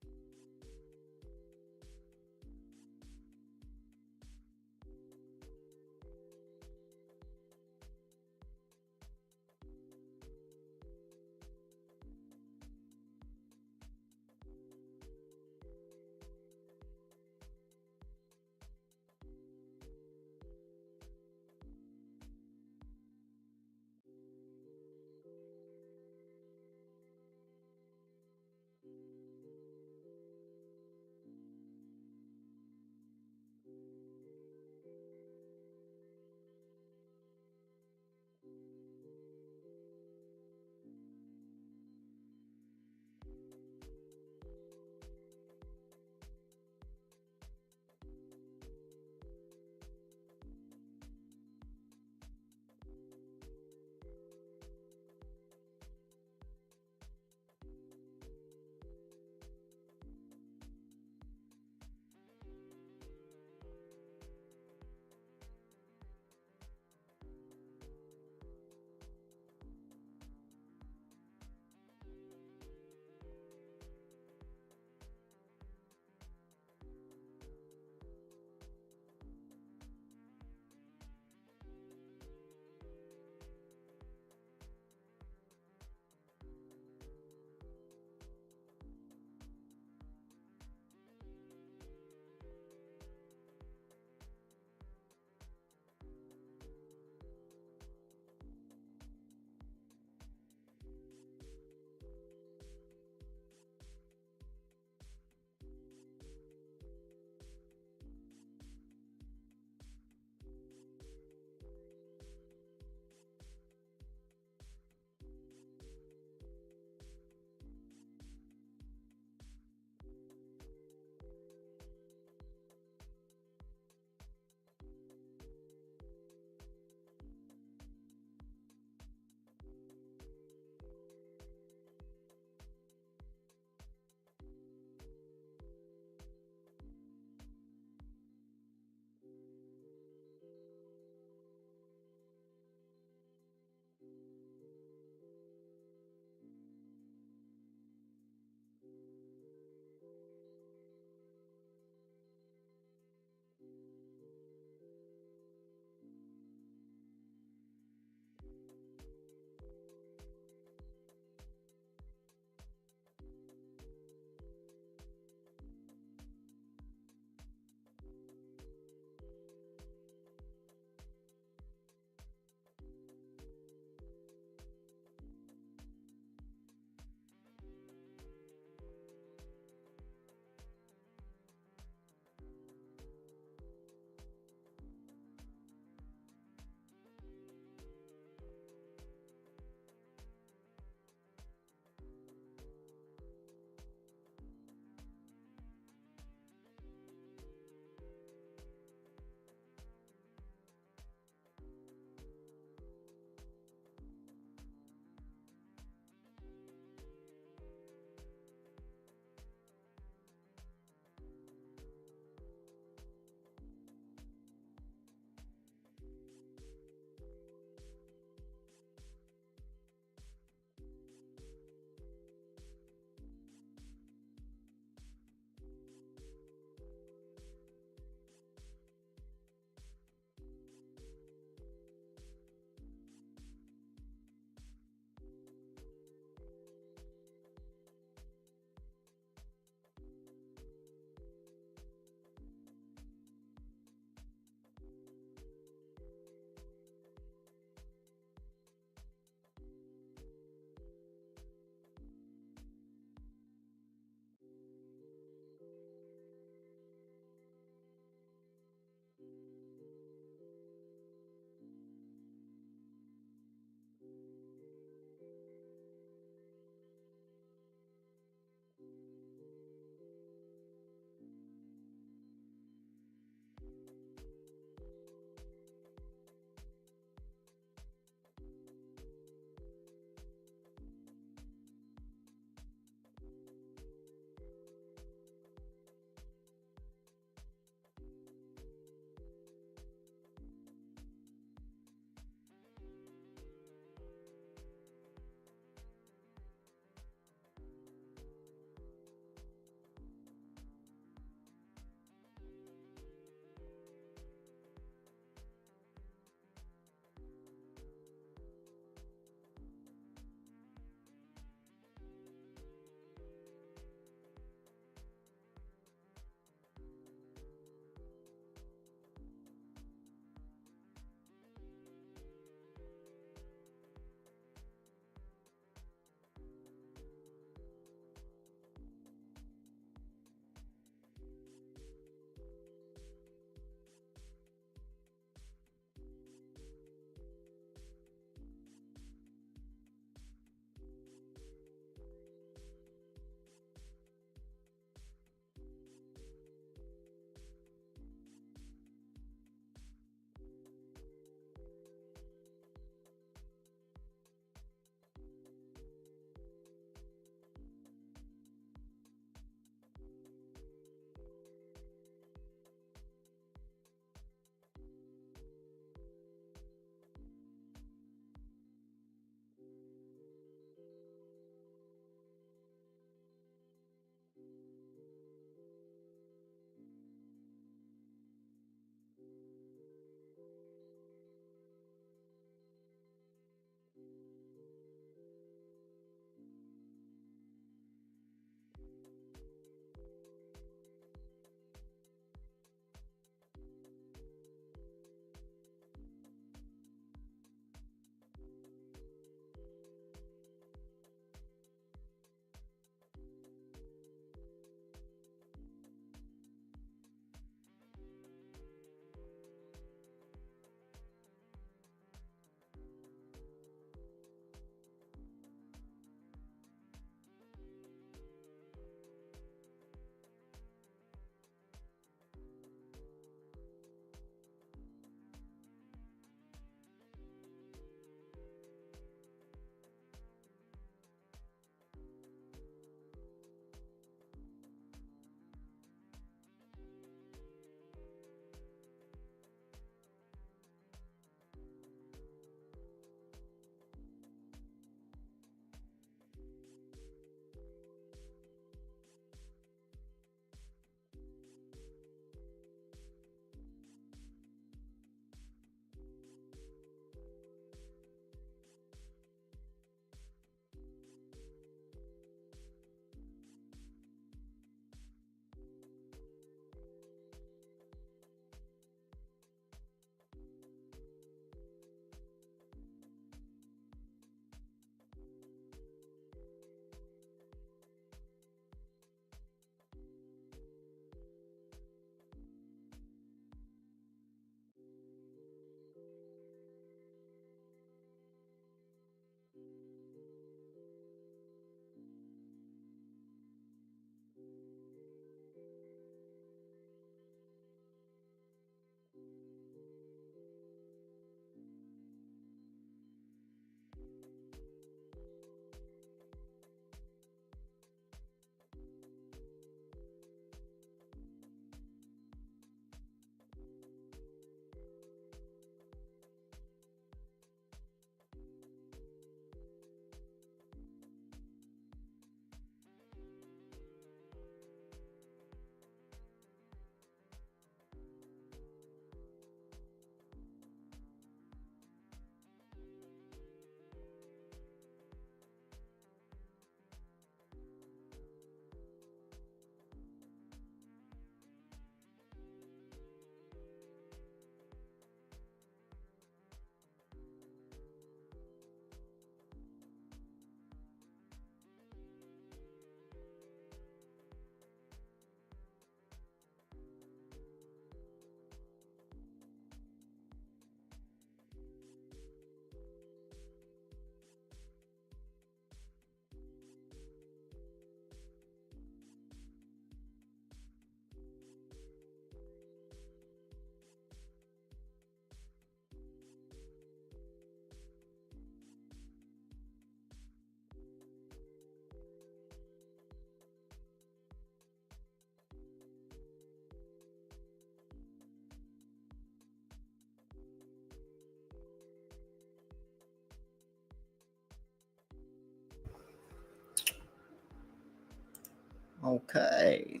Okay.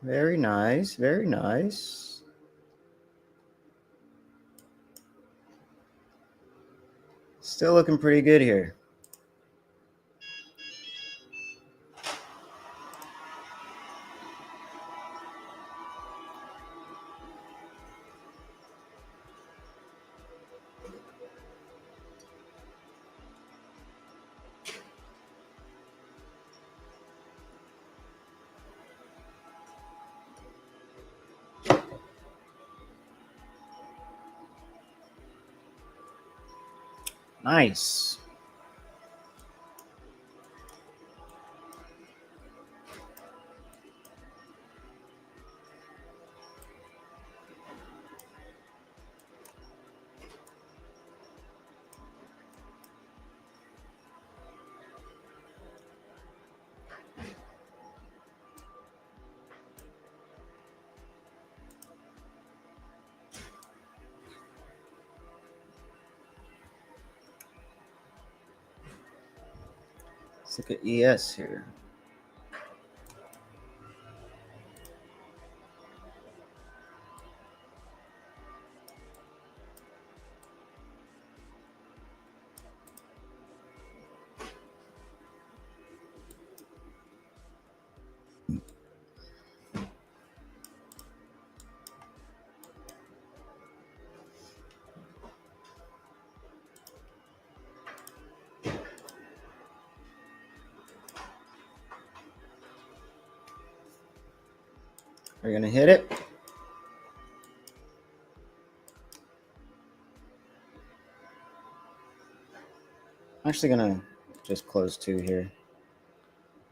Very nice. Very nice. Still looking pretty good here. Nice. Let's look at ES here. Are you going to hit it? I'm actually going to just close 2 here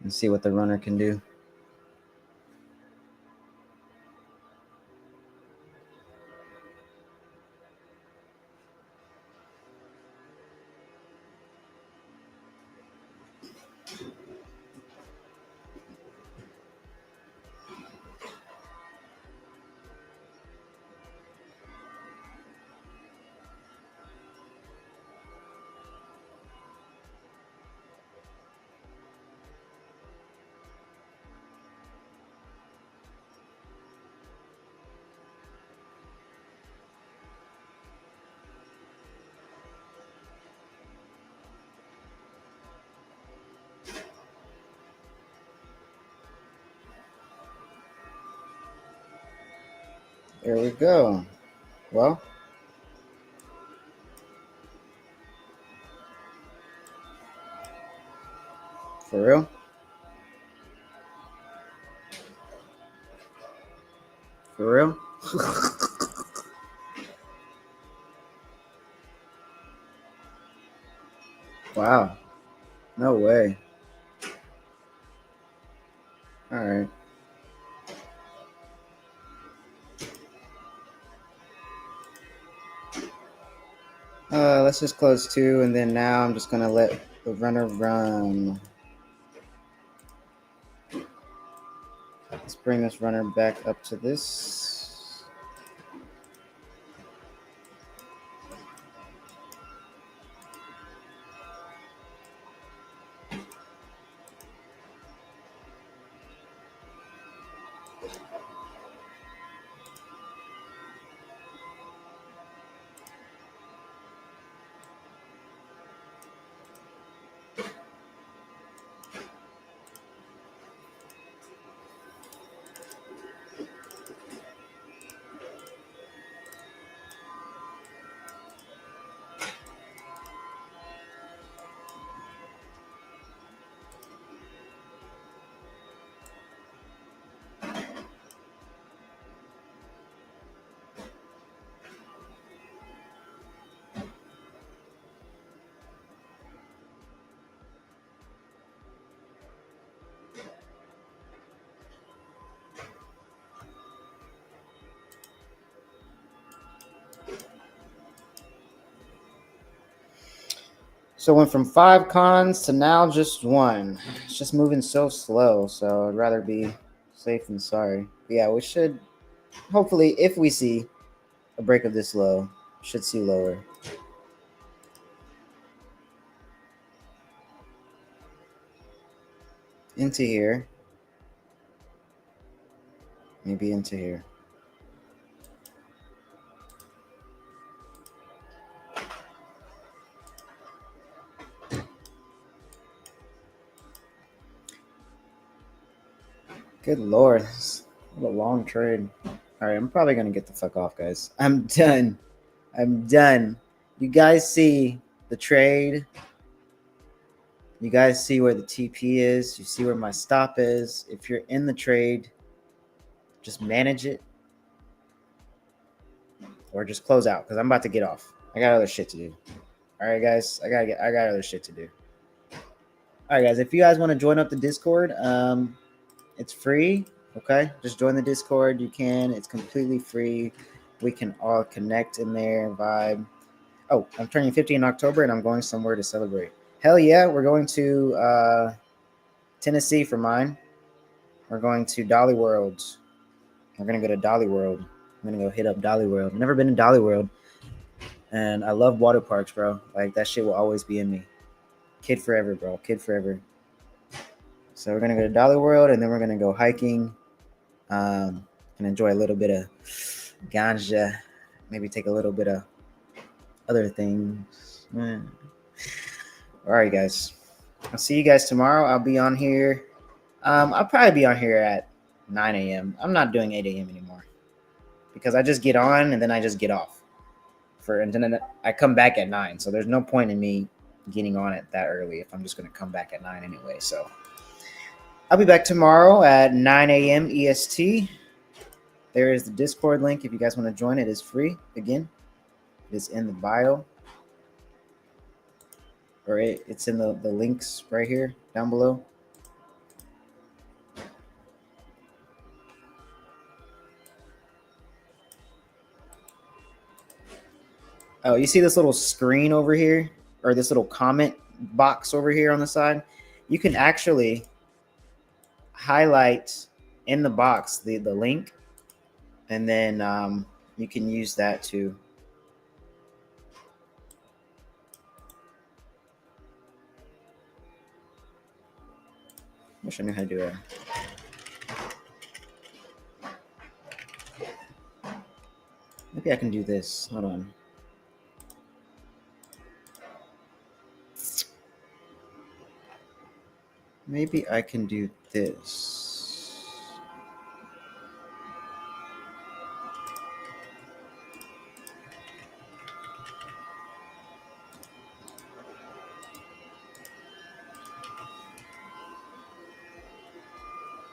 and see what the runner can do. There we go. Well, for real? For real? Wow. No way. All right. Let's just close 2, and then now I'm just gonna let the runner run. Let's bring this runner back up to this. So it went from 5 cons to now just 1. It's just moving so slow, so I'd rather be safe than sorry. But yeah, we should, hopefully, if we see a break of this low, should see lower. into here, maybe into here. Good Lord, what a long trade. All right, I'm probably gonna get the fuck off, guys. I'm done. I'm done. You guys see the trade. You guys see where the TP is. You see where my stop is. If you're in the trade, just manage it or just close out because I'm about to get off. I got other shit to do. All right, guys. I got other shit to do. All right, guys. If you guys want to join up the Discord, it's free. Okay, just join the Discord. You can. It's completely free. We can all connect in there, vibe. Oh, I'm turning 50 in October, and I'm going somewhere to celebrate. Hell yeah, we're going to Tennessee for mine. We're going to Dolly World. We're gonna go to Dolly World. I'm gonna go hit up Dolly World. I've never been to Dolly World, and I love water parks, bro. Like that shit will always be in me. Kid forever, bro. Kid forever. So we're gonna go to Dolly World, and then we're gonna go hiking, and enjoy a little bit of ganja. Maybe take a little bit of other things. All right, guys. I'll see you guys tomorrow. I'll be on here. I'll probably be on here at 9 a.m. I'm not doing 8 a.m. anymore because I just get on and then I just get off. And then I come back at 9. So there's no point in me getting on it that early if I'm just going to come back at 9 anyway. So I'll be back tomorrow at 9 a.m. EST. There is the Discord link if you guys want to join. It is free. Again, it is in the bio. Or it's in the links right here down below. Oh, you see this little screen over here, or this little comment box over here on the side? You can actually highlight in the box the link, and then you can use that to wish I knew how to do it. Maybe I can do this. Hold on. Maybe I can do this.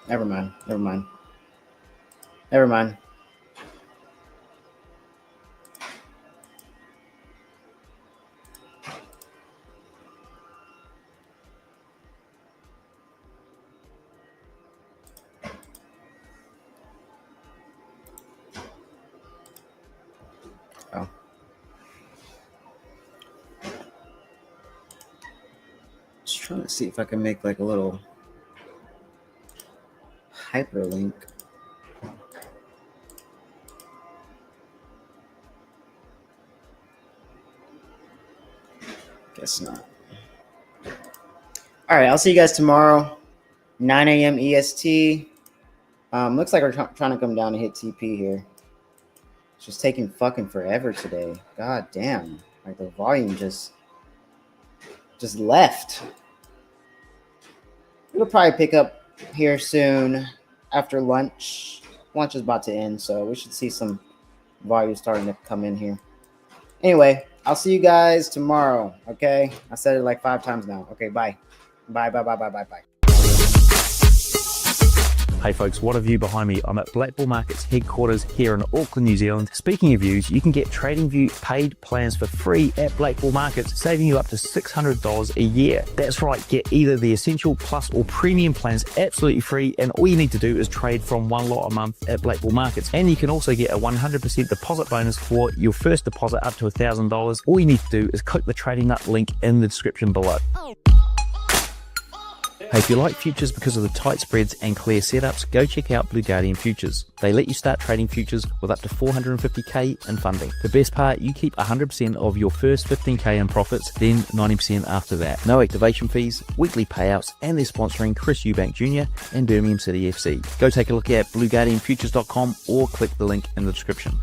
Never mind. Never mind. Never mind. Oh. Just trying to see if I can make like a little hyperlink. Guess not. All right, I'll see you guys tomorrow, 9 a.m. EST. Looks like we're trying to come down and hit TP here. It's just taking fucking forever today. God damn. Like the volume just left. It'll probably pick up here soon after lunch. Lunch is about to end, so we should see some volume starting to come in here. Anyway, I'll see you guys tomorrow, okay? I said it like 5 times now. Okay, bye. Bye. Hey folks, what a view behind me. I'm at Black Bull Markets headquarters here in Auckland, New Zealand. Speaking of views, you can get TradingView paid plans for free at Black Bull Markets, saving you up to $600 a year. That's right, get either the Essential, Plus or Premium plans absolutely free, and all you need to do is trade from one lot a month at Black Bull Markets. And you can also get a 100% deposit bonus for your first deposit up to $1,000. All you need to do is click the Trading Nut link in the description below. Hey, if you like futures because of the tight spreads and clear setups, go check out Blue Guardian Futures. They let you start trading futures with up to $450K in funding. The best part, you keep 100% of your first $15K in profits, then 90% after that. No activation fees, weekly payouts, and they're sponsoring Chris Eubank Jr. and Birmingham City FC. Go take a look at blueguardianfutures.com or click the link in the description.